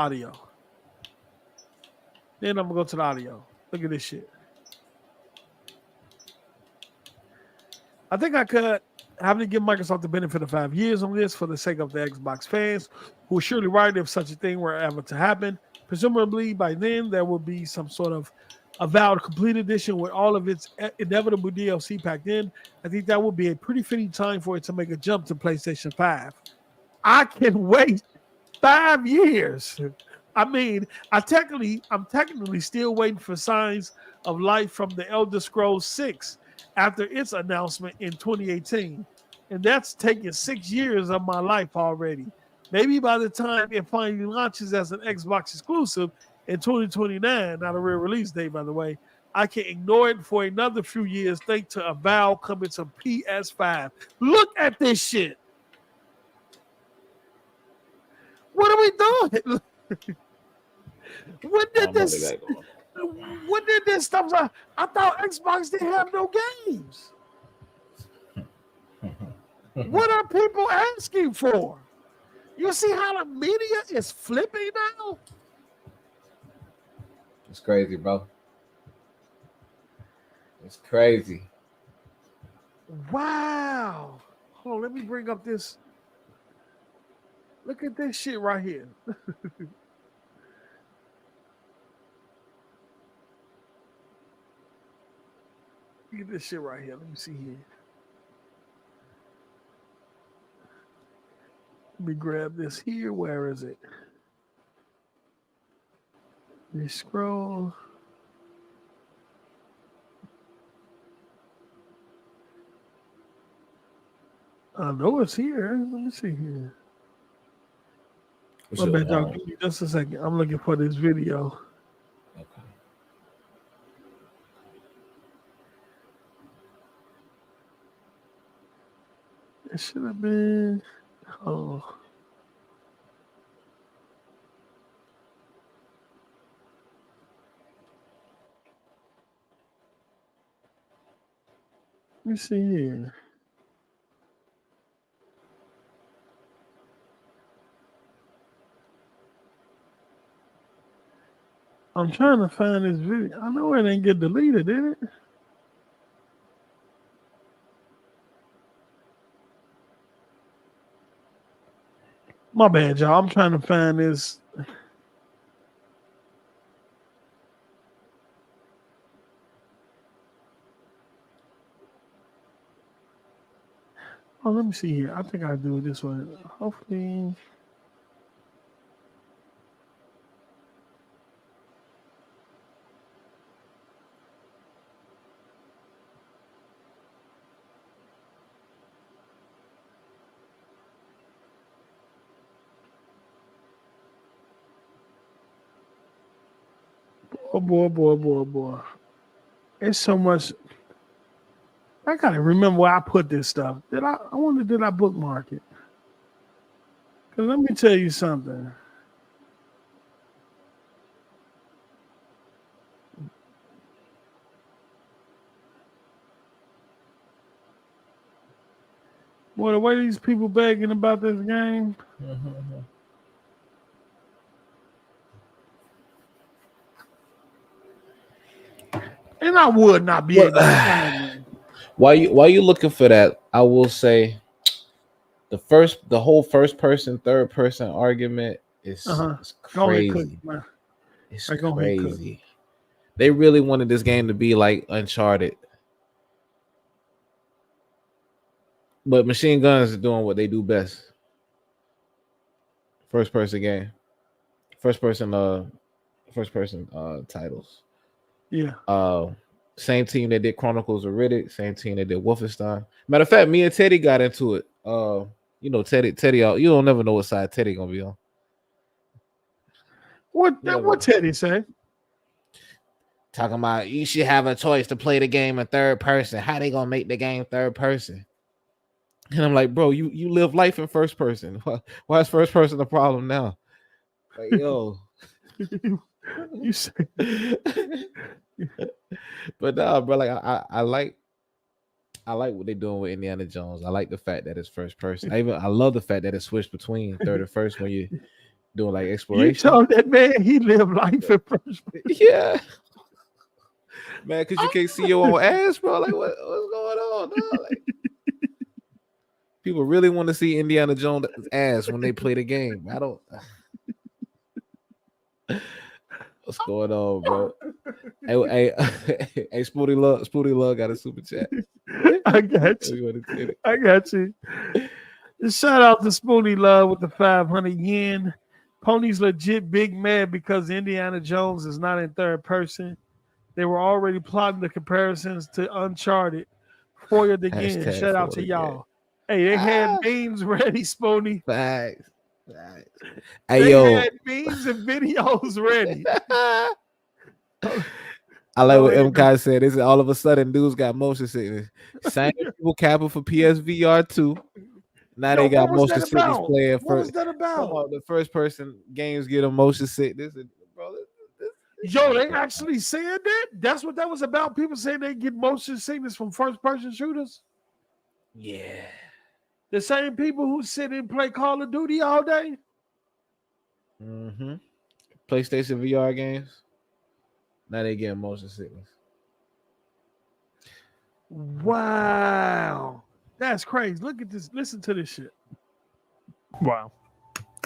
audio. Look at this shit. I think I could have to give Microsoft the benefit of 5 years on this for the sake of the Xbox fans who will surely riot if such a thing were ever to happen. Presumably by then there will be some sort of Avowed Complete Edition with all of its inevitable DLC packed in. I think that would be a pretty fitting time for it to make a jump to PlayStation 5. I can wait 5 years. I mean, I'm technically still waiting for signs of life from the Elder Scrolls 6 after its announcement in 2018. And that's taken 6 years of my life already. Maybe by the time it finally launches as an Xbox exclusive in 2029, not a real release date, by the way, I can ignore it for another few years thanks to Avowed coming to PS5. Look at this shit. What are we doing? When did this stuff? I thought Xbox didn't have no games. What are people asking for? You see how the media is flipping now? It's crazy, bro. It's crazy. Wow. Hold on, let me bring up this. Look at this shit right here. Look at this shit right here. Let me see here. Let me grab this here. Where is it? Let me scroll. I know it's here. Let me see here. Give me just a second. I'm looking for this video. Okay. It should have been. Oh. Let me see here. I'm trying to find this video. I know it didn't get deleted, did it? My bad, y'all. I'm trying to find this. Oh, let me see here. I think I do it this way. Hopefully. Oh boy. It's so much. I gotta remember where I put this stuff. Did I bookmark it? Because let me tell you something. Boy, the way these people begging about this game. And I would not be able to find it. While you looking for that, I will say the whole first person, third person argument is crazy. It's crazy. They really wanted this game to be like Uncharted. But machine guns are doing what they do best. First person game. First person titles. Yeah. Same team that did Chronicles of Riddick, same team that did Wolfenstein. Matter of fact, me and Teddy got into it. You know, Teddy, you don't never know what side Teddy gonna be on. What Teddy say? Talking about you should have a choice to play the game in third person. How they gonna make the game third person? And I'm like, bro, you live life in first person. Why is first person the problem now? Like, yo. You say. But nah, bro, like I like what they're doing with Indiana Jones. I like the fact that it's first person. I love the fact that it switched between third and first when you doing like exploration. You told that man he lived life in first person. Yeah. Man, because you can't see your own ass, bro. Like, what's going on? Dog? Like, people really want to see Indiana Jones' ass when they play the game. I don't. What's going on, bro? Hey, Spooty Love got a super chat. I got you. Shout out to Spooty Love with the 500 yen. Pony's legit big mad because Indiana Jones is not in third person. They were already plotting the comparisons to Uncharted. Foiled again. Shout out to y'all. Hey, they had memes ready, Spoonie. Facts. They Hey, yo. had memes and videos ready. I like what MK said. This is all of a sudden dudes got motion sickness. Same people capping for PSVR 2. Now they got motion sickness playing first. What was that about? The first person games get a motion sickness. And, bro, Yo, they actually said that? That's what that was about? People saying they get motion sickness from first person shooters? Yeah. The same people who sit and play Call of Duty all day? Mm-hmm. PlayStation VR games. Now they get motion sickness. Wow. That's crazy. Look at this. Listen to this shit. Wow.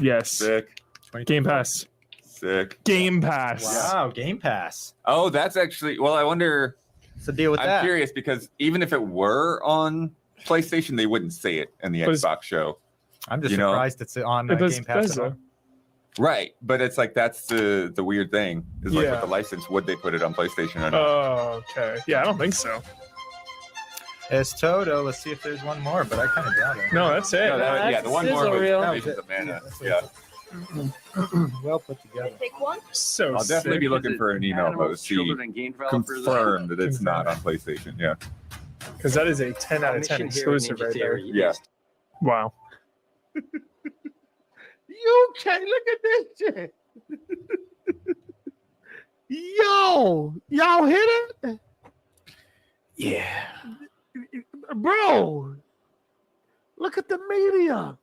Yes. Sick. Game Pass. Sick. Game Pass. Wow, Game Pass. Oh, that's actually, well, I wonder. What's the deal with I'm that? curious because even if it were on PlayStation, they wouldn't say it in the Xbox show. I'm just surprised it's on Game Pass. Right, but it's like that's the weird thing is like with the license, would they put it on PlayStation or not? Oh, okay. Yeah, I don't think so. It's Toto. Let's see if there's one more, but I kind of doubt it. No, that's it. Yeah, the one more was Invasions of Mana. Yeah. Well put together. Pick one. So I'll definitely be looking for an email though to see confirm that it's not on PlayStation. Yeah. Because that is a 10 out of 10 exclusive right there. Yeah. Wow. You can't look at this shit. Yo, y'all hit it? Yeah. Bro, look at the media.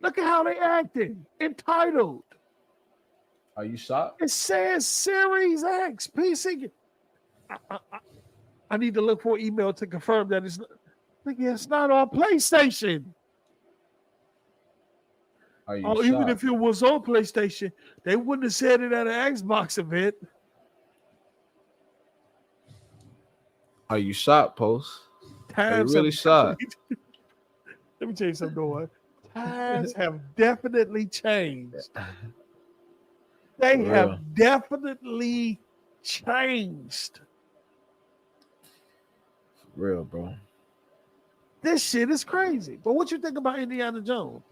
Look at how they acting. Entitled. Are you shocked? It says Series X PC. I need to look for an email to confirm that it's not on PlayStation. Are you shocked? Even if it was on PlayStation, they wouldn't have said it at an Xbox event. Are you shocked, Post? Are you really shocked? Let me tell you something, Noah. Times have definitely changed. They have definitely changed. Real, bro. This shit is crazy. But what you think about Indiana Jones?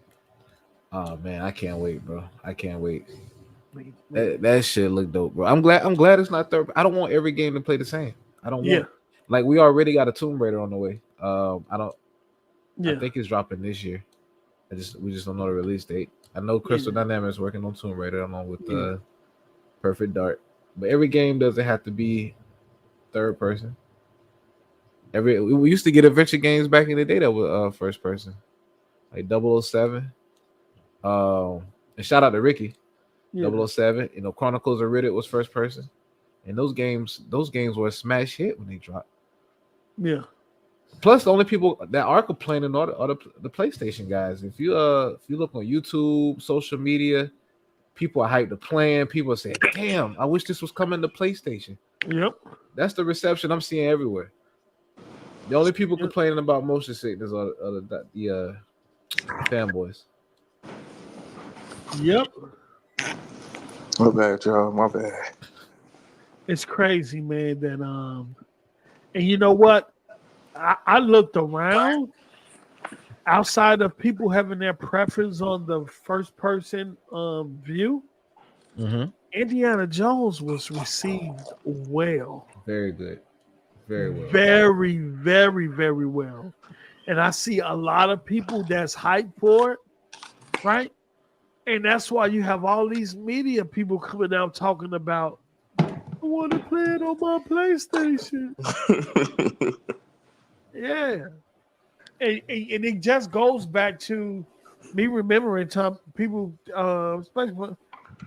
Oh man, I can't wait, bro. I can't wait. That shit look dope, bro. I'm glad it's not third. I don't want every game to play the same. I don't want like we already got a Tomb Raider on the way. I think it's dropping this year. We just don't know the release date. I know Crystal Dynamics working on Tomb Raider along with Perfect Dark. But every game doesn't have to be third person. We used to get adventure games back in the day that were first person, like 007. And shout out to Ricky, 007. You know, Chronicles of Riddick was first person, and those games were a smash hit when they dropped. Yeah. Plus, the only people that are complaining are the PlayStation guys. If you look on YouTube, social media, people are hyped to playing. People are saying, "Damn, I wish this was coming to PlayStation." Yep. That's the reception I'm seeing everywhere. The only people complaining about motion sickness are the fanboys. Yep. My bad, y'all. My bad. It's crazy, man. That and you know what? I looked around. Outside of people having their preference on the first person view, Indiana Jones was received well. Very good. Very well. Very, very, very well. And I see a lot of people that's hyped for it, right? And that's why you have all these media people coming out talking about, I want to play it on my PlayStation. Yeah. And it just goes back to me remembering time people, especially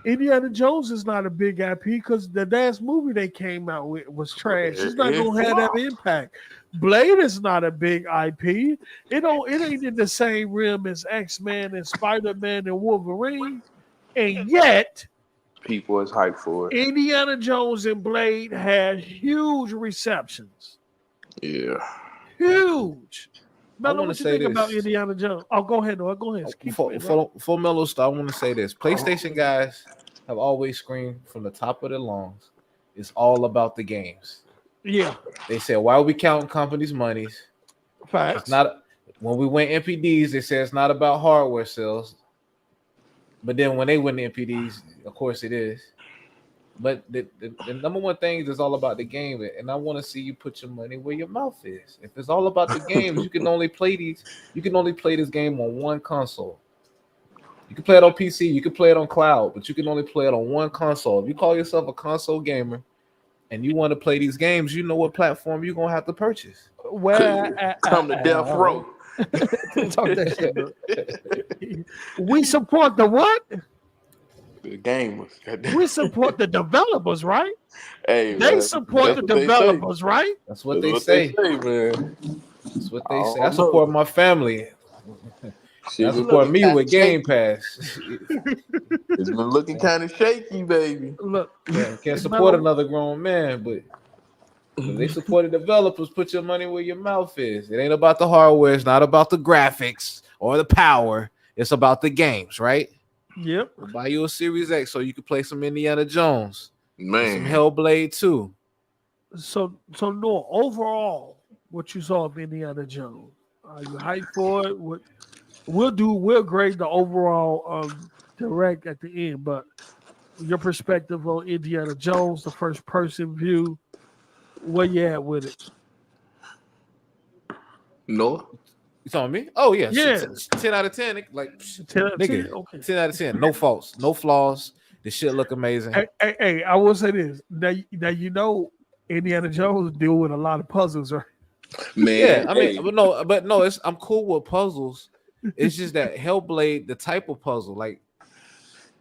Indiana Jones is not a big IP because the last movie they came out with was trash. It's not gonna have that impact. Blade is not a big IP. It ain't in the same realm as X-Men and Spider-Man and Wolverine. And yet people is hyped for it. Indiana Jones and Blade had huge receptions. Yeah. Huge. Now, what you say think about Indiana Jones? Oh, go ahead, Noah. Go ahead. For Mellow Star, I want to say this. PlayStation guys have always screamed from the top of their lungs, it's all about the games. Yeah. They said, why are we counting companies' monies? Facts. It's not when we went NPDs, they said it's not about hardware sales. But then when they went NPDs, of course it is. But the number one thing is all about the game, and I want to see you put your money where your mouth is. If it's all about the games, you can only play these. You can only play this game on one console. You can play it on PC, you can play it on cloud, but you can only play it on one console. If you call yourself a console gamer and you want to play these games, you know what platform you're gonna have to purchase. Come to death row. Talk that shit, we support the what? The gamers. We support the developers, right? Hey, they support the developers, right? That's what they say. Man. That's what they say. I support my family. I support me with Game Pass. It's been looking kind of shaky, baby. Look, can't support another grown man, but they support the developers. Put your money where your mouth is. It ain't about the hardware. It's not about the graphics or the power. It's about the games, right? Yep. We'll buy you a Series X so you can play some Indiana Jones, man, some Hellblade too. So no. Overall, what you saw of Indiana Jones? Are you hyped for it? We'll grade the overall direct at the end, but your perspective on Indiana Jones, the first person view, where you at with it? No. You talking me? Oh yeah, yeah. 10 out of 10. Like 10 out of 10. Nigga, Okay. 10 out of 10. No faults, no flaws. The shit look amazing. Hey, I will say this. Now you know Indiana Jones deal with a lot of puzzles, right? Man, yeah, I mean, but no, I'm cool with puzzles. It's just that Hellblade, the type of puzzle, like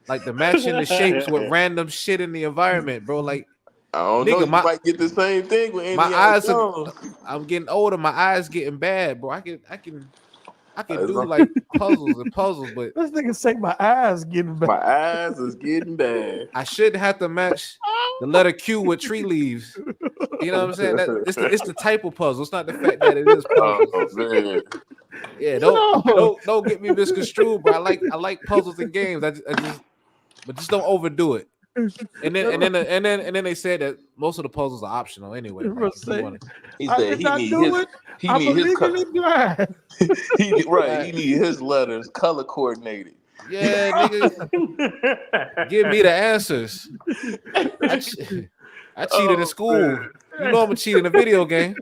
the matching the shapes with random shit in the environment, bro. Like I don't know. You might get the same thing with Indiana my eyes. Jones. I'm getting older. My eyes getting bad, bro. I can do like puzzles and puzzles, but this nigga say my eyes getting bad. My eyes is getting bad. I shouldn't have to match the letter Q with tree leaves. You know what I'm saying? It's the type of puzzle. It's not the fact that it is puzzles. Oh, man. Yeah, don't get me misconstrued, bro. I like puzzles and games. But just don't overdo it. And then they said that most of the puzzles are optional anyway. Like, he said he need his blind. He need his letters color coordinated. Yeah, nigga. Give me the answers. I cheated in school. Man. You know I'm a cheat in a video game.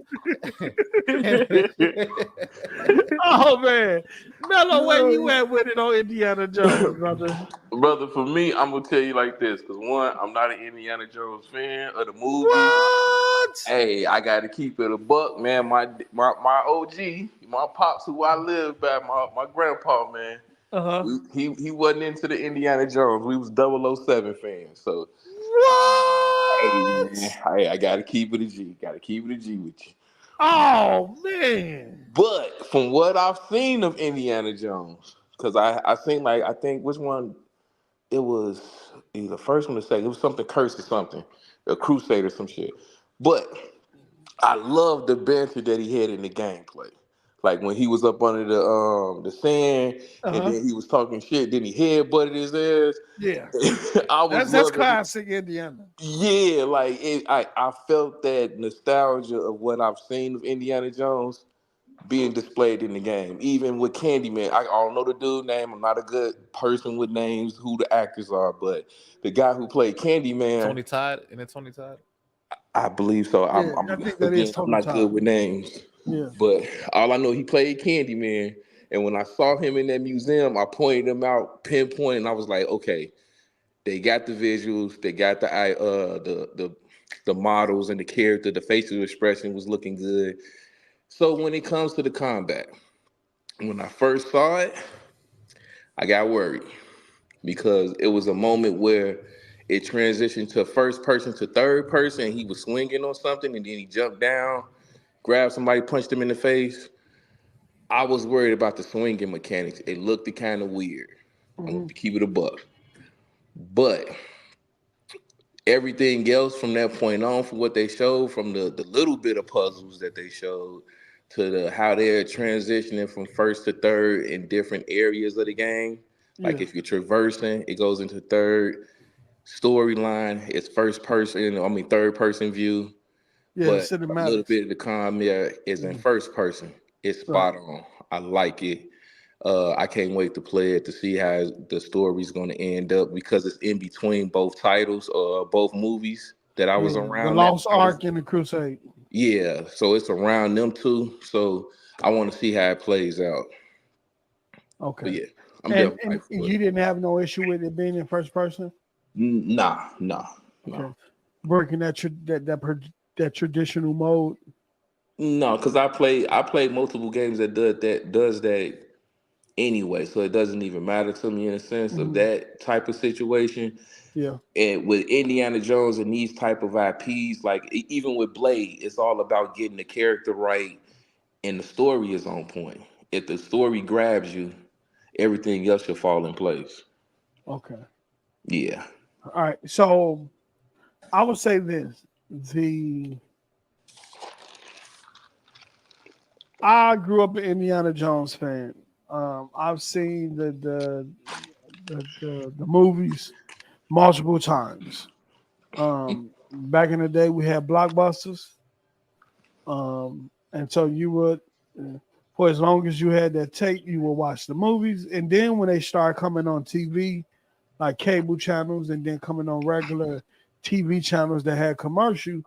Oh man, Mello, where you at with it on Indiana Jones, brother? Brother, for me, I'm gonna tell you like this, because one, I'm not an Indiana Jones fan of the movie. What? Hey, I gotta keep it a buck, man. My OG, my pops, who I live by, my grandpa, man. He wasn't into the Indiana Jones. We was 007 fans. So what? Hey, I gotta keep it a G. Gotta keep it a G with you. Oh man! But from what I've seen of Indiana Jones, because I seen I think which one it was, either the first one or second. It was something cursed or something, a crusade or some shit. But I love the banter that he had in the gameplay. Like when he was up under the sand, and then he was talking shit. Then he headbutted his ass. Yeah, that's classic Indiana. Yeah, I felt that nostalgia of what I've seen of Indiana Jones being displayed in the game. Even with Candyman, I don't know the dude's name. I'm not a good person with names, who the actors are, but the guy who played Candyman, Tony Todd, and then Tony Todd. I believe so. Yeah, I think that is Tony I'm not Todd. good with names. Yeah. But all I know, he played Candyman. And when I saw him in that museum, I pointed him out, pinpoint, and I was like, okay, they got the visuals, they got the models and the character, the facial expression was looking good. So when it comes to the combat, when I first saw it, I got worried because it was a moment where it transitioned to first person to third person. He was swinging on something and then he jumped down, grabbed somebody, punched him in the face. I was worried about the swinging mechanics. It looked kind of weird. I'm going to keep it a buck. But everything else from that point on, from what they showed, from the little bit of puzzles that they showed, to how they're transitioning from first to third in different areas of the game. Like if you're traversing, it goes into third. Storyline, it's third person view. Yeah, but a little bit of the combat is in first person. It's spot on. I like it. I can't wait to play it to see how the story's going to end up, because it's in between both titles, both movies that I was around. The Lost Ark and the Crusade. Yeah, so it's around them two. So I want to see how it plays out. Okay. But yeah, I'm definitely. And you didn't have no issue with it being in first person? Nah. Okay. Working that traditional mode. No, because I played multiple games that does that anyway, so it doesn't even matter to me in a sense of that type of situation. Yeah. And with Indiana Jones and these type of IPs, like even with Blade, it's all about getting the character right and the story is on point. If the story grabs you, everything else should fall in place. Okay. Yeah. All right. So I would say this. I grew up an Indiana Jones fan. I've seen the movies multiple times. Back in the day, we had blockbusters, and so you would, for as long as you had that tape, you would watch the movies. And then when they started coming on TV, like cable channels, and then coming on regular TV channels that had commercials,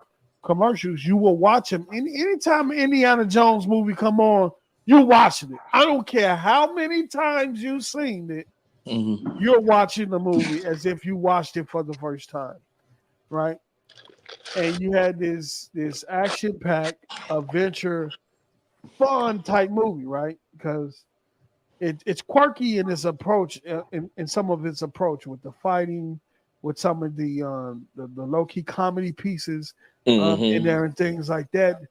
you will watch them. Anytime an Indiana Jones movie come on, you're watching it. I don't care how many times you've seen it. You're watching the movie as if you watched it for the first time, right? And you had this action-packed, adventure, fun type movie, right? Because it's quirky in its approach, in some of its approach with the fighting, with some of the low-key comedy pieces in there and things like that.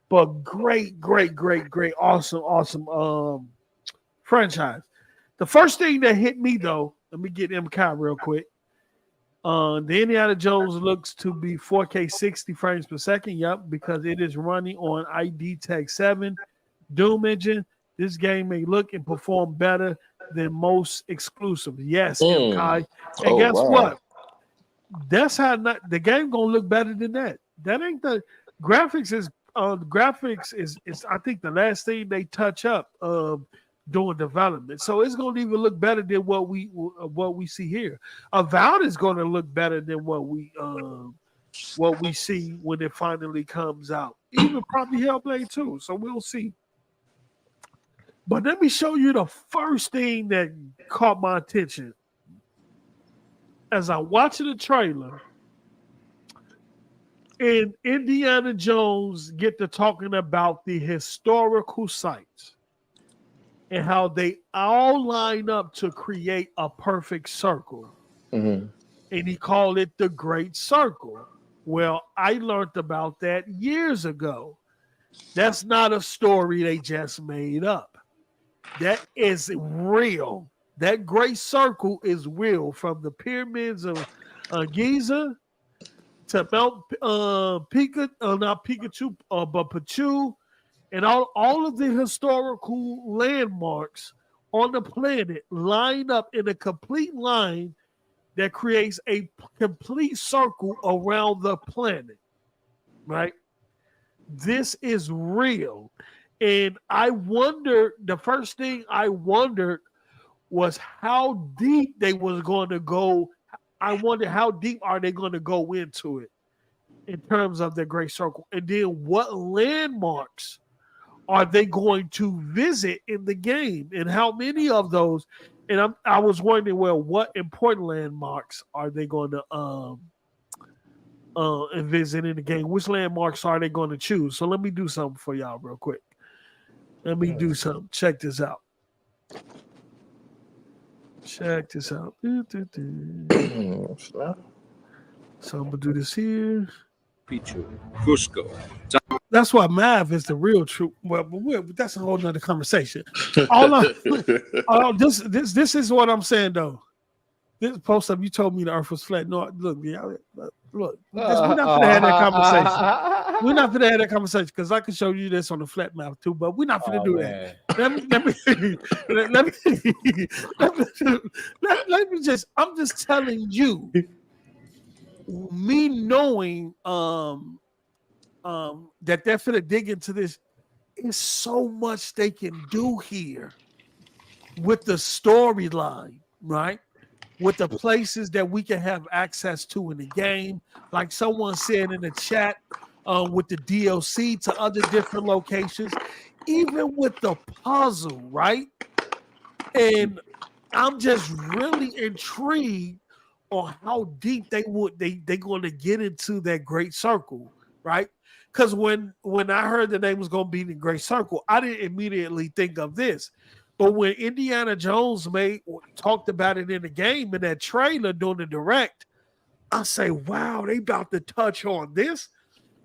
But great, awesome franchise. The first thing that hit me though, let me get MK real quick. The Indiana Jones looks to be 4K 60 frames per second. Yep, because it is running on ID Tech 7 Doom engine. This game may look and perform better than most exclusives. Yes, Kai. And guess what? That's how the game gonna look better than that. That ain't the graphics is I think the last thing they touch up during development. So it's gonna even look better than what we see here. Avowed is gonna look better than what we see when it finally comes out. Even probably Hellblade 2. So we'll see. But let me show you the first thing that caught my attention. As I watched the trailer, and Indiana Jones get to talking about the historical sites and how they all line up to create a perfect circle. Mm-hmm. And he called it the Great Circle. Well, I learned about that years ago. That's not a story they just made up. That is real. That Great Circle is real, from the pyramids of Giza to Mount Pachu, and all of the historical landmarks on the planet line up in a complete line that creates a complete circle around the planet, right? This is real. And the first thing I wondered was how deep they was going to go. I wonder how deep are they going to go into it in terms of the Great Circle, and then what landmarks are they going to visit in the game, and how many of those? And I was wondering, well, what important landmarks are they going to visit in the game? Which landmarks are they going to choose? So let me do something for y'all real quick. Let me do something. Check this out. Check this out. So I'm gonna do this here. Cusco. That's why math is the real truth. Well, but that's a whole nother conversation. This is what I'm saying though. This post up, you told me the Earth was flat. No, look, we're not gonna have that conversation. We're not gonna have that conversation because I can show you this on the flat map too, but we're not gonna do that. Let me just. I'm just telling you. Me knowing that they're finna dig into this, is so much they can do here with the storyline, right? With the places that we can have access to in the game, like someone said in the chat, with the DLC to other different locations, even with the puzzle, right? And I'm just really intrigued on how deep they going to get into that Great Circle, right? Because when I heard the name was going to be the Great Circle, I didn't immediately think of this. But when Indiana Jones talked about it in the game, in that trailer during the direct, I say, wow, they about to touch on this.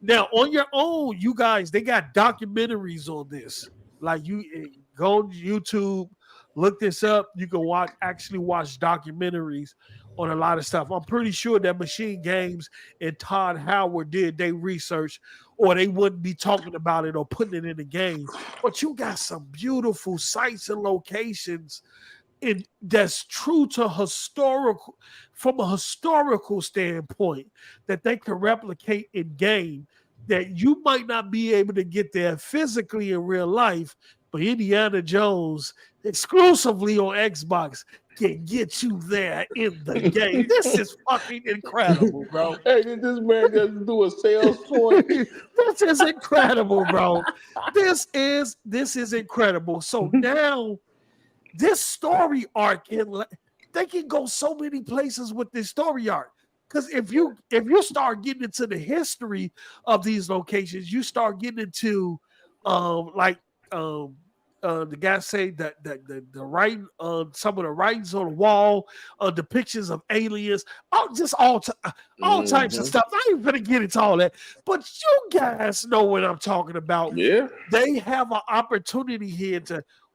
Now, on your own, you guys, they got documentaries on this. Like, you go on YouTube, look this up. You can watch documentaries on a lot of stuff. I'm pretty sure that Machine Games and Todd Howard did their research, or they wouldn't be talking about it or putting it in the game. But you got some beautiful sites and locations that's true to from a historical standpoint, that they can replicate in game, that you might not be able to get there physically in real life, but Indiana Jones exclusively on Xbox can get you there in the game. This is fucking incredible, bro. Hey, this man just do a sales point. This is incredible, bro. This is incredible. So now this story arc they can go so many places with this story arc. Because if you start getting into the history of these locations, you start getting into the guy say that the writing, some of the writings on the wall, depictions of aliens, all types of stuff. I ain't gonna get into all that, but you guys know what I'm talking about. Yeah, they have an opportunity here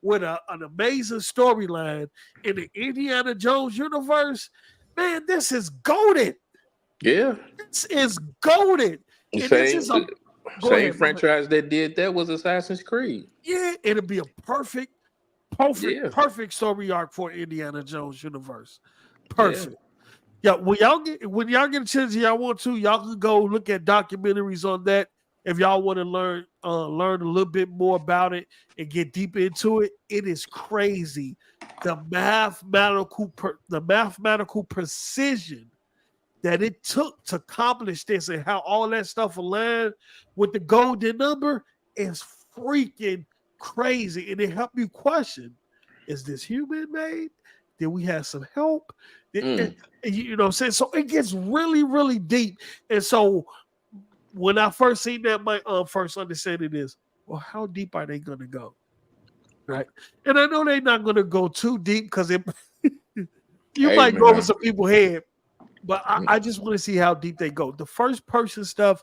with an amazing storyline in the Indiana Jones universe. Man, this is goated. Yeah, this is goated. Same franchise that did that was Assassin's Creed. Yeah, it'll be a perfect story arc for Indiana Jones universe. Perfect. Yeah, when y'all get a chance, y'all want to, y'all can go look at documentaries on that. If y'all want to learn a little bit more about it and get deep into it, it is crazy. The mathematical precision that it took to accomplish this and how all that stuff aligned with the golden number is freaking crazy. And it helped you question, is this human made? Did we have some help? You know what I'm saying? So it gets really, really deep. And so when I first seen that, my first understanding is, well, how deep are they going to go? Right. And I know they're not going to go too deep because you might go over some people's head. But I just want to see how deep they go. The first person stuff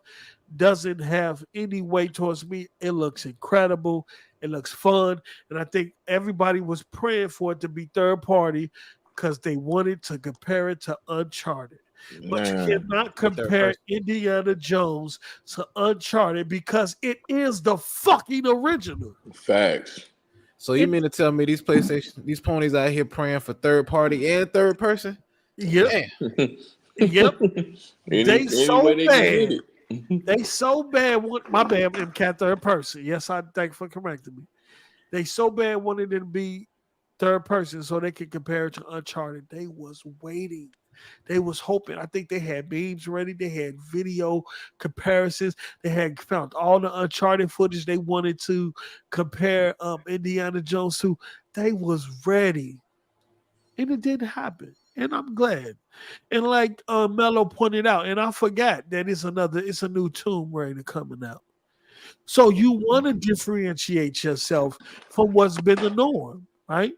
doesn't have any weight towards me. It looks incredible. It looks fun. And I think everybody was praying for it to be third party because they wanted to compare it to Uncharted. But you cannot compare Indiana Jones to Uncharted because it is the fucking original. Facts. So you mean to tell me these ponies out here praying for third party and third person? Yep. Yep. They so bad. They so bad. My bad, MCAT third person. Yes, I thank you for correcting me. They so bad wanted it to be third person so they could compare it to Uncharted. They was waiting. They was hoping. I think they had memes ready. They had video comparisons. They had found all the Uncharted footage they wanted to compare Indiana Jones to. They was ready. And it didn't happen. And I'm glad. And like Mello pointed out, and I forgot that it's a new Tomb Raider coming out. So you want to differentiate yourself from what's been the norm, right?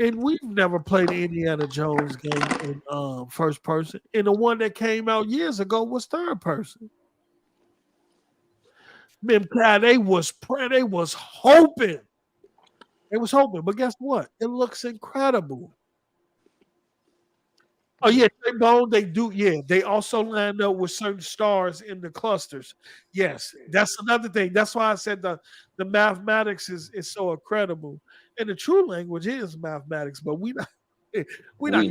And we've never played an Indiana Jones game in first person. And the one that came out years ago was third person. Man, they was hoping. They was hoping, but guess what? It looks incredible. Oh yeah, Bone, they do. Yeah, they also lined up with certain stars in the clusters. Yes, that's another thing. That's why I said the mathematics is so incredible, and the true language is mathematics. But we not gonna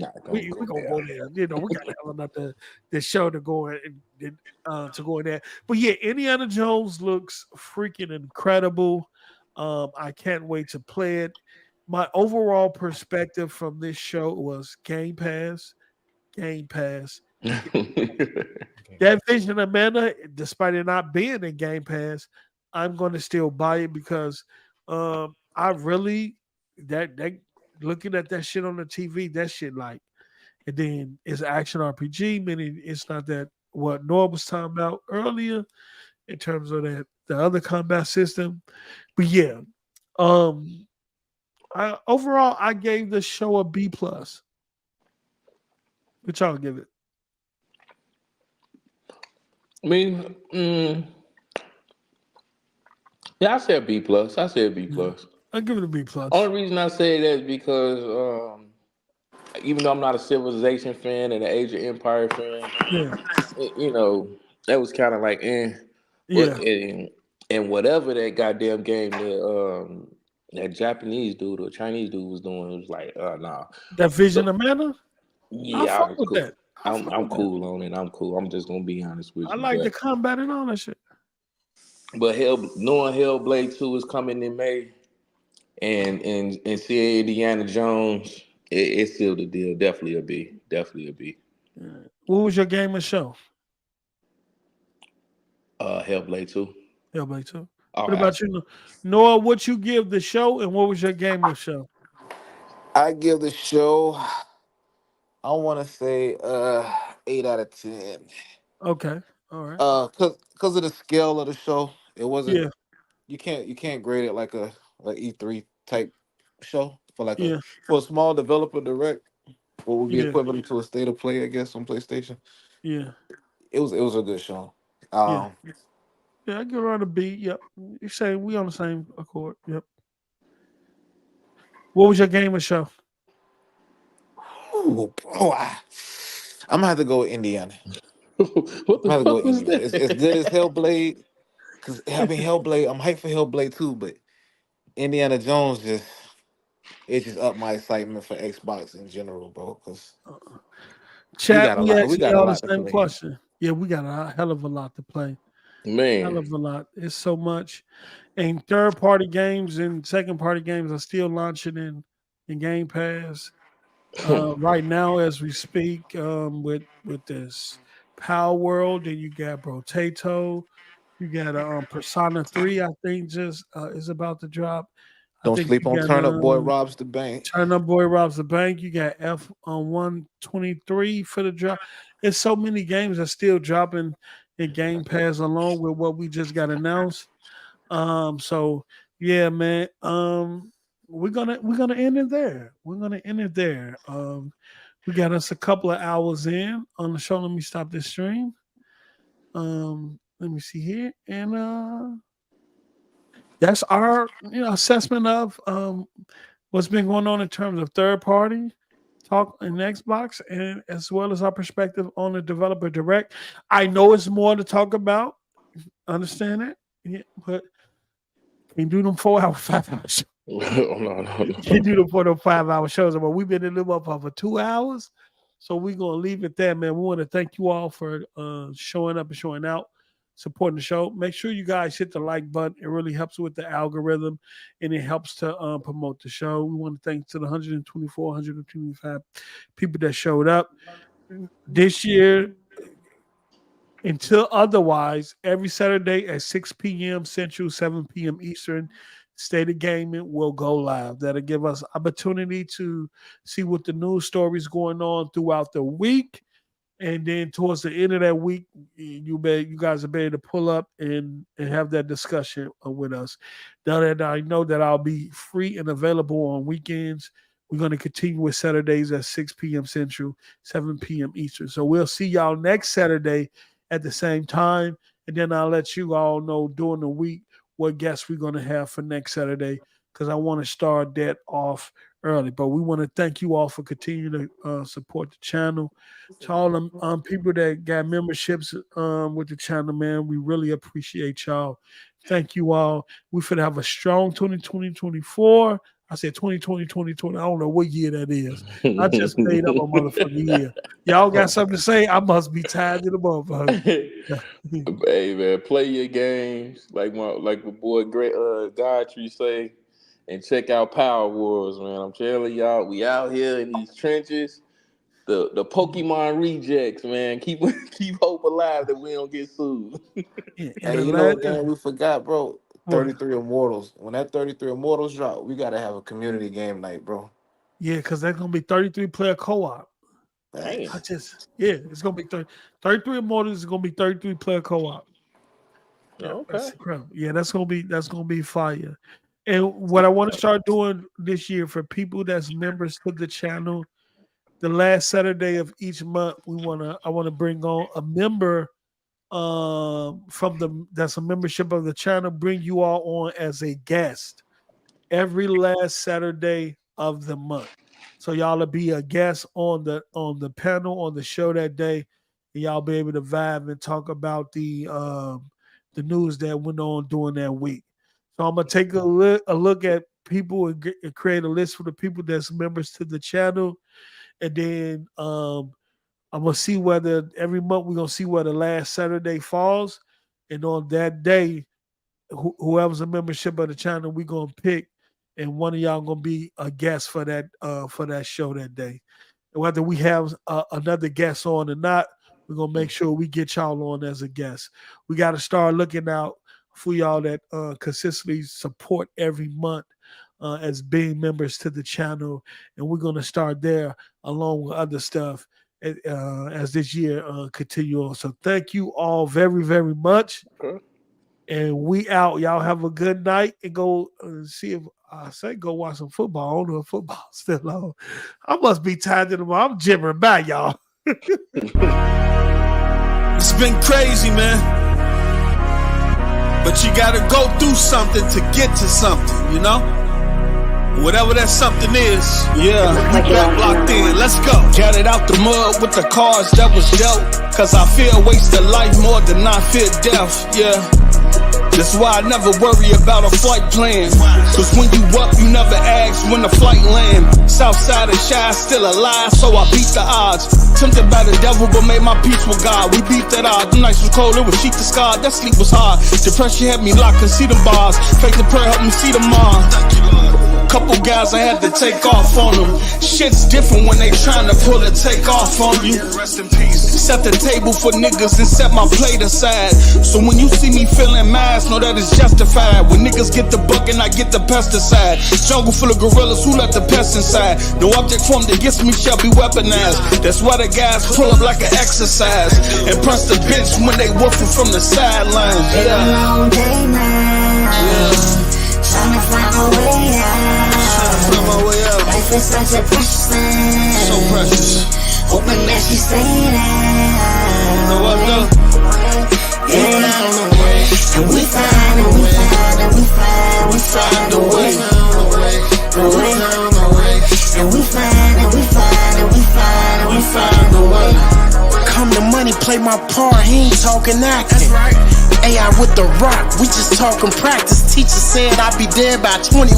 go there. You know, we gotta have another the show to go in there. But yeah, Indiana Jones looks freaking incredible. I can't wait to play it. My overall perspective from this show was Game Pass. That Vision of Mana, despite it not being in Game Pass, I'm going to still buy it because I really that looking at that shit on the TV, that shit like, and then it's action RPG, meaning it's not that what Norm was talking about earlier in terms of the other combat system. But yeah, overall I gave the show a B+. What y'all give it? I mean, yeah, I said B+. I said B+. I'll give it a B+. Only reason I say that is because even though I'm not a Civilization fan and an Age of Empire fan, you know, that was kind of like, and whatever that goddamn game that Japanese dude or Chinese dude was doing, it was like, nah. That Vision of Mana? Yeah, I'm cool on it. I'm cool. I'm just gonna be honest with you. I like the combat and all that shit. But knowing Hellblade 2 is coming in May, and seeing Indiana Jones, it's still the deal. Definitely a B. Definitely a B. What was your game of show? Hellblade 2. Hellblade 2. Oh, what about you, Noah? What you give the show, and what was your game of show? I give the show, I want to say 8 out of 10. Okay, all right. Because of the scale of the show, it wasn't. Yeah. You can't grade it like a E3 type show for for a small developer direct. What would be equivalent to a state of play, I guess, on PlayStation. Yeah. It was a good show. Yeah, I give around a B. Yep. You say we on the same accord. Yep. What was your game of show? Ooh, bro, I'm gonna have to go with Indiana. What the fuck was that? It's good as Hellblade. Cause I mean Hellblade, I'm hyped for Hellblade too, but Indiana Jones just up my excitement for Xbox in general, bro. Cause Chat, we we actually got a all the lot to same play. question. Yeah, we got a hell of a lot to play. Man, hell of a lot. It's so much. And third-party games and second-party games are still launching in Game Pass right now as we speak. With this Power World, then you got Brotato, you got Persona 3. I think just is about to drop. Don't think sleep you on got, Turn Up Boy Robs the Bank. Turn Up Boy Robs the Bank. You got F on 123 for the drop. There's so many games that are still dropping in Game Pass along with what we just got announced. So yeah, man. We're gonna end it there. We're gonna end it there. We got us a couple of hours in on the show. Let me stop this stream. Let me see here, and that's our assessment of what's been going on in terms of third party talk in Xbox, and as well as our perspective on the developer direct. I know it's more to talk about. Understand it, yeah, but can do them 4 hour, 5 hours. No. Can't do them 4 or 5 hour shows, but we've been in them up for 2 hours, so we're gonna leave it there, man. We want to thank you all for showing up and showing out, supporting the show. Make sure you guys hit the like button. It really helps with the algorithm, and it helps to promote the show. We want to thank to the 124, 125 people that showed up this year. Until otherwise, every Saturday at 6 p.m. Central, 7 p.m. Eastern, State of Gaming will go live. That'll give us opportunity to see what the news stories going on throughout the week. And then towards the end of that week, you guys will be able to pull up and have that discussion with us. Now that I know that I'll be free and available on weekends, we're going to continue with Saturdays at 6 p.m. Central, 7 p.m. Eastern. So we'll see y'all next Saturday at the same time. And then I'll let you all know during the week what guests we're going to have for next Saturday, because I want to start that off early. But we want to thank you all for continuing to support the channel. To all them people that got memberships with the channel, man, we really appreciate y'all. Thank you all. We finna have a strong 2020-24. I said 2020, 2020. I don't know what year that is. I just made up a motherfucking year. Y'all got something to say? I must be tired of the motherfucker. Hey man, play your games like my boy Great Godfrey say, and check out Power Wars, man. I'm telling y'all, we out here in these trenches. The Pokemon rejects, man. Keep hope alive that we don't get sued. Hey, you know what game we forgot, bro? 33 Immortals. When that 33 Immortals drop, we gotta have a community game night, bro. Yeah, because that's gonna be 33 player co-op. It's gonna be 33 Immortals is gonna be 33 player co-op. Okay. That's gonna be fire. And what I want to start doing this year for people that's members to the channel, the last Saturday of each month, I want to bring on a member that's a membership of the channel, bring you all on as a guest every last Saturday of the month. So y'all will be a guest on the panel on the show that day, and y'all be able to vibe and talk about the news that went on during that week. So I'm gonna take a look at people and create a list for the people that's members to the channel, and then I'm gonna see whether every month we're gonna see where the last Saturday falls, and on that day, whoever's a membership of the channel, we're gonna pick, and one of y'all gonna be a guest for that show that day. And whether we have another guest on or not, we're gonna make sure we get y'all on as a guest. We got to start looking out for y'all that consistently support every month as being members to the channel, and we're gonna start there along with other stuff as this year continue on. So thank you all very, very much. And we out. Y'all have a good night, and go see if go watch some football. I don't know if football's still on. I must be tired to them. I'm jibbering back, y'all. It's been crazy, man. But you gotta go through something to get to something, you know? Whatever that something is, yeah, we back locked in, let's go. Got it out the mud with the cards that was dealt. Cause I fear wasted life more than I fear death, yeah. That's why I never worry about a flight plan. Cause when you up, you never ask when the flight land. Southside and Shy still alive, so I beat the odds. Tempted by the devil, but made my peace with God. We beat that odds. The nights was cold, it was sheet to scar. That sleep was hard. Depression had me locked, could see them bars. Faith and prayer helped me see them all. Couple guys I had to take off on them. Shit's different when they tryna pull a take off on you. Rest in peace. Set the table for niggas and set my plate aside. So when you see me feeling mass, know that it's justified. When niggas get the buck and I get the pesticide. Jungle full of gorillas, who let the pests inside? No object formed against me shall be weaponized. That's why the guys pull up like an exercise and press the bench when they woofing from the sidelines. Yeah. Long day now. Trying to find my way out. Life is such a precious thing. So precious. Hoping that she stay there. No, I know. Yeah. And we find a way. And we find a way. And we find a way. Come to money, play my part, he ain't talking acting. That's right. AI with the rock, we just talking practice. Teacher said I'd be dead by 21,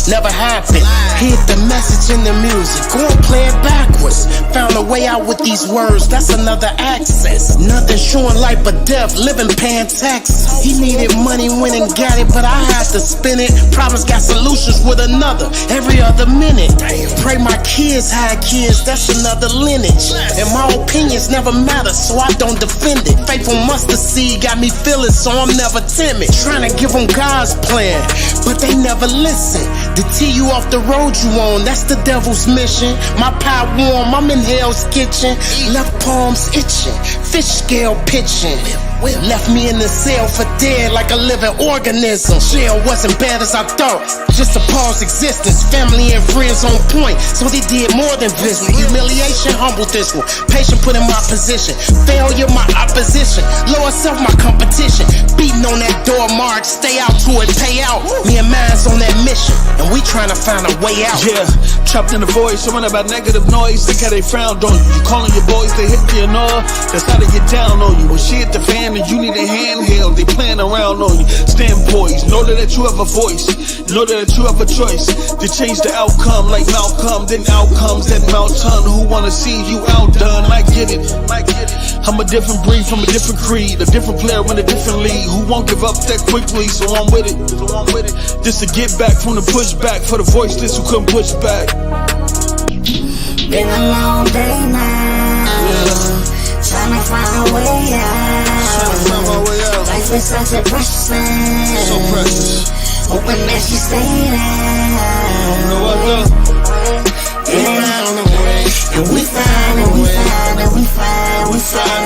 never happened. Hid the message in the music, go and play it backwards. Found a way out with these words, that's another access. Nothing showing life but death, living paying taxes. He needed money, went and got it, but I had to spend it. Problems got solutions with another, every other minute. Pray my kids had kids, that's another lineage. And my opinions never matter, so I don't defend it. Faithful mustard seed got me feeling, so I'm never timid. Trying to give them God's plan, but they never listen. To tee you off the road you on, that's the devil's mission. My pie warm, I'm in hell's kitchen. Left palms itching, fish scale pitching. Left me in the cell for dead like a living organism. Jail wasn't bad as I thought, just a pause existence. Family and friends on point, so they did more than visit. Humiliation humbled this one, patient put in my position. Failure my opposition, lower self my competition. Beating on that door mark, stay out to it, pay out. Me and mine's on that mission, and we trying to find a way out. Yeah, trapped in the void, showing about negative noise. Think how they frowned on you. You calling your boys, they hit you and all. That's how they get down on you. When shit the fan and you need a handheld, they playing around on you. Stand poised, know that you have a voice, know that you have a choice to change the outcome like Malcolm. Then outcomes that Malton who wanna see you outdone. I get it, I'm a different breed from a different creed, a different player in a different league who won't give up that quickly, so I'm with it. Just to get back from the pushback for the voiceless who couldn't push back. Been a long day now. Trying to find a way out. Life is such a precious thing. So precious. Hoping that she stay there. No, I know. Yeah. And we find